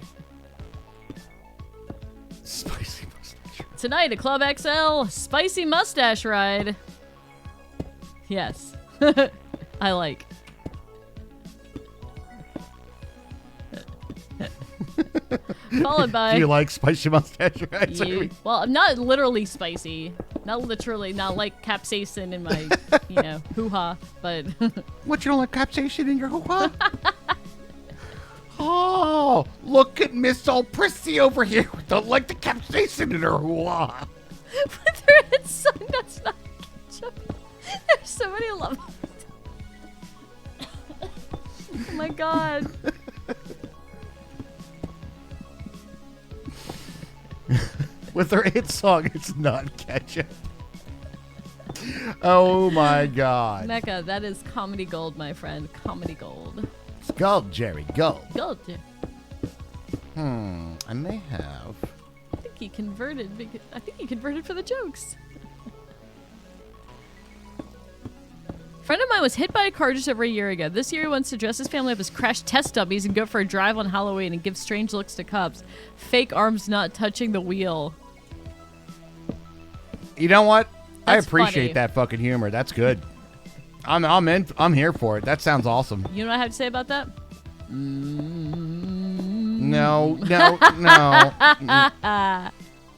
Spicy mustache. Tonight at Club XL, Spicy Mustache Ride. Yes. I like. Followed by Do you like spicy mustache rides? well, not literally spicy. Not literally, not like capsaicin in my, hoo-ha, but What, you don't like capsaicin in your hoo-ha? Oh, look at Miss All Prissy over here. Don't like the capsaicin in her hoo-ha. with her head sung, that's not ketchup. There's so many love. Oh my god. With her hit song, it's not ketchup. Oh my god. Mecca, that is comedy gold, my friend. Comedy gold. It's gold, Jerry, gold. Gold. I may have. I think he converted for the jokes. A friend of mine was hit by a car just over a year ago. This year he wants to dress his family up as crash test dummies and go for a drive on Halloween and give strange looks to cops. Fake arms not touching the wheel. You know what? I That's appreciate funny. that fucking humor. That's good. I'm here for it. That sounds awesome. You know what I have to say about that? No.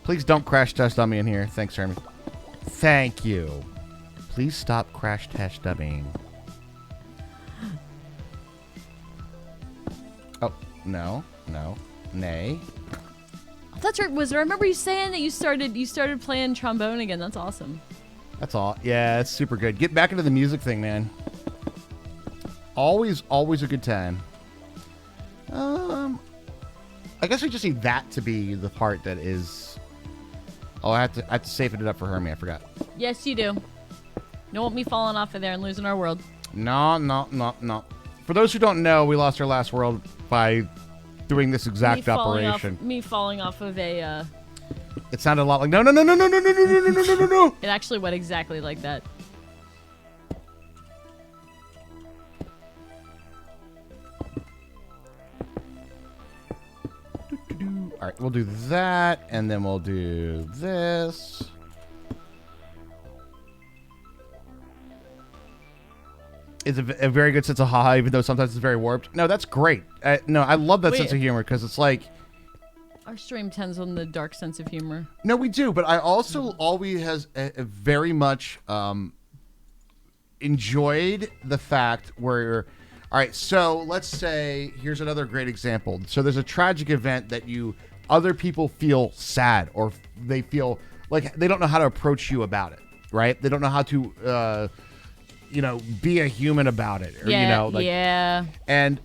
Please don't crash test dummy in here. Thanks, Hermie. Thank you. Please stop crash test dummying. Oh, no, nay. That's right. I remember you saying that you started playing trombone again. That's awesome. That's all. Yeah, it's super good. Get back into the music thing, man. Always a good time. I guess we just need that to be the part that is. Oh, I have to save it up for Hermie. I forgot. Yes, you do. Don't want me falling off of there and losing our world. No. For those who don't know, we lost our last world by doing this exact operation. Me falling off of a. It sounded a lot like no. It actually went exactly like that. All right, we'll do that, and then we'll do this. It's a very good sense of haha, even though sometimes it's very warped. No, that's great. No, I love that sense of humor because it's like. Our stream tends on the dark sense of humor. No, we do, but I also always has very much enjoyed the fact where, all right, so let's say here's another great example. So there's a tragic event that other people feel sad or they feel like they don't know how to approach you about it, right? They don't know how to, be a human about it, or Yeah, like, yeah. and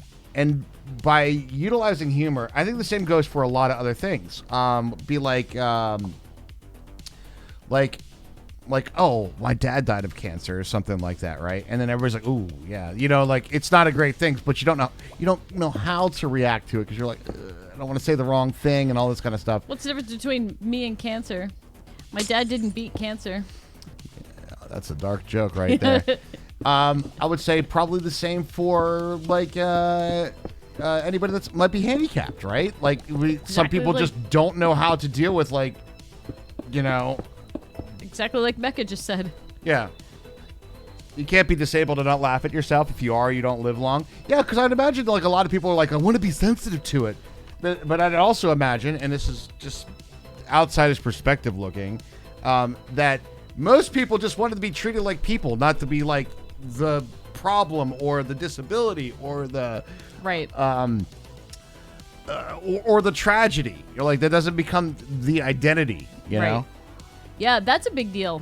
by utilizing humor, I think the same goes for a lot of other things. Be like, oh, my dad died of cancer or something like that, right? And then everybody's like, ooh, yeah, like it's not a great thing, but you don't know how to react to it because you're like, I don't want to say the wrong thing and all this kind of stuff. What's the difference between me and cancer? My dad didn't beat cancer. Yeah, that's a dark joke right there. I would say probably the same for like anybody that might be handicapped, right? Like some people just don't know how to deal with Exactly like Becca just said. Yeah. You can't be disabled and not laugh at yourself. If you are, you don't live long. Yeah, because I'd imagine like a lot of people are like, I want to be sensitive to it. But I'd also imagine, and this is just outsider's perspective looking, that most people just wanted to be treated like people, not to be like the problem or the disability or the right or the tragedy. You're like, that doesn't become the identity, you know? Yeah, that's a big deal.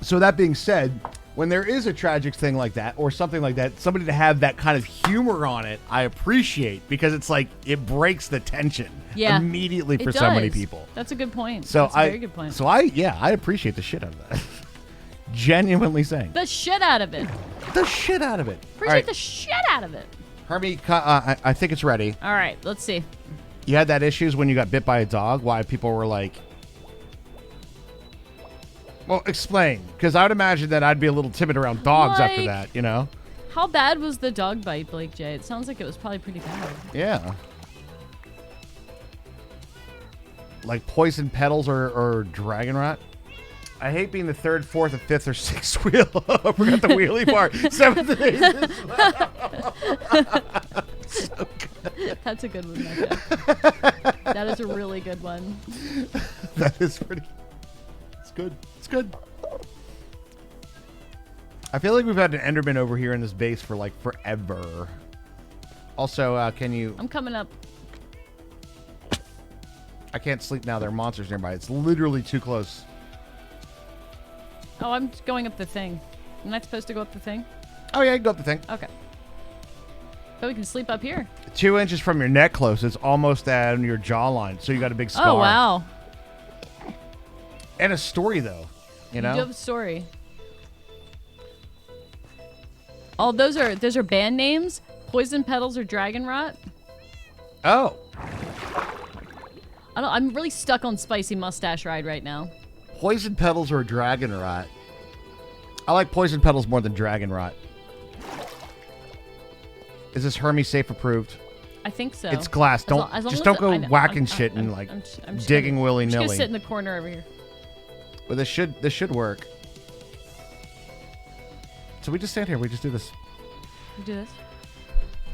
So that being said, when there is a tragic thing like that or something like that, somebody to have that kind of humor on it, I appreciate because it's like it breaks the tension immediately for so many people. That's a good point. So that's a very good point. So I appreciate the shit out of that. Genuinely saying. The shit out of it. The shit out of it. Appreciate the shit out of it. Hermie, I think it's ready. All right, let's see. You had that issues when you got bit by a dog? Why people were like... Well, explain. Because I would imagine that I'd be a little timid around dogs after that, you know? How bad was the dog bite, Blake J? It sounds like it was probably pretty bad. Yeah. Like poison petals or dragon rot? I hate being the third, fourth, or fifth, or sixth wheel. I forgot the wheelie part. Seventh and eighth. So good. That's a good one, Mecca. That is a really good one. That is pretty... It's good. It's good. I feel like we've had an Enderman over here in this base for like forever. Also, can you... I'm coming up. I can't sleep now. There are monsters nearby. It's literally too close. Oh, I'm going up the thing. Am I supposed to go up the thing? Oh, yeah, you can go up the thing. Okay. So we can sleep up here. 2 inches from your neck close. It's almost at your jawline. So you got a big scar. Oh, wow. And a story, though. You know? You do have a story. Oh, those are band names? Poison Petals or Dragon Rot? Oh. I'm really stuck on Spicy Mustache Ride right now. Poison Petals or Dragon Rot? I like Poison Petals more than Dragon Rot. Is this Hermie safe approved? I think so. It's glass. Don't go whacking shit and like digging willy nilly. I'm just gonna sit in the corner over here. But this should work. So we just stand here. We just do this. We do this.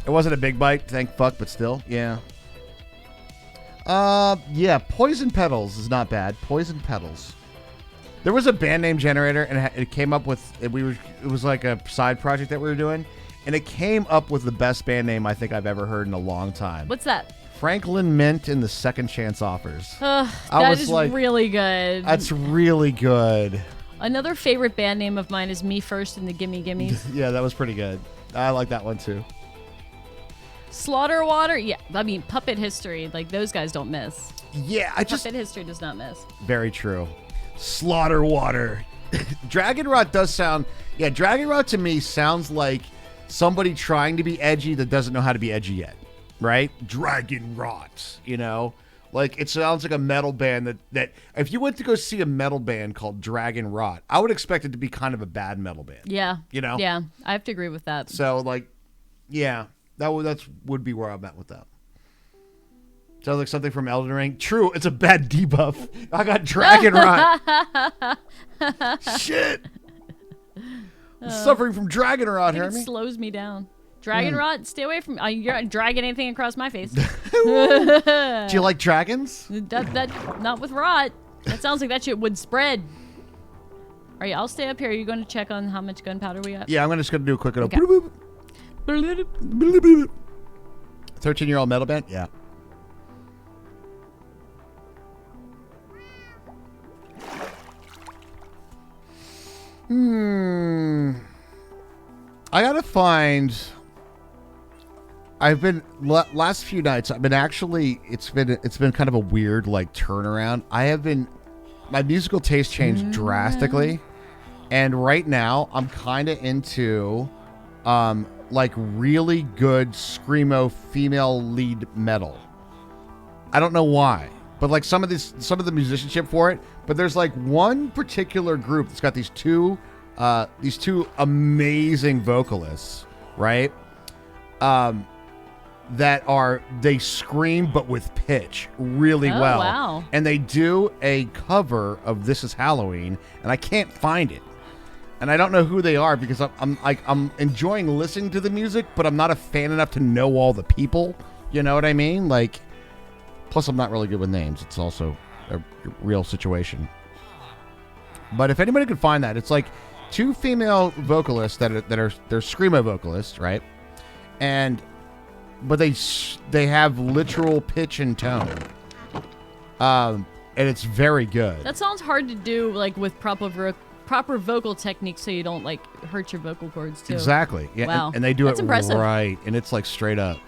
It wasn't a big bite, thank fuck, but still, yeah. Yeah. Poison Petals is not bad. Poison Petals. There was a band name generator, and it came up with it was like a side project that we were doing, and it came up with the best band name I think I've ever heard in a long time. What's that? Franklin Mint and the Second Chance Offers. That is like, really good. That's really good. Another favorite band name of mine is Me First and the Gimme Gimmes. Yeah, that was pretty good. I like that one too. Slaughter Water, yeah. I mean, Puppet History, like those guys don't miss. Yeah, Puppet History does not miss. Very true. Slaughter Water. Dragon Rot does sound... Yeah, Dragon Rot to me sounds like somebody trying to be edgy that doesn't know how to be edgy yet. Right? Dragon Rot, you know? Like, it sounds like a metal band that... If you went to go see a metal band called Dragon Rot, I would expect it to be kind of a bad metal band. Yeah. You know? Yeah, I have to agree with that. So, like, yeah. That would be where I'm at with that. Sounds like something from Elden Ring. True, it's a bad debuff. I got Dragon Rot. Shit. Suffering from Dragon Rot, It slows me down. Dragon Rot, stay away from... you're not dragging anything across my face. Do you like dragons? That not with rot. That sounds like that shit would spread. All right, I'll stay up here. Are you going to check on how much gunpowder we got? Yeah, I'm just going to do a quick... Okay. 13-year-old metal band? Yeah. I gotta find I've been last few nights. I've been actually. It's been kind of a weird like turnaround. My musical taste changed drastically, and right now I'm kind of into, like really good screamo female lead metal. I don't know why, but like some of the musicianship for it. But there's like one particular group that's got these two amazing vocalists, right? They scream but with pitch really well. Wow. And they do a cover of This Is Halloween, and I can't find it. And I don't know who they are because I'm enjoying listening to the music, but I'm not a fan enough to know all the people. You know what I mean? Like, plus I'm not really good with names. It's also a real situation. But if anybody could find that, it's like two female vocalists they're screamo vocalists, right? But they have literal pitch and tone, and it's very good. That sounds hard to do, like with proper vocal technique, so you don't like hurt your vocal cords too. Exactly. Yeah. Wow. And they do That's it impressive. right, and it's like straight up.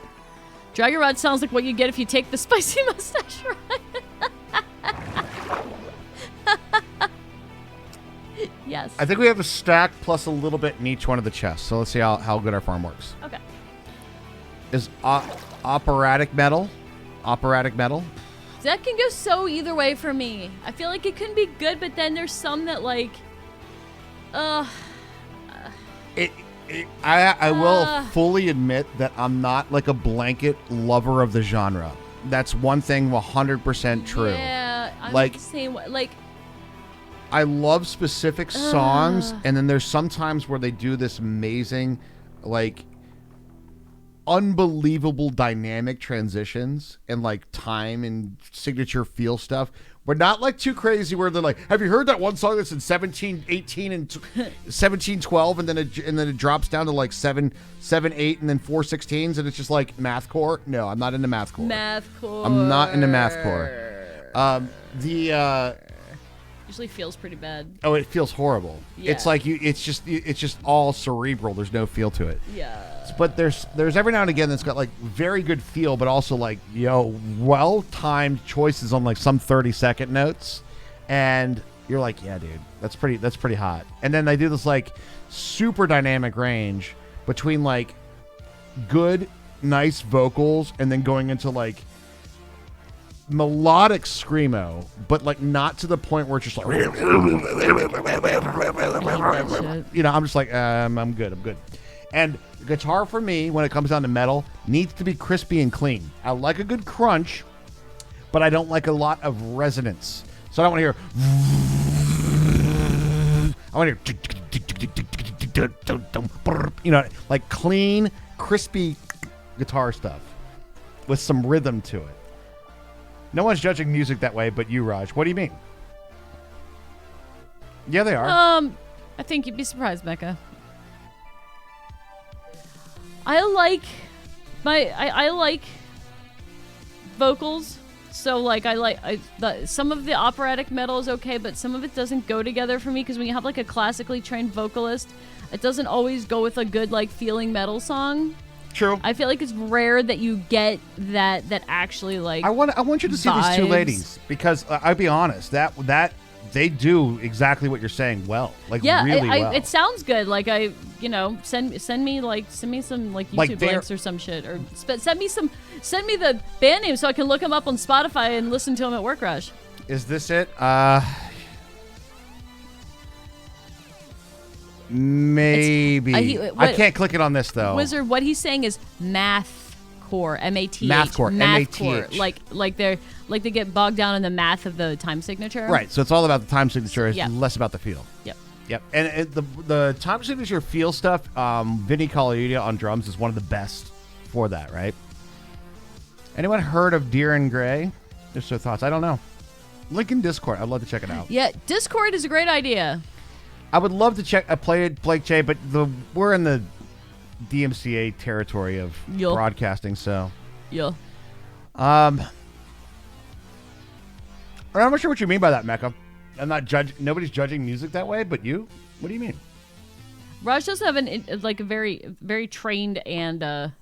Dragon Rod sounds like what you get if you take the spicy mustache ride. Yes. I think we have a stack plus a little bit in each one of the chests. So let's see how good our farm works. Okay. Is operatic metal? That can go so either way for me. I feel like it can be good, but then there's some that like, I will fully admit that I'm not like a blanket lover of the genre. That's one thing 100% true. Yeah, I'm Like- the same way. Like, I love specific songs, and then there's sometimes where they do this amazing, like, unbelievable dynamic transitions and like time and signature feel stuff. But not like too crazy where they're like, have you heard that one song that's in 1718 and 1712 and then it drops down to like 7/8 and then 4/16s and it's just like mathcore? No, I'm not into mathcore. mathcore. I'm not into mathcore. Usually feels pretty bad. Oh, it feels horrible. Yeah. It's like it's just all cerebral. There's no feel to it. Yeah. But there's every now and again that's got like very good feel, but also like well-timed choices on like some 30-second notes, and you're like, yeah, dude, that's pretty hot. And then they do this like super dynamic range between like good, nice vocals and then going into like melodic screamo, but like not to the point where it's just like, you know, I'm just like, I'm good. And guitar for me, when it comes down to metal, needs to be crispy and clean. I like a good crunch, but I don't like a lot of resonance. So I don't want to hear. I want to hear, you know, like clean, crispy guitar stuff with some rhythm to it. No one's judging music that way, but you, Raj. What do you mean? Yeah, they are. I think you'd be surprised, Becca. I like vocals, so like some of the operatic metal is okay, but some of it doesn't go together for me because when you have like a classically trained vocalist, it doesn't always go with a good like feeling metal song. True. I feel like it's rare that you get that actually like. I want you to see these two vibes. ladies because I'll be honest that they do exactly what you're saying well, like Yeah, really well. it sounds good. Like send me some like YouTube Like links or some shit, or send me the band name so I can look them up on Spotify and listen to them at work. Rush. Is this it? Maybe. I can't click it on this though. Wizard, what he's saying is mathcore, M-A-T-H. Mathcore, M-A-T-H. Like they get bogged down in the math of the time signature. Right. So it's all about the time signature. It's Yep. less about the feel. Yep. And the time signature feel stuff. Vinny Colaiuta on drums is one of the best for that. Right. Anyone heard of Deer and Gray? Just their thoughts. I don't know. Link in Discord. I'd love to check it out. Yeah, Discord is a great idea. I would love to check. I played Blake J, but we're in the DMCA territory of Yup. broadcasting. So Yeah. I'm not sure what you mean by that, Mecca. I'm not judging. Nobody's judging music that way, but you. What do you mean? Raj does have a very, very trained and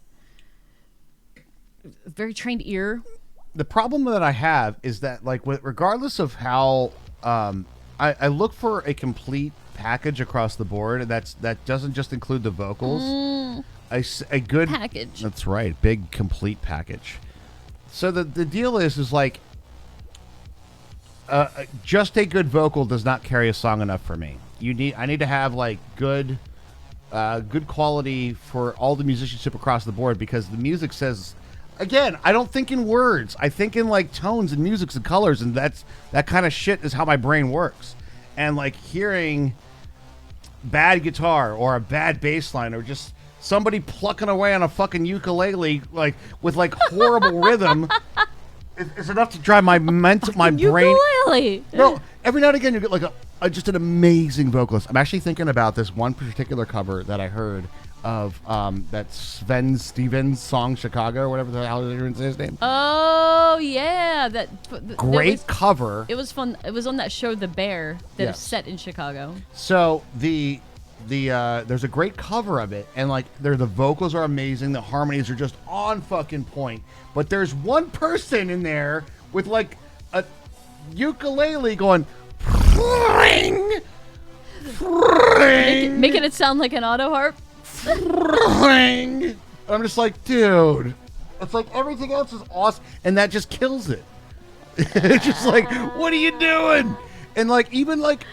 very trained ear. The problem that I have is that, like, regardless of how, I look for a complete package across the board. That doesn't just include the vocals. A good package. That's right, big complete package. So the deal is like, just a good vocal does not carry a song enough for me. I need to have like good quality for all the musicianship across the board, because the music says, again, I don't think in words. I think in like tones and musics and colors, and that kind of shit is how my brain works. And like hearing bad guitar or a bad bass line or just somebody plucking away on a fucking ukulele like with like horrible rhythm is enough to drive my brain. Ukulele. No, every now and again you get like just an amazing vocalist. I'm actually thinking about this one particular cover that I heard of that Sven Stevens song "Chicago" or whatever the hell you're going to say his name. Oh yeah, Great cover. It was fun. It was on that show The Bear that Yes. is set in Chicago. So there's a great cover of it, and like the vocals are amazing, the harmonies are just on fucking point. But there's one person in there with like a ukulele going Making it sound like an auto harp. I'm just like, dude, it's like everything else is awesome, and that just kills it. It's just like, what are you doing? And like, even like,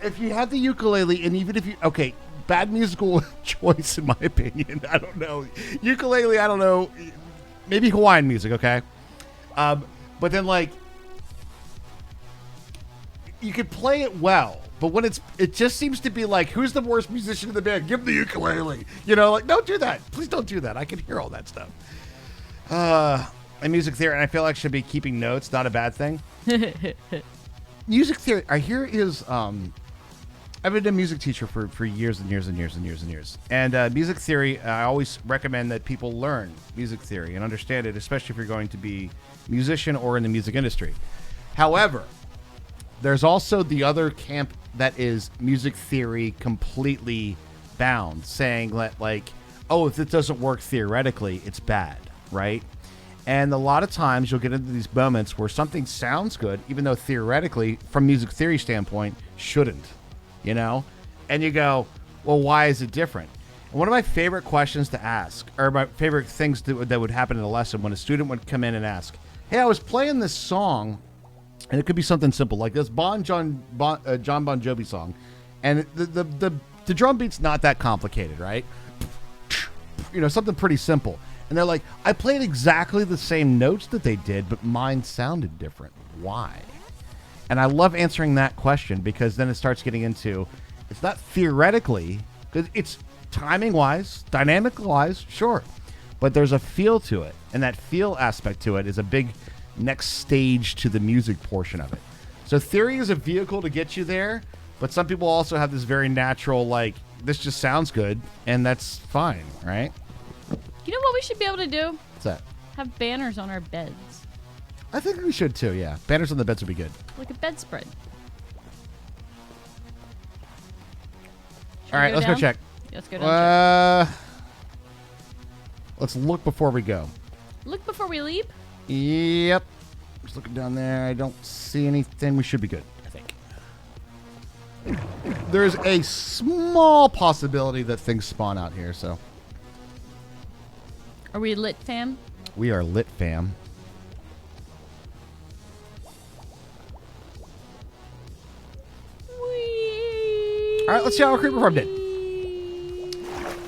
if you have the ukulele, and even if you, okay, bad musical choice in my opinion. I don't know. Ukulele, I don't know. Maybe Hawaiian music, okay? But then like, you could play it well, but when it just seems to be like, who's the worst musician in the band? Give him the ukulele. You know, like, don't do that. Please don't do that. I can hear all that stuff. And music theory, and I feel like I should be keeping notes. Not a bad thing. Music theory, I hear is, I've been a music teacher for years and years and years and years and years. And music theory, I always recommend that people learn music theory and understand it, especially if you're going to be a musician or in the music industry. However, there's also the other camp that is music theory completely bound, saying that like, oh, if it doesn't work theoretically, it's bad, right? And a lot of times you'll get into these moments where something sounds good, even though theoretically, from music theory standpoint, shouldn't, you know? And you go, well, why is it different? And one of my favorite questions to ask, or my favorite things that would happen in a lesson, when a student would come in and ask, hey, I was playing this song, and it could be something simple like this John Bon Jovi song, and the drum beat's not that complicated, right? You know, something pretty simple. And they're like, I played exactly the same notes that they did, but mine sounded different. Why? And I love answering that question, because then it starts getting into, it's not theoretically, because it's timing-wise, dynamic-wise, sure. But there's a feel to it, and that feel aspect to it is a big next stage to the music portion of it. So theory is a vehicle to get you there, but some people also have this very natural, like, this just sounds good, and that's fine, right? You know what we should be able to do? What's that? Have banners on our beds. I think we should too, yeah. Banners on the beds would be good. Like a bedspread. All right, let's go check. Let's go down. Let's look before we go. Look before we leap. Yep. Just looking down there. I don't see anything. We should be good, I think. There's a small possibility that things spawn out here, so. Are we lit, fam? We are lit, fam. All right, let's see how our creeper farm did.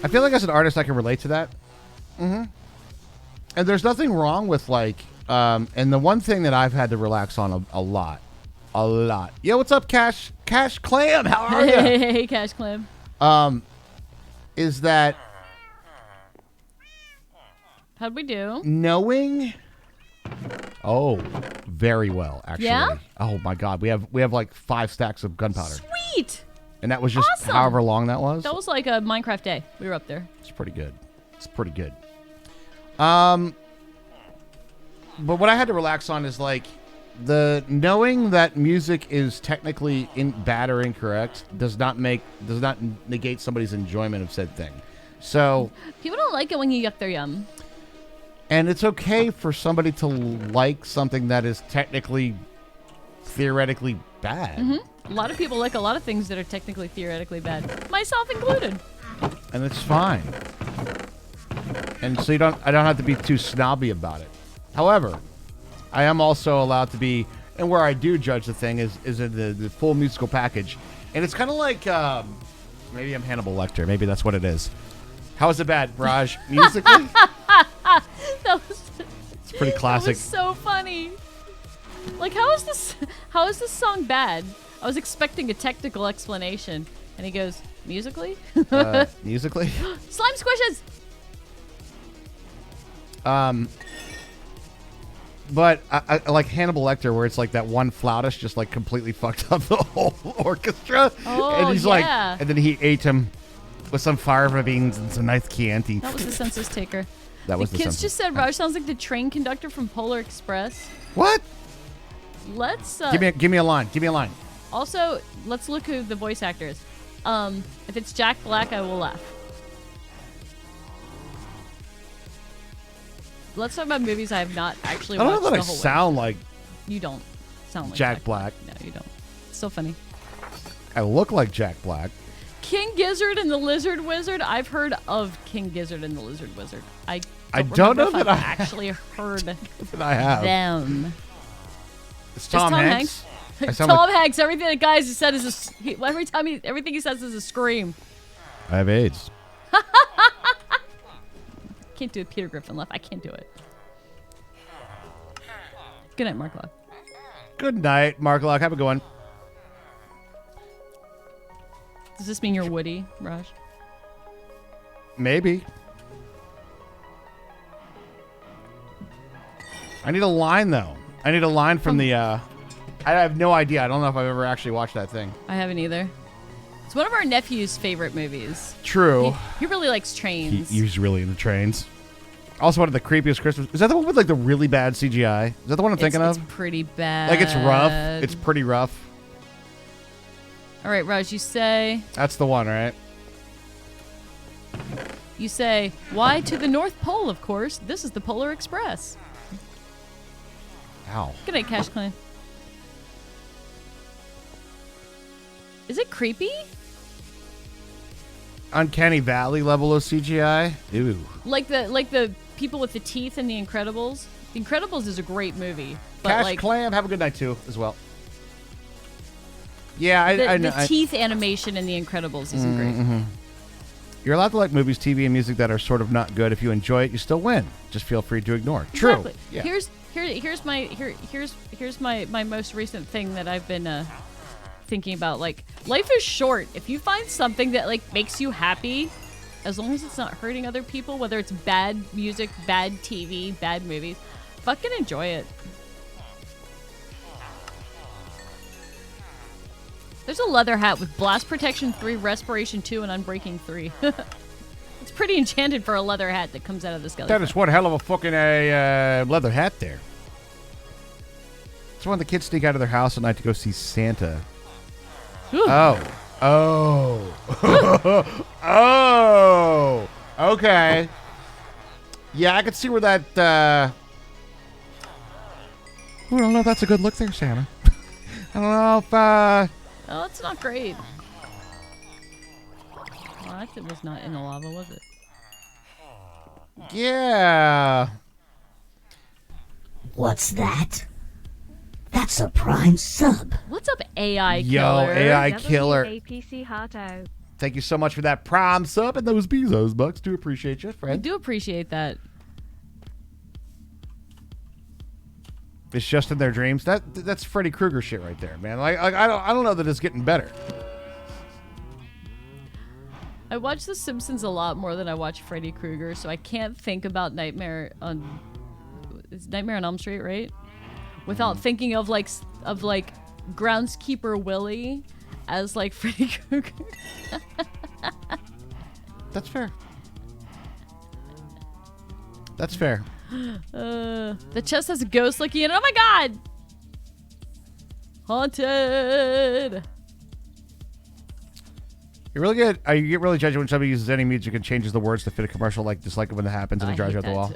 I feel like as an artist, I can relate to that. Mm-hmm. And there's nothing wrong with like, and the one thing that I've had to relax on a lot. Yo, what's up, Cash Clam? How are you? Hey, Cash Clam. Is that How'd we do? knowing? Oh, very well, actually. Yeah? Oh my God, we have like 5 stacks of gunpowder, Sweet. and that was just Awesome. however long that was. That was like a Minecraft day. We were up there. It's pretty good. But what I had to relax on is like the knowing that music is technically bad or incorrect does not negate somebody's enjoyment of said thing. So People don't like it when you yuck their yum. And it's okay for somebody to like something that is technically, theoretically bad. A lot of people like a lot of things that are technically theoretically bad, myself included. And it's fine. And so I don't have to be too snobby about it. However, I am also allowed to be, and where I do judge the thing is in the full musical package. And it's kind of like, maybe I'm Hannibal Lecter. Maybe that's what it is. How is it bad, Raj? Musically? It's pretty classic. That was so funny. Like, how is this song bad? I was expecting a technical explanation. And he goes, musically? Musically? Slime squishes! But I like Hannibal Lecter, where it's like that one flautist just like completely fucked up the whole orchestra. Oh, and he's yeah. like, and then he ate him with some fava beans and some nice Chianti. That was the census taker. That was the kids census. just said Raj sounds like the train conductor from Polar Express. What? Let's Give me a line. Give me a line. also let's look who the voice actor is. If it's Jack Black, I will laugh. Let's talk about movies I have not actually I watched. don't know that I the whole way. sound like You don't sound like Jack Black. No, you don't. It's so funny. I look like Jack Black. King Gizzard and the Lizard Wizard. I've heard of King Gizzard and the Lizard Wizard. I don't know remember if that I've I- actually heard That I have. them. It's Tom Hanks. I sound Tom like Hanks. Everything that guy has said is everything he says is a scream. I have AIDS. Can't do a Peter Griffin laugh. I can't do it. Good night, Mark Lock. Good night, Mark Lock. Have a good one. Does this mean you're Woody, Raj? Maybe. I need a line though. I need a line from the. I have no idea. I don't know if I've ever actually watched that thing. I haven't either. It's one of our nephew's favorite movies. True. He really likes trains. He's really into trains. Also, one of the creepiest Christmas. Is that the one with like the really bad CGI? Is that the one I'm thinking of? It's pretty bad. Like it's rough. It's pretty rough. All right, Raj. You say. That's the one, right? You say. Why to the North Pole? Of course. This is the Polar Express. Ow. Good night, Cash Clan. Is it creepy? Uncanny Valley level of CGI. Ew. Like the people with the teeth in The Incredibles. The Incredibles is a great movie, but Cash like Clam. Have a good night too, as well. Yeah, I know. the teeth animation in The Incredibles isn't great. You're allowed to like movies, TV, and music that are sort of not good. If you enjoy it, you still win. Just feel free to ignore. True. Exactly. Yeah. Here's my most recent thing that I've been thinking about. Like, life is short. If you find something that like makes you happy, as long as it's not hurting other people, whether it's bad music, bad TV, bad movies, fucking enjoy it. There's a leather hat with blast protection 3, respiration 2, and unbreaking 3. It's pretty enchanted for a leather hat that comes out of the skeleton. That is one hell of a fucking leather hat there. It's when the kids sneak out of their house at night to go see Santa. Ooh. Oh. Okay. Yeah, I could see where that. I don't know if that's a good look there, Santa. I don't know if. Oh, it's not great. Well, that was not in the lava, was it? Yeah. What's that? That's a prime sub. What's up, AI Yo, killer? AI killer. APC Harto. Thank you so much for that prime sub and those Bezos bucks. Do appreciate you, I friend. do appreciate that. It's just in their dreams. That's Freddy Krueger shit right there, man. Like I don't know that it's getting better. I watch The Simpsons a lot more than I watch Freddy Krueger, so I can't think about Nightmare on Elm Street, right? Without thinking of like Groundskeeper Willie as like Freddy Krueger. That's fair. That's fair. The chest has a ghost looking in it. Oh my god! Haunted! You really get you get really judgy when somebody uses any music and changes the words to fit a commercial, like dislike it when it happens and it drives you out the wall.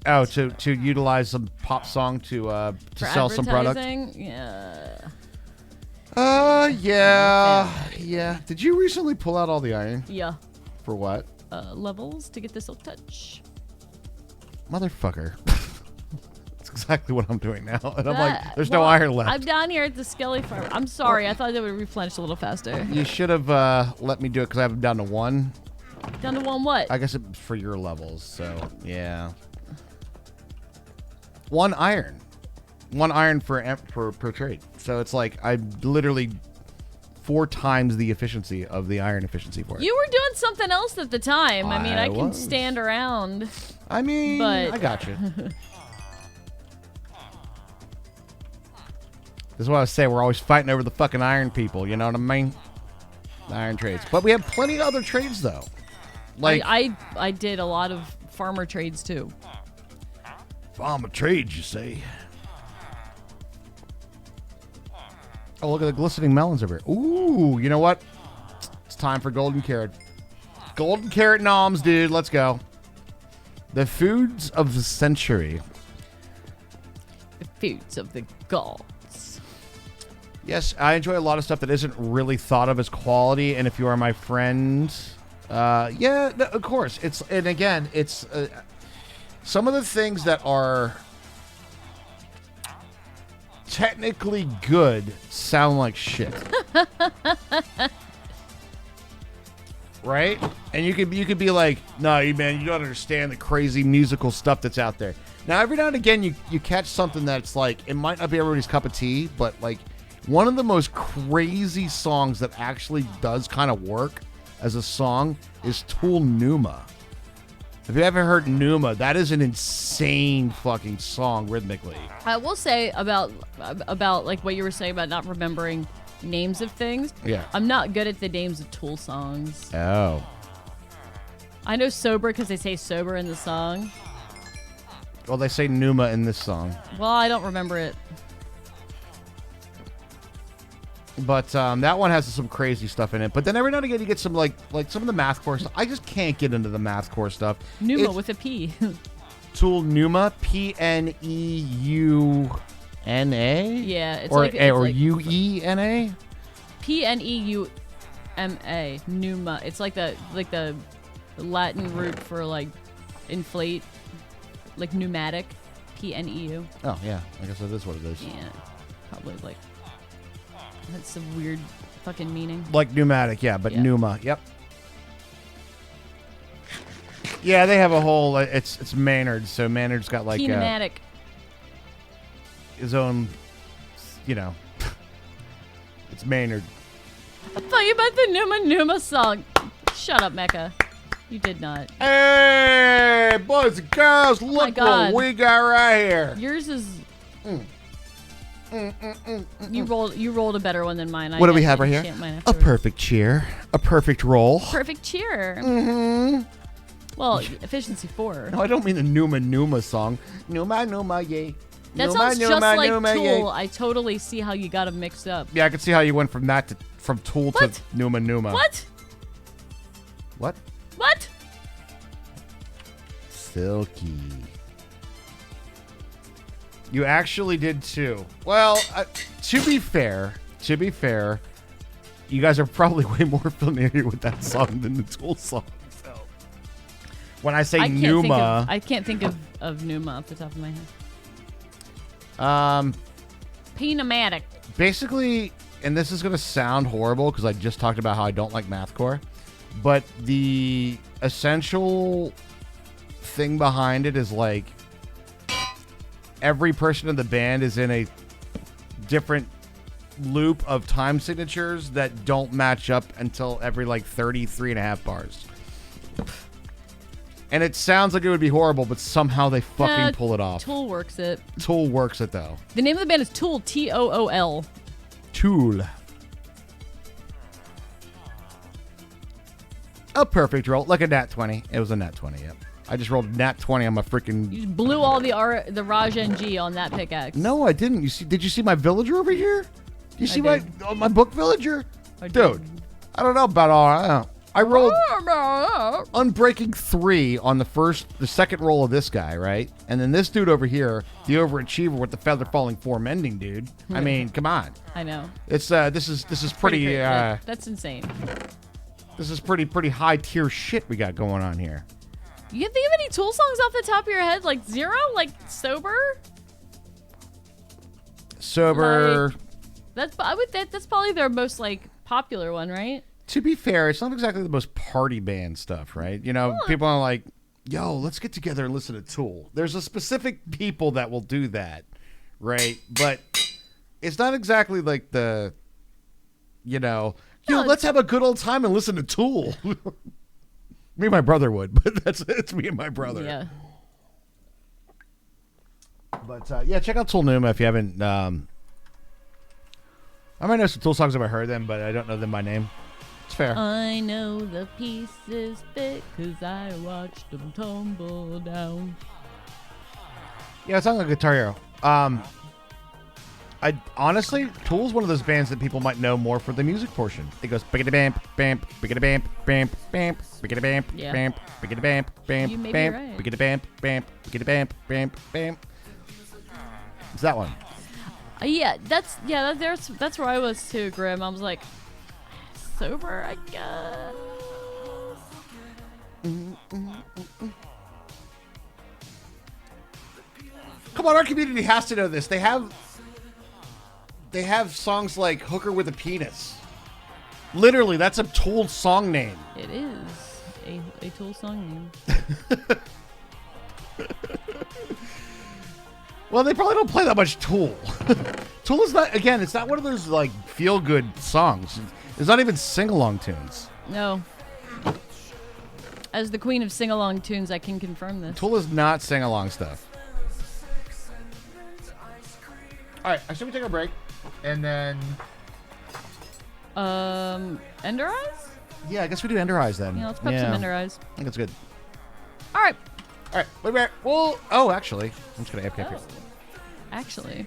Oh, to utilize some pop song to sell some product. Yeah. Yeah. Did you recently pull out all the iron? Yeah. For what? Levels to get the silk touch. Motherfucker. That's exactly what I'm doing now. And I'm like, there's no iron left. I'm down here at the Skelly Farm. I'm sorry. I thought they would replenish a little faster. You should have let me do it because I have them down to 1. Down to 1 what? I guess it's for your levels, so yeah. 1 iron. 1 iron per trade. So it's like I literally 4 times the efficiency of the iron efficiency for it. You were doing something else at the time. I mean, I can was. stand around. I mean, but I got you. This is what I say. We're always fighting over the fucking iron people. You know what I mean? The iron trades. But we have plenty of other trades, though. Like I did a lot of farmer trades, too. farmer trades, you say. Oh, look at the glistening melons over here. Ooh, you know what? It's time for golden carrot. Golden carrot noms, dude. Let's go. The foods of the century. The foods of the gods. Yes, I enjoy a lot of stuff that isn't really thought of as quality. And if you are my friend, yeah, no, of course. And again, it's some of the things that are technically good sound like shit. Right? And you could be like, no, man, you don't understand the crazy musical stuff that's out there. Now, every now and again, you catch something that's like, it might not be everybody's cup of tea, but like one of the most crazy songs that actually does kind of work as a song is Tool Numa. If you haven't heard Numa, that is an insane fucking song rhythmically. I will say about like what you were saying about not remembering names of things. Yeah. I'm not good at the names of Tool songs. Oh. I know Sober because they say Sober in the song. Well, they say Numa in this song. Well, I don't remember it. But that one has some crazy stuff in it. But then every now and again you get some like some of the mathcore stuff. I just can't get into the mathcore stuff. Numa with a P. Tool Numa, Pneuna. Yeah, it's or like it's like Uena. Pneuma. Numa. It's like the Latin root for like inflate, like pneumatic. Pneu. Oh yeah, I guess that is what it is. Yeah, probably like. That's a weird fucking meaning. Like pneumatic, yeah, but Yeah. Numa, yep. Yeah, they have a whole. It's Maynard, so Maynard's got like Pneumatic. his own, you know. It's Maynard. I thought you meant the Numa song. Shut up, Mecca. You did not. Hey, boys and girls, look what God. we got right here. Yours is. You rolled a better one than mine. What do we have right here? Mine A perfect cheer, a perfect roll. Perfect cheer. Mm-hmm. Well, efficiency 4. No, I don't mean the Numa song. Numa, yay. That Numa, sounds just Numa, like Numa, Tool. yay. I totally see how you got them mixed up. Yeah, I can see how you went from that to Tool What? to Numa. What? What? What? Silky. You actually did too. Well, to be fair, you guys are probably way more familiar with that song than the Tool song. So when I say Numa, I can't think of Numa off the top of my head. Pneumatic. basically, and this is going to sound horrible because I just talked about how I don't like mathcore, but the essential thing behind it is like every person in the band is in a different loop of time signatures that don't match up until every like 33 and a half bars. And it sounds like it would be horrible, but somehow they fucking pull it off. Tool works it. Tool works it though. The name of the band is Tool, Tool. Tool. A perfect roll. Like a nat 20. It was a nat 20, yep. I just rolled nat 20 on my freaking... You just blew all the Raj NG on that pickaxe. No, I didn't. You see? Did you see my villager over here? You see I my book villager? I Dude, did. I don't know about all... I rolled Unbreaking 3 on the second roll of this guy, right? And then this dude over here, the overachiever with the feather falling 4 mending, dude. I mean, come on. I know. It's this is pretty crazy. That's insane. this is pretty high tier shit we got going on here. You can think of any Tool songs off the top of your head? Like Zero? Like Sober? Sober. That's probably their most like popular one, right? To be fair, it's not exactly the most party band stuff, right? You know, people are like, yo, let's get together and listen to Tool. There's a specific people that will do that, right? But it's not exactly like the, let's have a good old time and listen to Tool. Me and my brother would, but it's me and my brother. Yeah. But, check out Tool Numa if you haven't. I might know some Tool songs if I heard them, but I don't know them by name. It's fair. I know the pieces fit because I watched them tumble down. Yeah, it sounds like Guitar Hero. I honestly, Tool's one of those bands that people might know more for the music portion. It goes biggity bamp, bamp, biggity bamp, bamp, bamp, biggity bamp, Yeah. bamp, biggity bamp, bamp, You may be bamp, right. biggity bamp, bamp, biggity bamp, bamp, bamp. It's that one. That's where I was too, Grim. I was like, Sober, I guess. Come on, our community has to know this. They have songs like Hooker with a Penis. Literally, that's a Tool song name. It is a Tool song name. Well, they probably don't play that much Tool. Tool is not, again, it's not one of those like feel-good songs. It's not even sing-along tunes. No. As the queen of sing-along tunes, I can confirm this. Tool is not sing-along stuff. All right, I should we take a break, and then Ender Eyes? yeah, I guess we do Ender Eyes then. Yeah, let's pop some Ender Eyes. I think it's good. All right. All right, wait a minute. Well, actually, I'm just gonna AFK. Actually,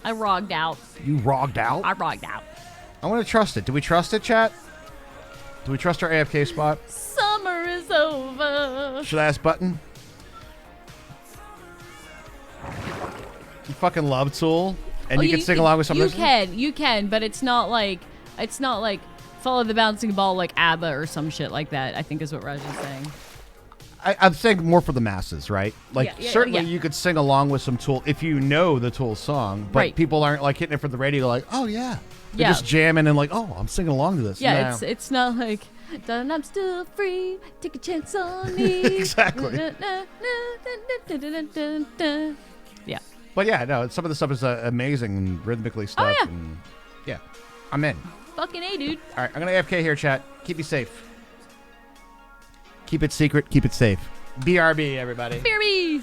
I rogged out. You rogged out? I rogged out. I want to trust it. Do we trust it, chat? Do we trust our AFK spot? Summer is over. Should I ask Button? You fucking love Tool, and you can sing along with some of this? You can, but it's not like Follow the Bouncing Ball like ABBA or some shit like that, I think is what Raj is saying. I'm saying more for the masses, right? Like, certainly you could sing along with some Tool if you know the Tool song, but Right. people aren't like hitting it for the radio like, oh yeah. They're Yeah. just jamming and like, oh, I'm singing along to this. Yeah, Nah. it's not like "Darling, I'm still free, take a chance on me." Exactly. Yeah. But yeah, no, some of the stuff is amazing and rhythmically stuff. yeah. And yeah, I'm in. Fucking A, dude. All right, I'm going to AFK here, chat. Keep me safe. Keep it secret, keep it safe. BRB, everybody. BRB.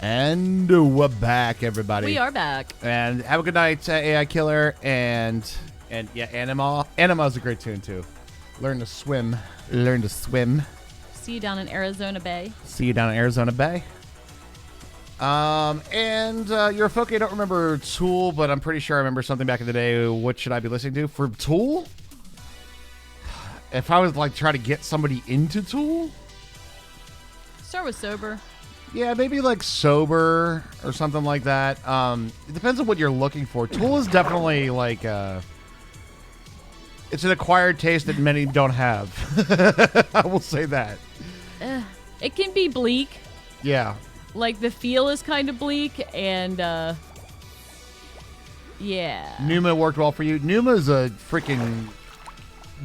And we're back, everybody. We are back. And have a good night, AI Killer. And yeah, Anima. Anima is a great tune, too. Learn to swim. Learn to swim. See you down in Arizona Bay. See you down in Arizona Bay. And you're a folk. I don't remember Tool, but I'm pretty sure I remember something back in the day. What should I be listening to? For Tool? If I was like try to get somebody into Tool? Start with Sober. Yeah, maybe like Sober or something like that. It depends on what you're looking for. Tool is definitely like it's an acquired taste that many don't have. I will say that. It can be bleak. Yeah. Like the feel is kind of bleak, and yeah. Numa worked well for you. Numa is a freaking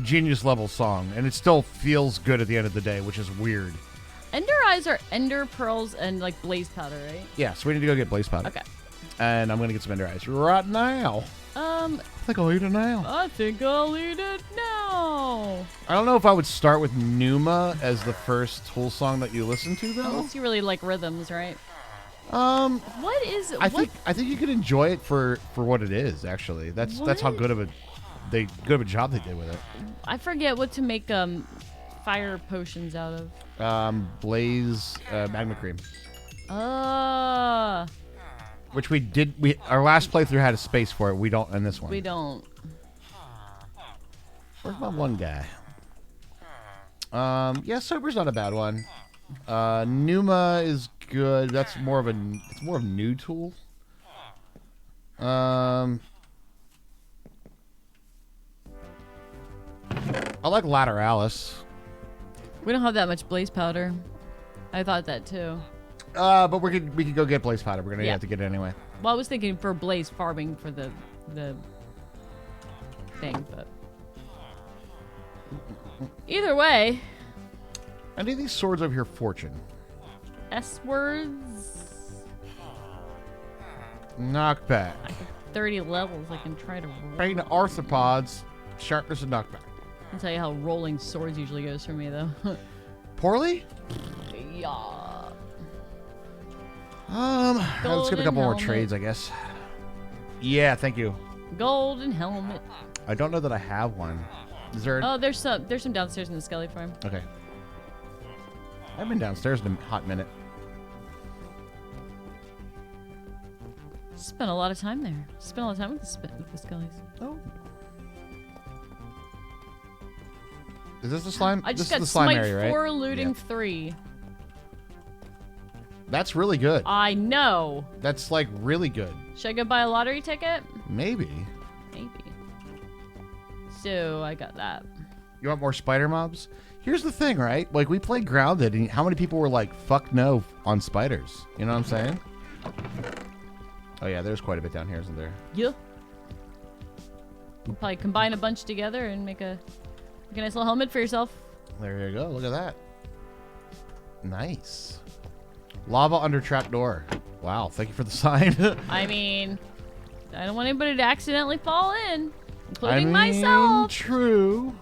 genius level song, and it still feels good at the end of the day, which is weird. Ender Eyes are Ender Pearls and like Blaze Powder, right? Yeah, so we need to go get Blaze Powder. Okay. And I'm gonna get some Ender Eyes right now. I think I'll eat it now. I think I'll eat it now. I don't know if I would start with Numa as the first Tool song that you listen to, though. Unless you really like rhythms, right? What is I think you could enjoy it for what it is. Actually, that's how good of a job they did with it. I forget what to make fire potions out of. Blaze Magma Cream, which our last playthrough had a space for it. We don't in this one. We don't. Where's my one guy? Yeah, Sober's not a bad one. Numa is good. It's more of new Tool. I like Lateralis. We don't have that much Blaze Powder. I thought that too. But we could go get Blaze Powder. We're gonna have to get it anyway. Well, I was thinking for Blaze farming for the thing, but either way. Any of these swords over here, Fortune. S words. Knockback. 30 levels. I can try to roll. Bane arthropods. Sharpness and knockback. I'll tell you how rolling swords usually goes for me, though. Poorly? Yeah. Let's get a couple more trades, I guess. Yeah, thank you. Golden helmet. I don't know that I have one. Is there? Oh, there's some downstairs in the Skelly farm. Okay. I've been downstairs in a hot minute. Spent a lot of time there. Spent a lot of time with the Skellies. Oh. Is this the slime? I just this got is the slime smite area, right? 4, looting Yeah. 3. That's really good. I know. That's like really good. Should I go buy a lottery ticket? Maybe. Maybe. So I got that. You want more spider mobs? Here's the thing, right? Like, we played Grounded, and how many people were like, fuck no on spiders? You know what I'm saying? Oh, yeah, there's quite a bit down here, isn't there? Yeah. We'll probably combine a bunch together and make a nice little helmet for yourself. There you go. Look at that. Nice. Lava under trapdoor. Wow, thank you for the sign. I mean, I don't want anybody to accidentally fall in, including myself. True.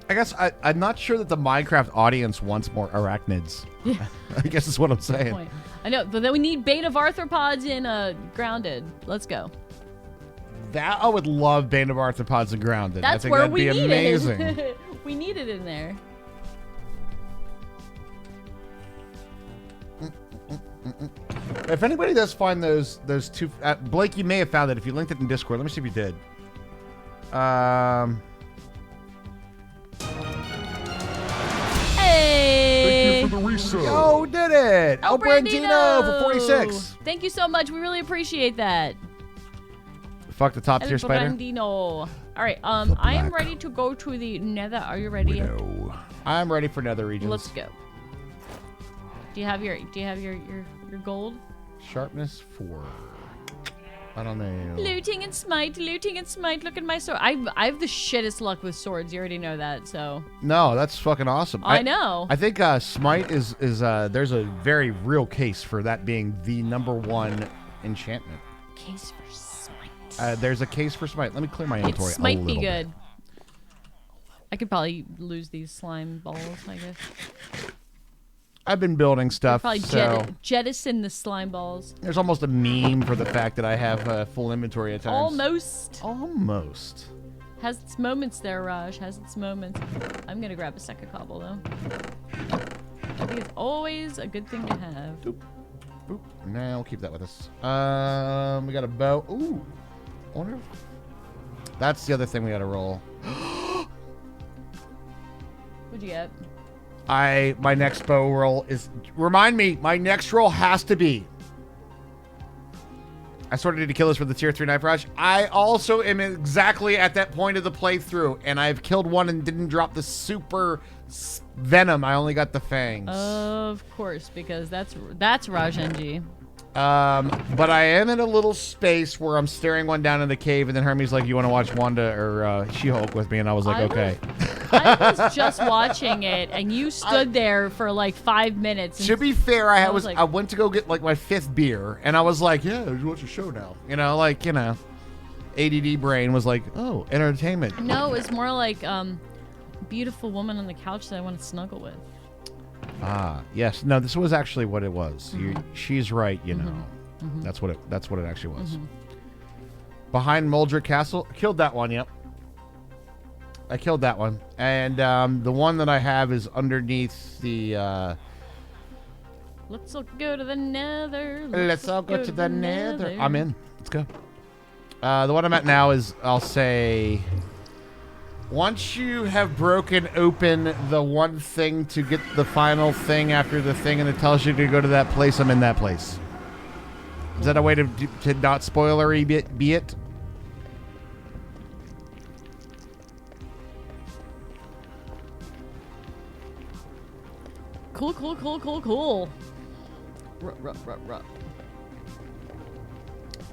I guess I'm not sure that the Minecraft audience wants more arachnids. Yeah. I guess is what I'm saying. Point. I know, but then we need bait of arthropods in Grounded. Let's go. That I would love Bane of Arthropods and Grounded. That's I think where that'd we be need amazing. it. We need it in there. If anybody does find those two, Blake, you may have found it if you linked it in Discord. Let me see if you did. Hey! Thank you for the resub. Oh, did it! El Brandino for 46. Thank you so much. We really appreciate that. Fuck the top tier El spider. Brandino. All right. I am ready to go to the Nether. Are you ready? No. I'm ready for Nether regions. Let's go. Do you have your gold? Sharpness 4. I don't know. Looting and smite, looting and smite. Look at my sword. I have the shittest luck with swords. You already know that, so. No, that's fucking awesome. I know. I think smite is there's a very real case for that being the #1 enchantment. Case for smite. There's a case for smite. Let me clear my inventory. It might a be little good. bit. I could probably lose these slime balls, I guess. I've been building stuff, Probably so jettison the slime balls. there's almost a meme for the fact that I have full inventory at times. Almost. Has its moments there, Raj. Has its moments. I'm gonna grab a sack of cobble though. I think it's always a good thing to have. Boop. Now we'll keep that with us. We got a bow. Ooh. I wonder if... That's the other thing we gotta roll. What'd you get? My next bow roll is... Remind me, my next roll has to be... I sort of need to kill this for the tier 3 knife rush. I also am exactly at that point of the playthrough, and I've killed one and didn't drop the super venom. I only got the fangs. Of course, because that's Raj NG. But I am in a little space where I'm staring one down in the cave, and then Hermes like, "You want to watch Wanda or She-Hulk with me?" And I was like, "Okay." I was just watching it, and you stood there for like 5 minutes. To be fair, I like, went to go get like my 5th beer, and I was like, "Yeah, let's watch a show now." ADD brain was like, "Oh, entertainment." No, it's more like beautiful woman on the couch that I want to snuggle with. Ah, yes. No, this was actually what it was. She's right, you know. That's what it actually was. Behind Moldrick Castle, killed that one. Yep, I killed that one, and the one that I have is underneath the. Let's all go to the Nether. Let's all go to the Nether. I'm in. Let's go. The one I'm at now is, I'll say, once you have broken open the one thing to get the final thing after the thing, and it tells you to go to that place, I'm in that place. Is that a way to not spoilery be it? Cool. Ruh.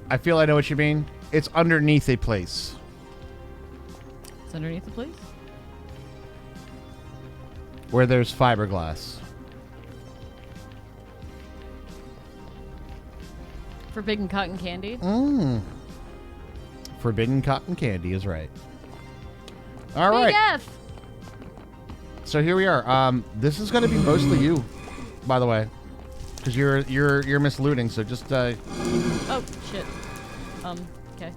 I feel I know what you mean. It's underneath a place. It's underneath the place? Where there's fiberglass. Forbidden cotton candy? Forbidden cotton candy is right. All Big right. F! So here we are. This is going to be mostly you, by the way, because you're mislooting. So just Oh shit. Okay.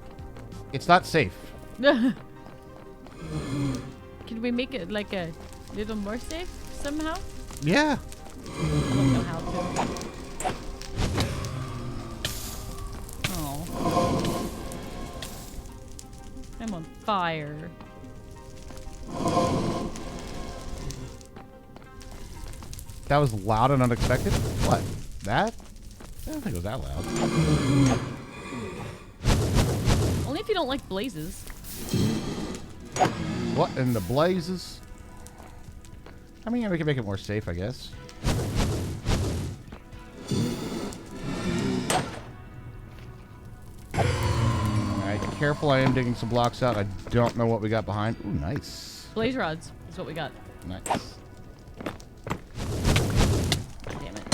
it's not safe. Can we make it like a little more safe somehow? Yeah. I don't know how to. Oh. I'm on fire. That was loud and unexpected. What? That? I don't think it was that loud. Only if you don't like blazes. What in the blazes? I mean, yeah, we can make it more safe, I guess. Alright, careful, I am digging some blocks out. I don't know what we got behind. Ooh, nice. Blaze rods is what we got. Nice. Damn it.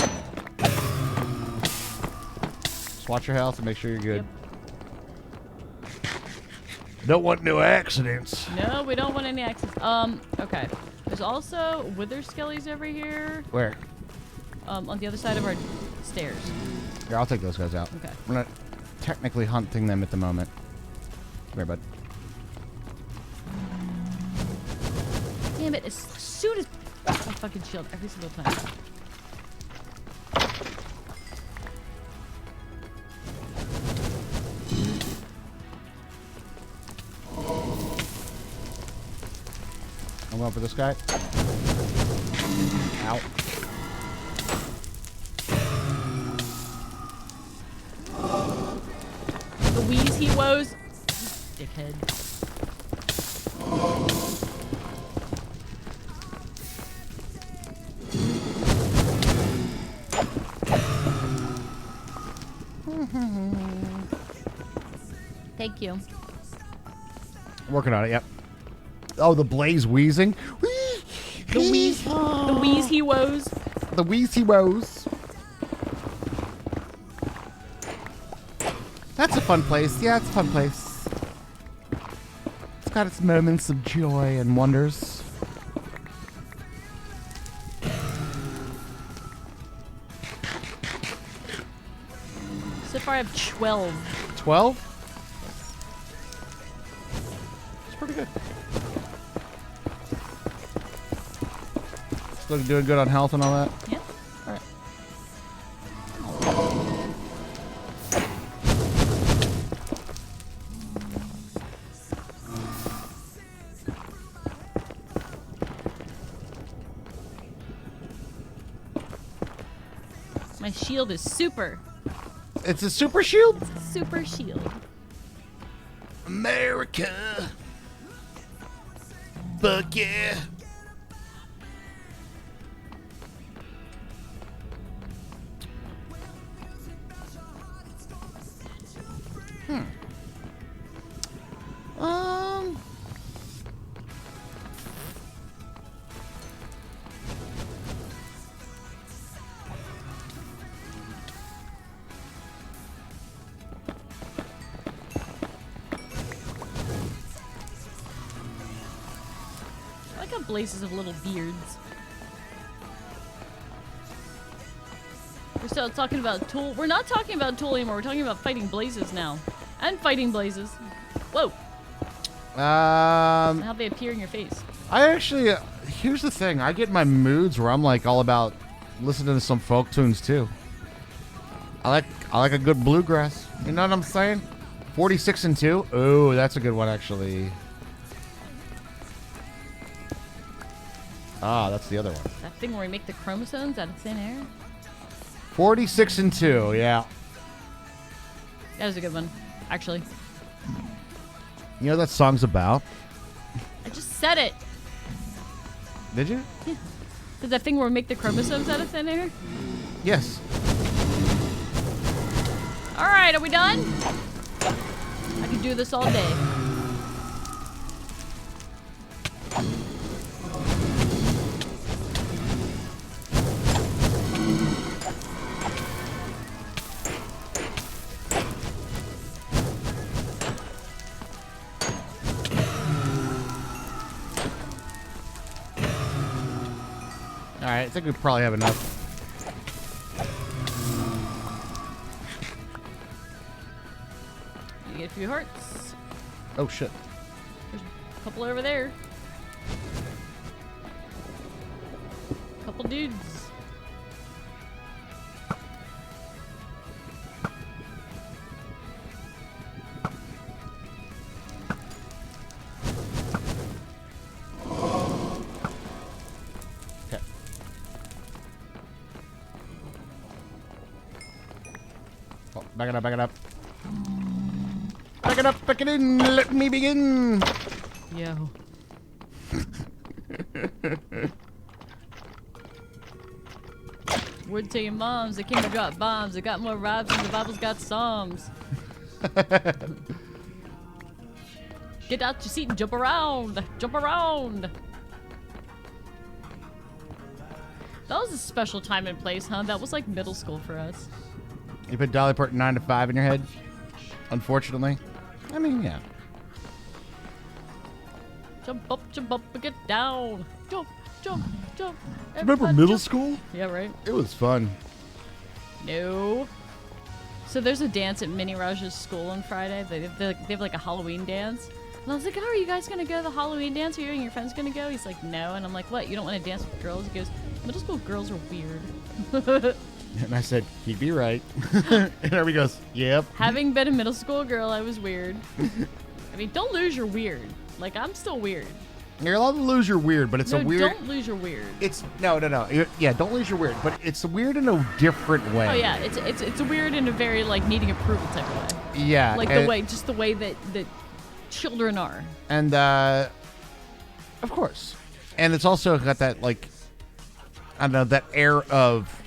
Just watch your health and make sure you're good. Yep. Don't want no accidents. No, we don't want any access. Okay. There's also wither skellies over here. Where? On the other side of our stairs. Here, I'll take those guys out. Okay. We're not technically hunting them at the moment. Come here, bud. Damn it, as soon as I fucking shield every single time. I'm going for this guy. Ow. The wheeze he woes. Dickhead. Thank you. Working on it, yep. Oh, the blaze wheezing. The wheeze he woes. The wheezy woes. That's a fun place. Yeah, it's a fun place. It's got its moments of joy and wonders. So far I have 12. 12? It's pretty good. Still doing good on health and all that? Yeah. All right. My shield is super. It's a super shield? Super shield. America. Fuck yeah. Um. I like how Blazes have little beards. We're still talking about Tool. We're not talking about Tool anymore. We're talking about fighting Blazes now. And fighting Blazes. Whoa. And how they appear in your face. I actually, here's the thing. I get my moods where I'm like all about listening to some folk tunes too. I like a good bluegrass. You know what I'm saying? 46 and 2. Oh, that's a good one actually. Ah, that's the other one. That thing where we make the chromosomes out of thin air. 46 and 2. Yeah. That was a good one, actually. You know what that song's about? I just said it. Did you? Is that thing where we make the chromosomes out of thin air? Yes. All right, are we done? I could do this all day. All right, I think we probably have enough. You get a few hearts. Oh shit. There's a couple over there. Couple dudes. Okay. Oh, back it up, back it up. Back it up, back it in. Let me begin. Yo. Word to your moms, the king of drop bombs. It got more rhymes than the Bible's got psalms. Get out your seat and jump around. Jump around. That was a special time and place, huh? That was like middle school for us. You put Dolly Parton 9 to 5 in your head? Unfortunately. I mean, yeah. Jump up, and get down. Jump, jump, jump. Remember Everybody middle jump. school? Yeah, right. It was fun. No. So there's a dance at Mini Raj's school on Friday. They have like a Halloween dance. And I was like, oh, are you guys going to go to the Halloween dance? Are you and your friends going to go? He's like, no. And I'm like, what? You don't want to dance with girls? He goes, middle school girls are weird. And I said, he'd be right. And everybody goes, yep. Having been a middle school girl, I was weird. I mean, don't lose your weird. Like, I'm still weird. You're allowed to lose your weird, but it's No, a weird... don't lose your weird. It's... No. Yeah, don't lose your weird, but it's weird in a different way. Oh, yeah. It's a weird in a very, like, needing approval type of way. Yeah. Like, and, the way that children are. And, of course. And it's also got that, like... I don't know, that air of...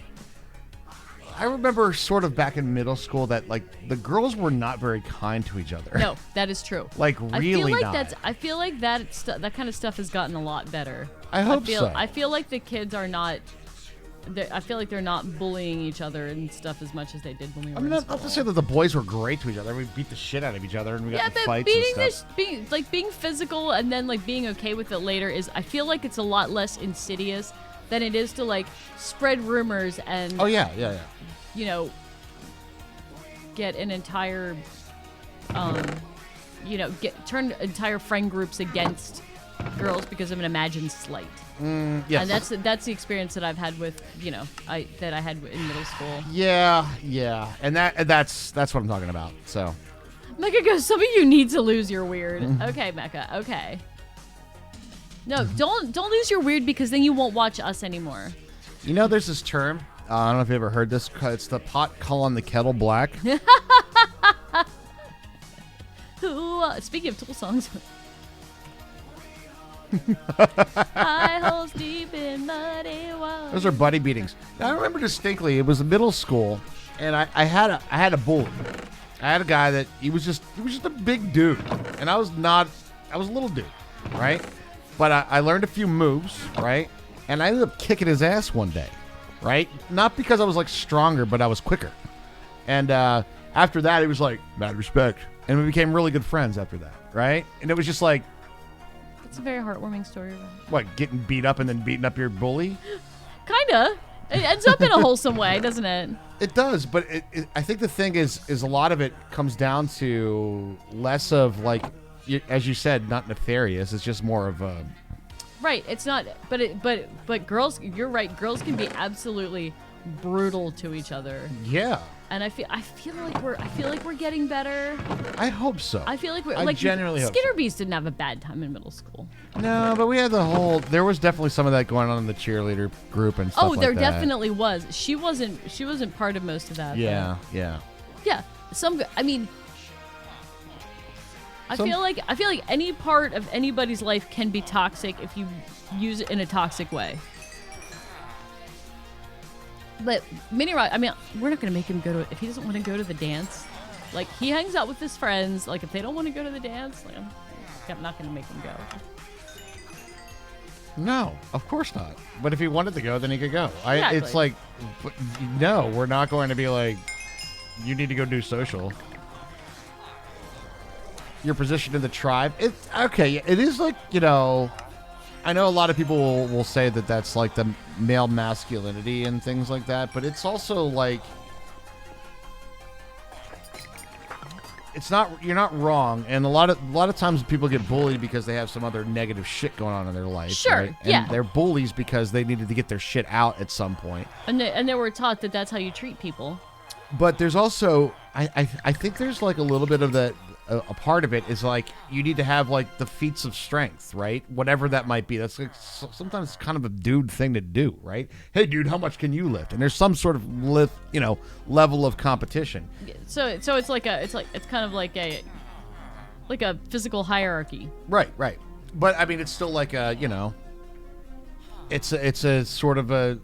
I remember sort of back in middle school that, like, the girls were not very kind to each other. No, that is true. Like, really not. I feel like that kind of stuff has gotten a lot better. I hope so. I feel like the kids are not. I feel like they're not bullying each other and stuff as much as they did when we were. I mean, in not to say that the boys were great to each other. We beat the shit out of each other and we got in but fights beating and stuff. being physical and then like being okay with it later is. I feel like it's a lot less insidious than it is to like spread rumors and. Oh yeah. You know, get an entire, turn entire friend groups against girls because of an imagined slight. Yes. And that's the experience that I've had with, I had in middle school. Yeah, and that's what I'm talking about. So, Mecca goes, some of you need to lose your weird. Okay, Mecca. Okay. No, don't lose your weird because then you won't watch us anymore. there's this term. I don't know if you ever heard this. It's the pot calling the kettle black. Speaking of Tool songs. High holes deep in muddy water. Those are buddy beatings. Now, I remember distinctly. It was middle school, and I had a bully. I had a guy that he was just a big dude, and I was a little dude, right? But I learned a few moves, right? And I ended up kicking his ass one day, right? Not because I was like stronger, but I was quicker. And after that, he was like, mad respect, and we became really good friends after that, right? And it was just like, It's a very heartwarming story. what, getting beat up and then beating up your bully? Kinda. It ends up in a wholesome way, doesn't it? It does, but I think the thing is a lot of it comes down to less of like, as you said, not nefarious. It's just more of a. Right. It's not. But girls. You're right. Girls can be absolutely brutal to each other. Yeah. And I feel like we're getting better. I hope so. I feel like we're I like genuinely hope Skinner Beast didn't have a bad time in middle school. No, but we had there was definitely some of that going on in the cheerleader group and stuff Oh, like there that. definitely was. She wasn't part of most of that. Yeah, though. yeah. Yeah. I feel like any part of anybody's life can be toxic if you use it in a toxic way. But Mini Rod, we're not gonna make him go to if he doesn't want to go to the dance. Like, he hangs out with his friends. Like, if they don't want to go to the dance, like, I'm not gonna make him go. No, of course not. But if he wanted to go, then he could go. Exactly. It's like, no, we're not going to be like, you need to go do social. Your position in the tribe. It's okay. It is like, I know a lot of people will say that that's like the male masculinity and things like that, but it's also like, it's not, you're not wrong. And a lot of times people get bullied because they have some other negative shit going on in their life. Sure, right? And yeah. they're bullies because they needed to get their shit out at some point. And they were taught that that's how you treat people. But there's also, I think there's like a little bit of that, a part of it is like, you need to have like the feats of strength, right? Whatever that might be. That's like, sometimes it's kind of a dude thing to do, right? Hey dude, how much can you lift? And there's some sort of level of competition. So it's kind of like a physical hierarchy. Right. But I mean, it's still like a, it's a sort of a,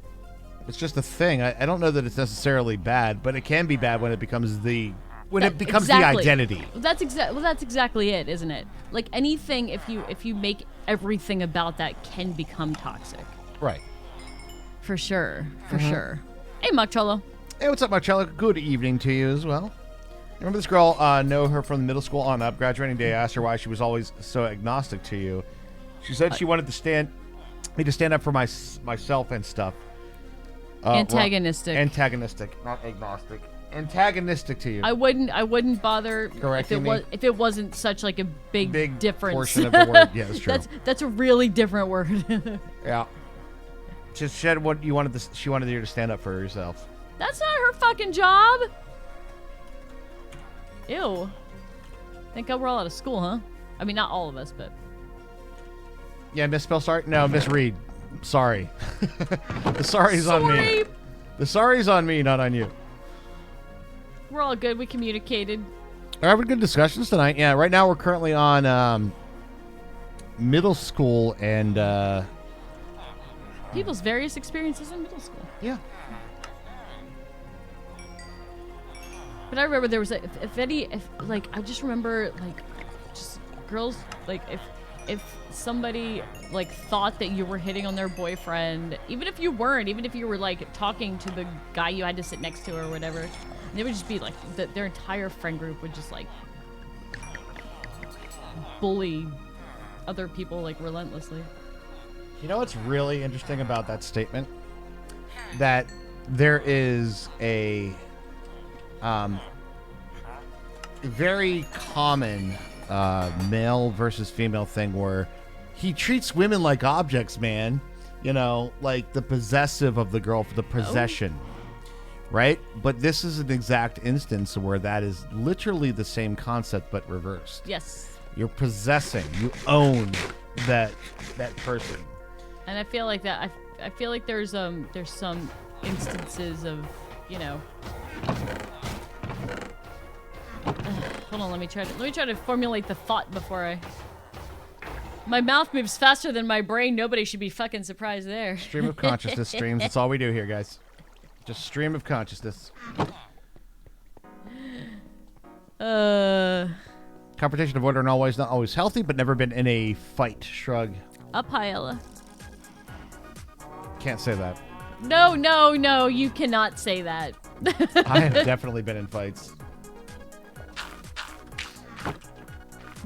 it's just a thing. I don't know that it's necessarily bad, but it can be bad when it becomes the identity. That's exactly it, isn't it? Like, anything, if you make everything about that, can become toxic. Right. For sure. Sure. Hey, Marcello. Hey, what's up, Marcello? Good evening to you as well. Remember this girl, know her from middle school on up. Graduating day, I asked her why she was always so agnostic to you. She said she wanted me to stand up for myself and stuff. Antagonistic. Antagonistic, not agnostic. Antagonistic to you. I wouldn't bother Correcting me? if it wasn't such like a big difference. Portion of the word. Yeah, that's true. That's a really different word. Yeah. She said what you wanted. She wanted you to stand up for herself. That's not her fucking job. Ew. Thank God we're all out of school, huh? I mean, not all of us, but. Yeah, Miss Spell sorry. No, Miss Reed. Sorry. The sorry's on me. The sorry's on me, not on you. We're all good. We communicated. We're having good discussions tonight. Yeah, right now we're currently on middle school and people's various experiences in middle school. Yeah. But I remember there was I just remember just girls if somebody thought that you were hitting on their boyfriend, even if you weren't, even if you were talking to the guy you had to sit next to or whatever, they would just be their entire friend group would just bully other people relentlessly. You know what's really interesting about that statement? That there is a very common male versus female thing where he treats women like objects, man. You know, like the possessive of the girl for the possession. Right? But this is an exact instance where that is literally the same concept but reversed. Yes. You're possessing. You own that person. And I feel like that. I feel like there's some instances of, you know. Hold on. Let me try to formulate the thought before I. My mouth moves faster than my brain. Nobody should be fucking surprised there. Stream of consciousness streams. That's all we do here, guys. Just stream of consciousness. Confrontation avoider and always not always healthy, but never been in a fight. Shrug. Up high, Ella. Can't say that. No, you cannot say that. I have definitely been in fights.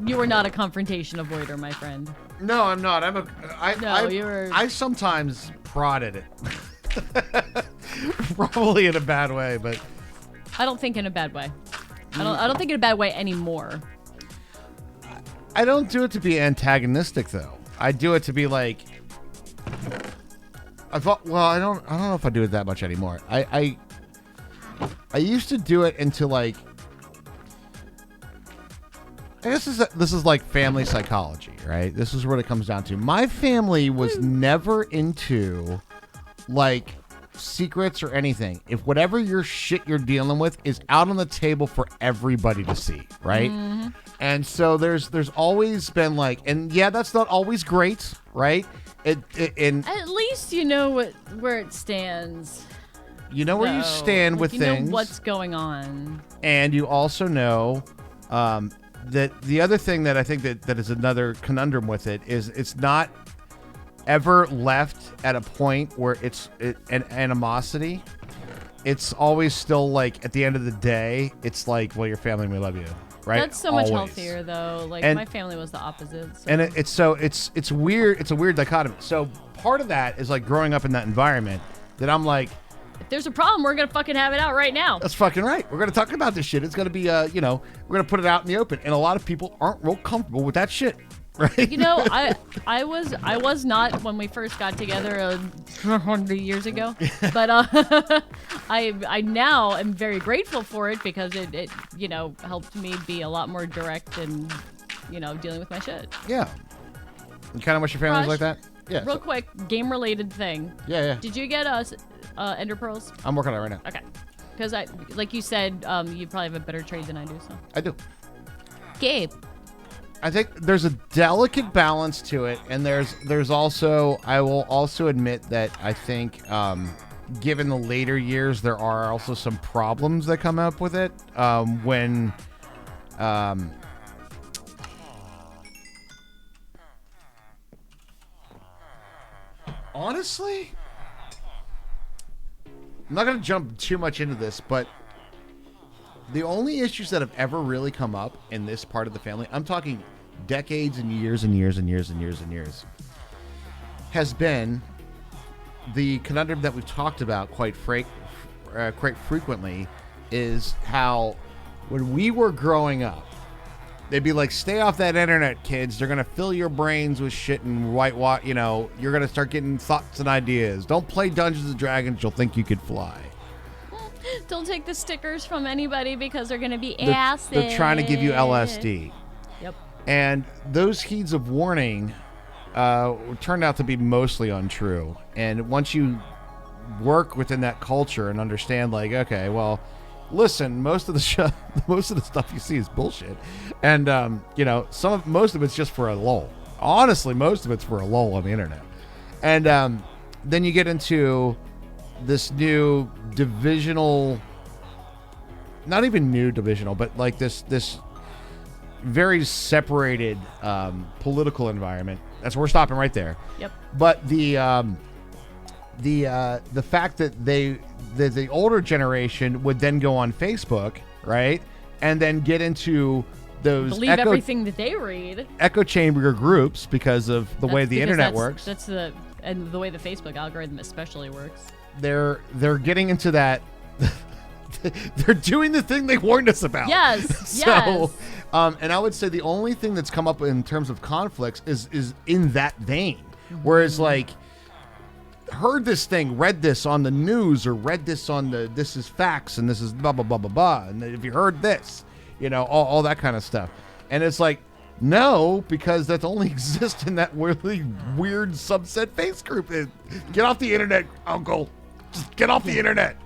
You are not a confrontation avoider, my friend. No, I'm not. I sometimes prod at it. Probably in a bad way, but I don't think in a bad way. I don't think in a bad way anymore. I don't do it to be antagonistic though. I do it to be like I don't know if I do it that much anymore. I used to do it into like I guess this is like family psychology, right? This is what it comes down to. My family was never into like secrets or anything. If whatever your shit you're dealing with is out on the table for everybody to see, right? Mm-hmm. And so there's always been like, and yeah, that's not always great, right? And at least you know where it stands. You know where you stand with things. You know what's going on. And you also know that the other thing that I think that is another conundrum with it is it's not ever left at a point where it's an animosity. It's always still like at the end of the day, it's like, well, your family may love you, right? That's so much healthier though. Like my family was the opposite. So. And it's weird. It's a weird dichotomy. So part of that is like growing up in that environment that I'm like, if there's a problem, we're gonna fucking have it out right now. That's fucking right. We're gonna talk about this shit. It's gonna be we're gonna put it out in the open. And a lot of people aren't real comfortable with that shit. Right. You know, I was not when we first got together 100 years ago, but I now am very grateful for it because it helped me be a lot more direct and dealing with my shit. Yeah. And kind of wish your family's like that. Yeah. Real quick, game related thing. Yeah. Did you get us Ender Pearls? I'm working on it right now. Okay. Because like you said, you probably have a better trade than I do. So I do. Gabe. I think there's a delicate balance to it, and there's also, I will also admit that I think given the later years, there are also some problems that come up with it when honestly, I'm not going to jump too much into this, but the only issues that have ever really come up in this part of the family, I'm talking decades and years and years and years and years and years, has been the conundrum that we've talked about quite frequently, is how when we were growing up, they'd be like, stay off that internet, kids. They're going to fill your brains with shit and whitewash. You're going to start getting thoughts and ideas. Don't play Dungeons and Dragons. You'll think you could fly. Don't take the stickers from anybody because they're going to be acid. They're trying to give you LSD. Yep. And those heeds of warning turned out to be mostly untrue. And once you work within that culture and understand, like, okay, well, listen, most of the stuff you see is bullshit, and most of it's just for a lull. Honestly, most of it's for a lull on the internet. And then you get into this new divisional, not even new divisional, but like this very separated political environment. That's where we're stopping right there. Yep. But the fact that the older generation would then go on Facebook, right, and then get into those believe everything that they read, echo chamber groups because of the way the internet works. That's the way the Facebook algorithm especially works. They're getting into that they're doing the thing they warned us about. Yes, So, yes. and I would say the only thing that's come up in terms of conflicts is in that vein. Whereas, like, heard this thing, read this on the news, or read this on the this is facts and this is blah blah blah blah blah. And if you heard this, all that kind of stuff. And it's like, no, because that only exists in that really weird subset face group. Get off the internet, Uncle. Just get off the internet.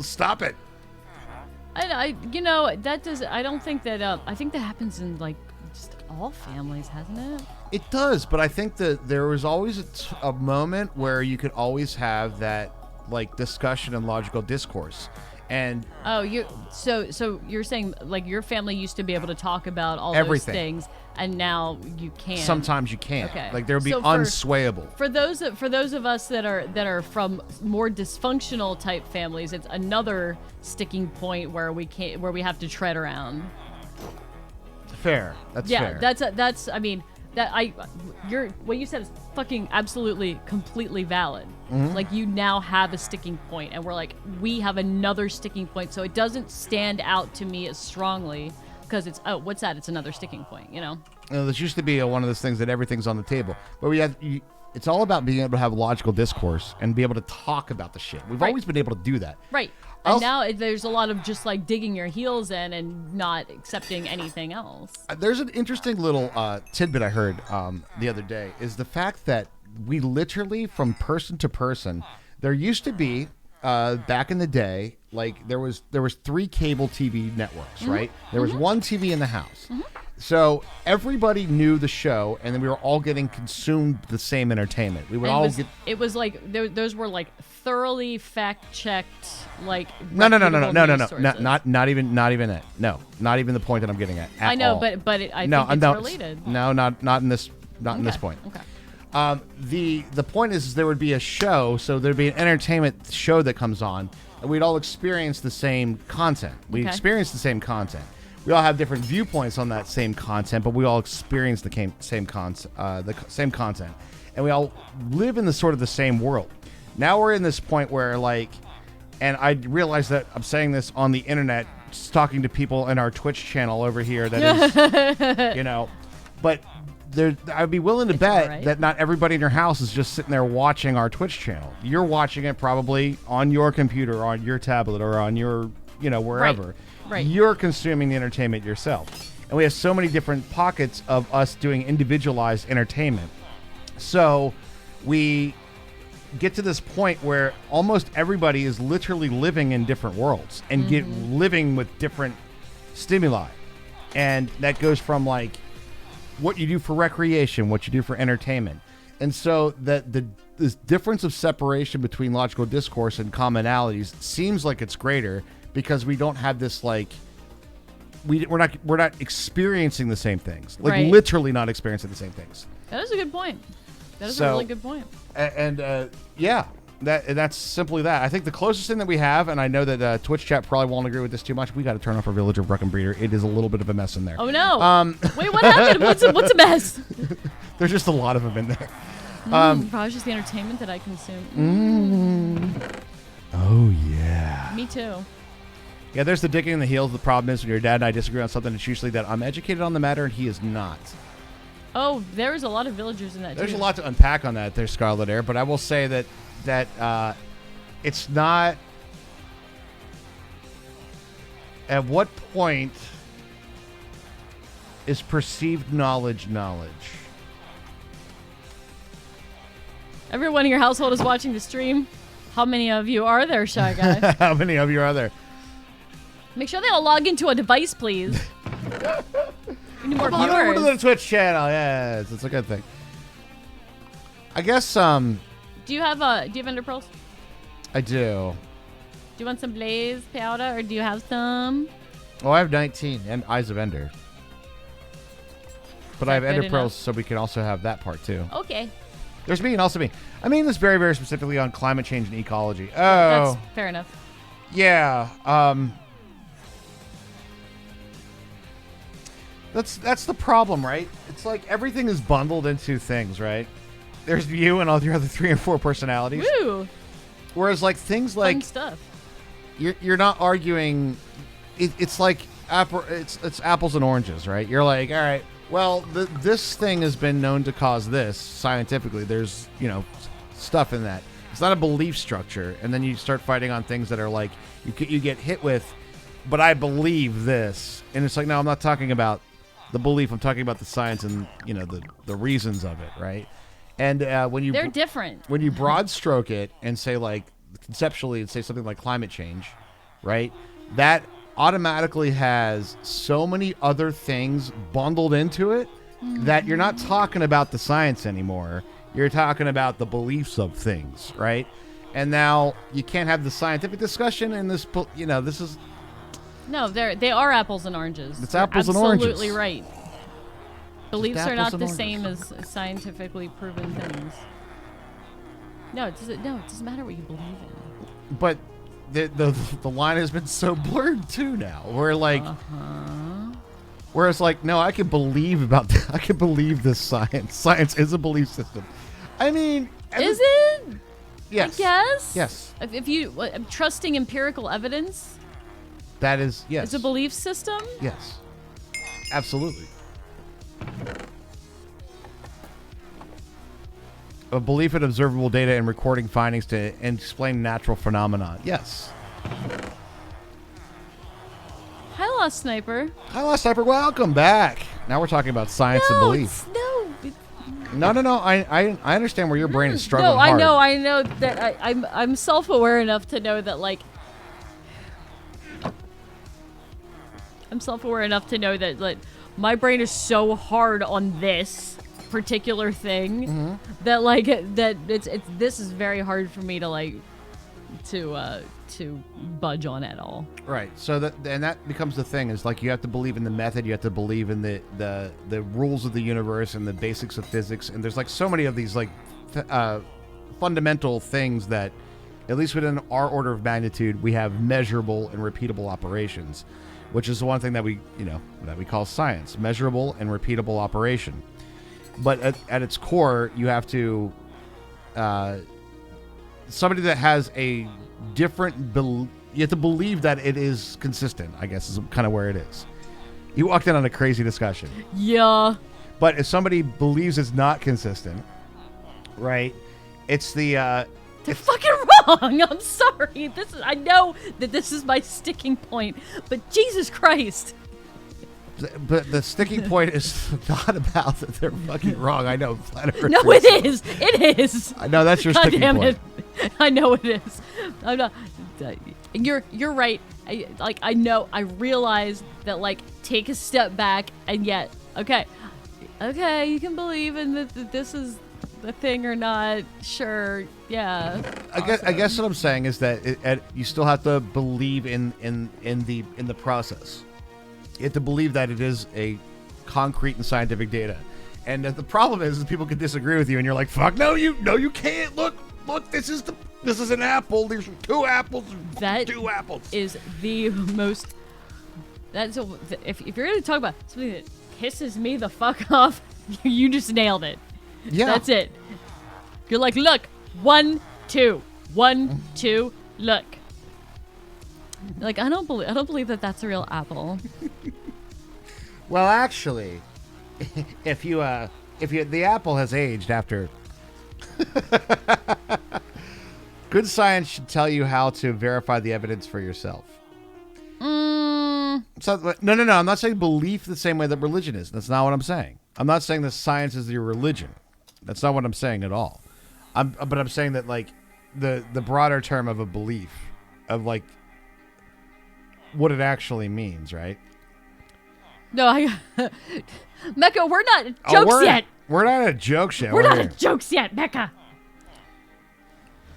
Stop it. That does. I don't think that. I think that happens in like just all families, hasn't it? It does, but I think that there was always a moment where you could always have that like discussion and logical discourse. And so you're saying like your family used to be able to talk about all everything. those things, and now you can't. Sometimes you can't. Okay. Like there would be So unswayable. For those of us that are from more dysfunctional type families, it's another sticking point where we have to tread around. Fair. That's fair. That's I mean what you said is fucking absolutely completely valid. Mm-hmm. Like you now have a sticking point, and we're like, we have another sticking point, so it doesn't stand out to me as strongly because it's what's that? It's another sticking point, This used to be one of those things that everything's on the table, but it's all about being able to have logical discourse and be able to talk about the shit. We've Right. always been able to do that. Right. And now there's a lot of just like digging your heels in and not accepting anything else. There's an interesting little tidbit I heard the other day is the fact that we literally, from person to person, there used to be back in the day, like there was 3 cable TV networks, right? There was one TV in the house. So everybody knew the show, and then we were all getting consumed the same entertainment. We would all get. It was like those were like thoroughly fact checked, like No, reputable news sources. not even it. No, not even the point that I'm getting at. I know, all. but I think it's related. No, not in this this point. Okay. The point is there would be a show, so there'd be an entertainment show that comes on, and we'd all experience the same content. We Okay. experience the same content. We all have different viewpoints on that same content, but we all experience the same content, and we all live in the sort of the same world. Now we're in this point where and I realize that I'm saying this on the internet, just talking to people in our Twitch channel over here. That is, but I'd be willing to bet all right. that not everybody in your house is just sitting there watching our Twitch channel. You're watching it probably on your computer, on your tablet, or on your, wherever. Right. You're consuming the entertainment yourself. And we have so many different pockets of us doing individualized entertainment. So we get to this point where almost everybody is literally living in different worlds and living with different stimuli. And that goes from what you do for recreation, what you do for entertainment. And so that this difference of separation between logical discourse and commonalities seems like it's greater because we don't have this we're not experiencing the same things. Right. Literally not experiencing the same things. That is a good point. That is a So- really good point. And that's simply that. I think the closest thing that we have, and I know that Twitch chat probably won't agree with this too much, we got to turn off our Village of Breckenbreeder. It is a little bit of a mess in there. Oh no! Wait, what happened? What's a mess? There's just a lot of them in there. Probably just the entertainment that I consume. Oh yeah. Me too. Yeah, there's the digging in the heels. The problem is when your dad and I disagree on something, it's usually that I'm educated on the matter and he is not. Oh, there's a lot of villagers in that. There's too. a lot to unpack on that there, Scarlet Air, but I will say that it's not. At what point is perceived knowledge? Everyone in your household is watching the stream. How many of you are there, Shy Guy? How many of you are there? Make sure they all log into a device, please. We need more Come on over to the viewers. Twitch channel. Yes, it's a good thing. I guess Do you have ender pearls? I do. Do you want some blaze powder, or do you have some? Oh, I have 19 and Eyes of Ender. But I have that Ender good Pearls, enough? so we can also have that part too. Okay, There's me and also me. I mean this very, very specifically on climate change and ecology. Oh, that's fair enough. yeah. That's the problem, right? It's like everything is bundled into things, right? There's you and all your other 3 or 4 personalities. Woo! Whereas like things Fun like stuff. you're not arguing. It's like it's apples and oranges, right? You're like, all right, well, this thing has been known to cause this scientifically. There's stuff in that. It's not a belief structure, and then you start fighting on things that are like you get hit with. But I believe this, and it's like, no, I'm not talking about the belief. I'm talking about the science and the reasons of it, right? And when they're different. When you broad stroke it and say like conceptually and say something like climate change, right? That automatically has so many other things bundled into it that you're not talking about the science anymore. You're talking about the beliefs of things, right? And now you can't have the scientific discussion in this. This is. No, they are apples and oranges. It's apples and oranges. Absolutely right. Beliefs are not the oranges. same as scientifically proven things. No, it doesn't matter what you believe in. But the line has been so blurred too now. Where like, where it's like, no, I can believe about that. I can believe this science. Science is a belief system. I mean, is it? Yes. I guess. Yes. If you trusting empirical evidence. That is, yes. It's a belief system? Yes. Absolutely. A belief in observable data and recording findings to explain natural phenomena. Yes. Hi, Lost Sniper. Hi, Lost Sniper. Welcome back. Now we're talking about science and belief. No. I understand where your brain is struggling hard. I know that I'm self-aware enough to know that, like, my brain is so hard on this particular thing that like this is very hard for me to like to budge on at all. Right. So that becomes the thing is like you have to believe in the method, you have to believe in the rules of the universe and the basics of physics, and there's like so many of these like fundamental things that at least within our order of magnitude we have measurable and repeatable operations. Which is the one thing that we call science, measurable and repeatable operation. But at its core, you have to, somebody that has a different, you have to believe that it is consistent, I guess is kind of where it is. You walked in on a crazy discussion. Yeah. But if somebody believes it's not consistent, right, it's the, they're fucking wrong. I'm sorry. I know that this is my sticking point, but Jesus Christ. But the sticking point is not about that they're fucking wrong. I know. No, it is. It is. I know that's your God sticking damn point. It. I know it is. I'm not. You're right. I know. I realize that. Like, take a step back, and yet, okay, you can believe in that this is the thing or not. Sure. Yeah. I guess what I'm saying is that you still have to believe in the process. You have to believe that it is a concrete and scientific data. And the problem is people can disagree with you, and you're like, "Fuck no, you can't. Look, this is an apple. There's two apples. Two apples." Is the most. That's if you're going to talk about something that pisses me the fuck off, you just nailed it. Yeah. That's it. You're like, look, 1, 2, 1, 2, look. Like, I don't believe that that's a real apple. Well, actually, if the apple has aged after, good science should tell you how to verify the evidence for yourself. So, no. I'm not saying belief the same way that religion is. That's not what I'm saying. I'm not saying that science is your religion. That's not what I'm saying at all. But I'm saying that like the broader term of a belief of like what it actually means, right? No, Mecca, we're not jokes yet. We're not at jokes yet. We're not at jokes yet, Mecca.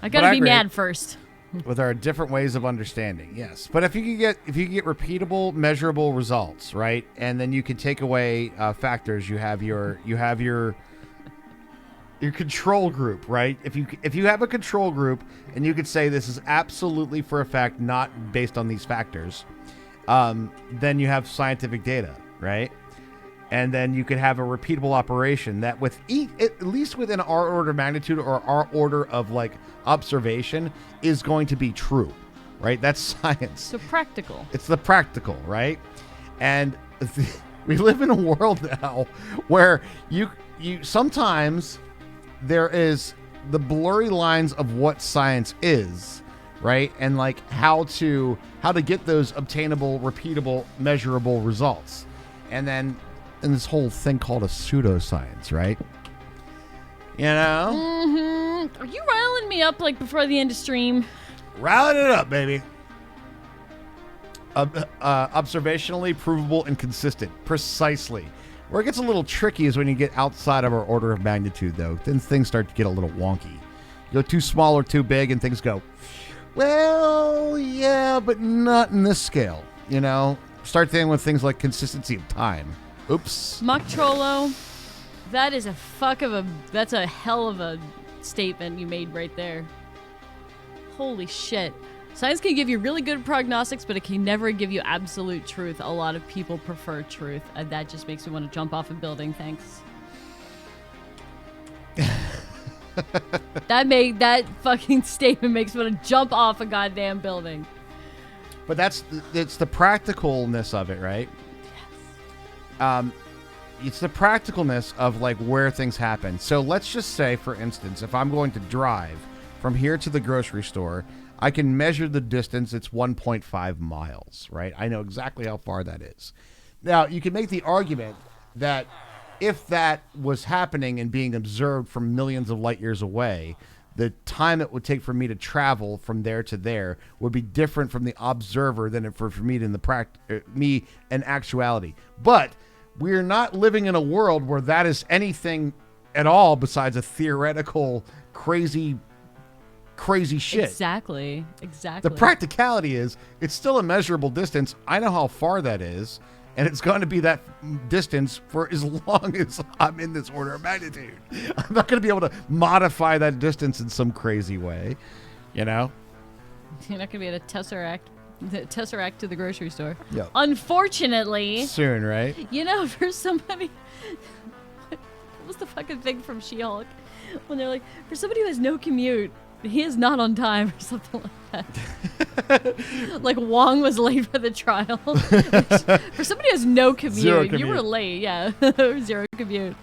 I gotta be mad first. With our different ways of understanding, yes. But if you can get repeatable, measurable results, right, and then you can take away factors, you have your control group, right? If you have a control group and you could say this is absolutely for a fact not based on these factors, then you have scientific data, right? And then you could have a repeatable operation that with at least within our order of magnitude or our order of like observation is going to be true, right? That's science. So practical. It's the practical, right? And we live in a world now where you sometimes there is the blurry lines of what science is, right? And like how to get those obtainable, repeatable, measurable results. And then in this whole thing called a pseudoscience, right? You know? Mm-hmm. Are you riling me up like before the end of stream? Rallying it up, baby. Observationally provable and consistent. Precisely. Where it gets a little tricky is when you get outside of our order of magnitude, though. Then things start to get a little wonky. You go too small or too big, and things go, well, yeah, but not in this scale. You know? Start dealing with things like consistency of time. Oops. Mock Trollo, that's a hell of a statement you made right there. Holy shit. Science can give you really good prognostics, but it can never give you absolute truth. A lot of people prefer truth, and that just makes me want to jump off a building. Thanks. That fucking statement makes me want to jump off a goddamn building. But it's the practicalness of it, right? Yes. It's the practicalness of like where things happen. So let's just say, for instance, if I'm going to drive from here to the grocery store, I can measure the distance. It's 1.5 miles, right? I know exactly how far that is. Now, you can make the argument that if that was happening and being observed from millions of light years away, the time it would take for me to travel from there to there would be different from the observer than it for me in actuality. But we're not living in a world where that is anything at all besides a theoretical, crazy shit. Exactly. The practicality is it's still a measurable distance. I know how far that is, and it's going to be that distance for as long as I'm in this order of magnitude. I'm not going to be able to modify that distance in some crazy way, you know? You're not going to be able to Tesseract to the grocery store. Yeah. Unfortunately. Soon, right? You know, for somebody... What was the fucking thing from She-Hulk? When they're like, for somebody who has no commute, he is not on time or something like that. Like Wong was late for the trial. For somebody who has no commute, you were late. Yeah, zero commute.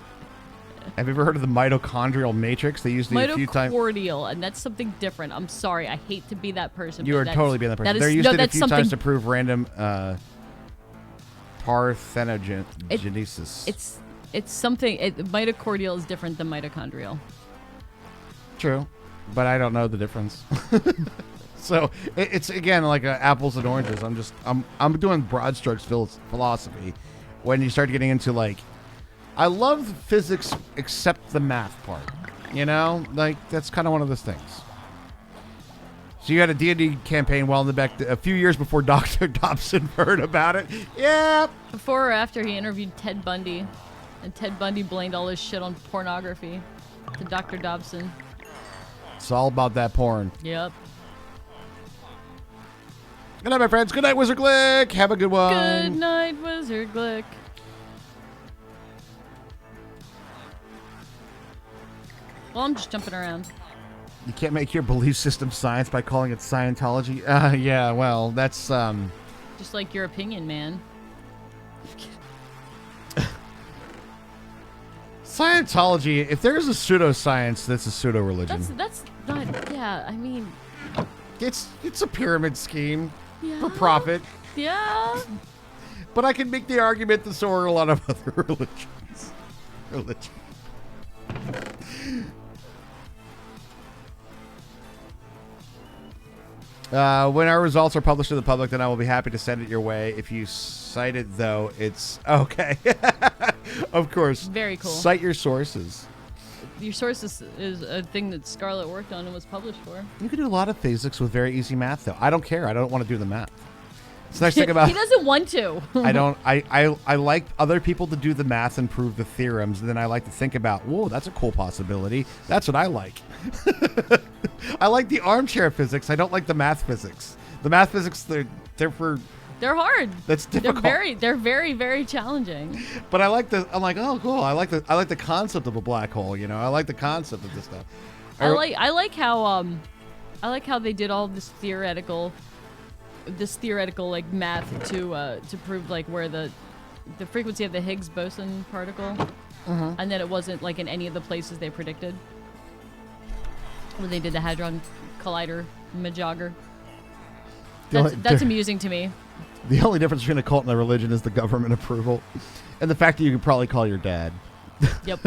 Have you ever heard of the mitochondrial matrix? They used it a few times. Mitochondrial, and that's something different. I'm sorry, I hate to be that person. You are totally being that person. They're used it a few times to prove random parthenogenesis. It's something. Mitochondrial is different than mitochondrial. True. But I don't know the difference. So it's again like apples and oranges. I'm doing broad strokes philosophy. When you start getting into like, I love physics except the math part. You know, like that's kind of one of those things. So you had a D&D campaign well in the back a few years before Dr. Dobson heard about it. Yeah. Before or after he interviewed Ted Bundy, and Ted Bundy blamed all his shit on pornography to Dr. Dobson. It's all about that porn. Yep. Good night, my friends. Good night, Wizard Glick. Have a good one. Good night, Wizard Glick. Well, I'm just jumping around. You can't make your belief system science by calling it Scientology. Yeah, well, that's just like your opinion, man. Scientology, if there's a pseudoscience, that's a pseudo-religion. That's not, yeah, I mean... It's a pyramid scheme for Yeah. profit. Yeah. But I can make the argument that so are a lot of other religions. When our results are published to the public, then I will be happy to send it your way. If you cite it, though, it's okay. Of course. Very cool. Cite your sources. Your source is a thing that Scarlett worked on and was published for. You can do a lot of physics with very easy math, though. I don't care. I don't want to do the math. It's the nice thing about he doesn't want to. I like other people to do the math and prove the theorems, and then I like to think about, whoa, that's a cool possibility. That's what I like. I like the armchair physics. I don't like the math physics. The math physics, they're hard. That's difficult. They're very, very challenging. But I'm like, oh, cool. I like the concept of a black hole. You know, I like the concept of this stuff. I like how they did all this theoretical this theoretical like math to prove like where the frequency of the Higgs boson particle, and then it wasn't like in any of the places they predicted when they did the Hadron Collider Majogger. That's amusing to me. The only difference between a cult and a religion is the government approval, and the fact that you can probably call your dad. Yep.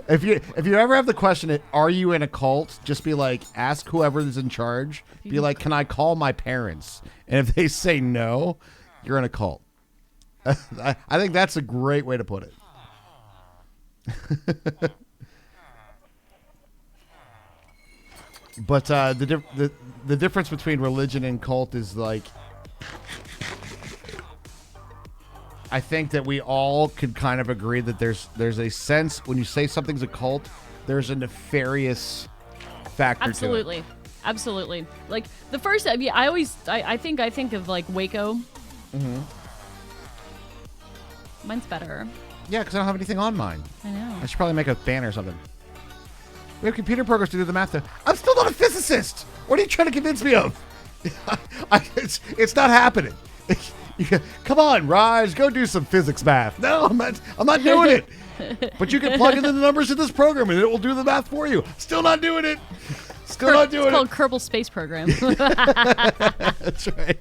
If you ever have the question, are you in a cult? Just be like, ask whoever is in charge. Be like, can I call my parents? And if they say no, you're in a cult. I think that's a great way to put it. But the difference between religion and cult is like, I think that we all could kind of agree that there's a sense when you say something's a cult, there's a nefarious factor Absolutely. to it. Absolutely. Like the first, I mean, I think of like Waco. Mm-hmm. Mine's better. Yeah, because I don't have anything on mine. I know. I should probably make a banner or something. We have computer programs to do the math, though. I'm still not a physicist. What are you trying to convince me of? It's not happening. Come on, Raj, go do some physics math. No, I'm not doing it. But you can plug in the numbers in this program, and it will do the math for you. Still not doing it. Still not doing It's called it. Kerbal Space Program. That's right.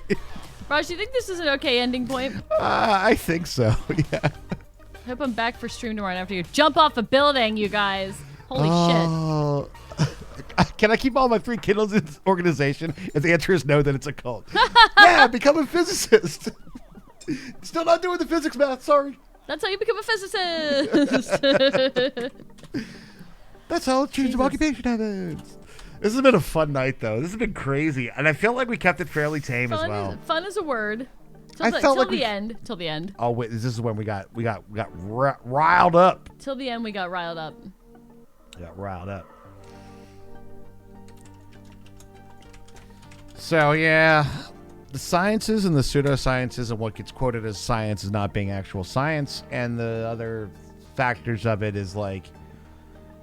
Raj, do you think this is an okay ending point? I think so. Yeah. I hope I'm back for stream tomorrow after you jump off a building, you guys. Holy shit. Can I keep all my 3 kiddos in this organization? If the answer is no, then it's a cult. Yeah, become a physicist. Still not doing the physics math, sorry. That's how you become a physicist. That's how change of occupation happens. This has been a fun night, though. This has been crazy. And I feel like we kept it fairly tame as well. Fun is a word. Till the end. Till the end. Oh, wait. This is when we got riled up. Till the end, we got riled up. Got riled up. So, yeah, the sciences and the pseudosciences and what gets quoted as science is not being actual science. And the other factors of it is like,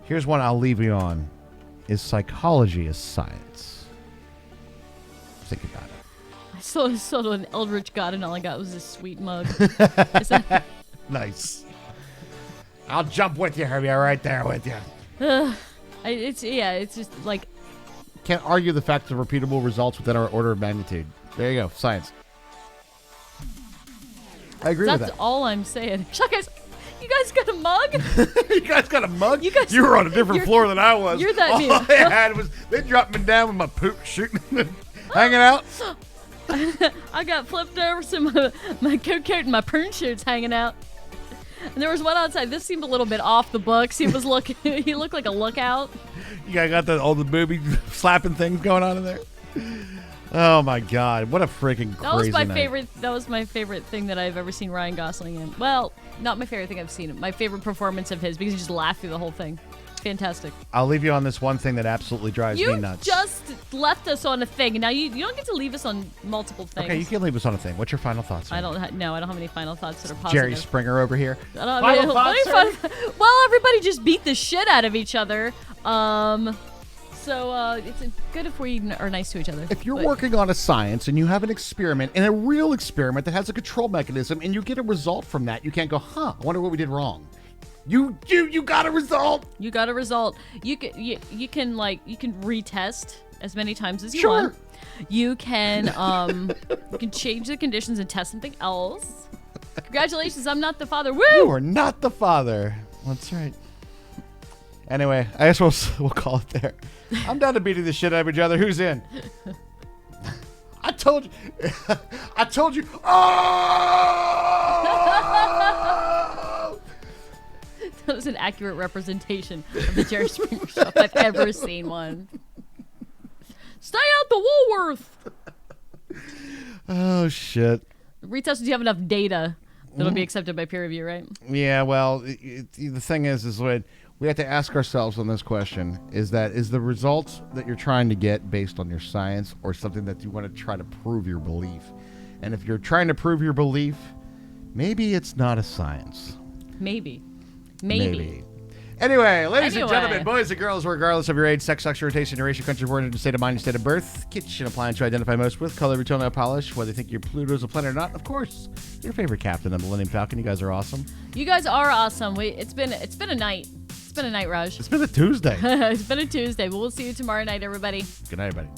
here's one I'll leave you on. Is psychology is science? Think about it. I saw an Eldritch God and all I got was this sweet mug. Nice. I'll jump with you, Herbie. I'm right there with you. It's just like... Can't argue the fact of repeatable results within our order of magnitude. There you go. Science. I agree with that. That's all I'm saying. Guys, you guys got a mug? You guys got a mug? You guys- were on a different floor than I was. You're that All new. I had was they dropped me down with my poop shooting and hanging out. I got flipped over, so my coat coat and my prune shirts hanging out. And there was one outside. This seemed a little bit off the books. He was looking. He looked like a lookout. You guys got all the booby slapping things going on in there. Oh my God! What a freaking crazy That was my night. favorite. That was my favorite thing that I've ever seen Ryan Gosling in. Well, not my favorite thing I've seen. My favorite performance of his because he just laughed through the whole thing. Fantastic. I'll leave you on this one thing that absolutely drives me You nuts. just left us on a thing. Now you don't get to leave us on multiple things. Okay, you can leave us on a thing. What's your final thoughts? I don't have any final thoughts that are positive. Jerry Springer over here. I don't Final thoughts, sir? Well, everybody just beat the shit out of each other. So it's good if we are nice to each other. If you're But working on a science and you have an experiment, and a real experiment that has a control mechanism, and you get a result from that, you can't go, I wonder what we did wrong. You got a result. you got a result. You can retest as many times as you Sure. want. You can you can change the conditions and test something else. Congratulations, I'm not the father. Woo! You are not the father. That's right. Anyway, I guess we'll call it there. I'm down to beating the shit out of each other. Who's in? I told you. I told you. Oh! That was an accurate representation of the Jerry Springer show if I've ever seen one. Stay out the Woolworth. Oh shit. Retest, do you have enough data that'll be accepted by peer review, right? Yeah. Well, the thing is what we have to ask ourselves on this question is the results that you're trying to get based on your science or something that you want to try to prove your belief? And if you're trying to prove your belief, maybe it's not a science. Maybe. Anyway, ladies and Anyway. gentlemen, boys and girls, regardless of your age, sex, sexual orientation, your race, your country, born, state of mind, your state of birth, kitchen appliance you identify most with, color, toenail polish, whether you think your Pluto's a planet or not, of course, your favorite captain, the Millennium Falcon. You guys are awesome. You guys are awesome. It's been a night. It's been a night, Raj. It's been a Tuesday. It's been a Tuesday, but we'll see you tomorrow night, everybody. Good night, everybody.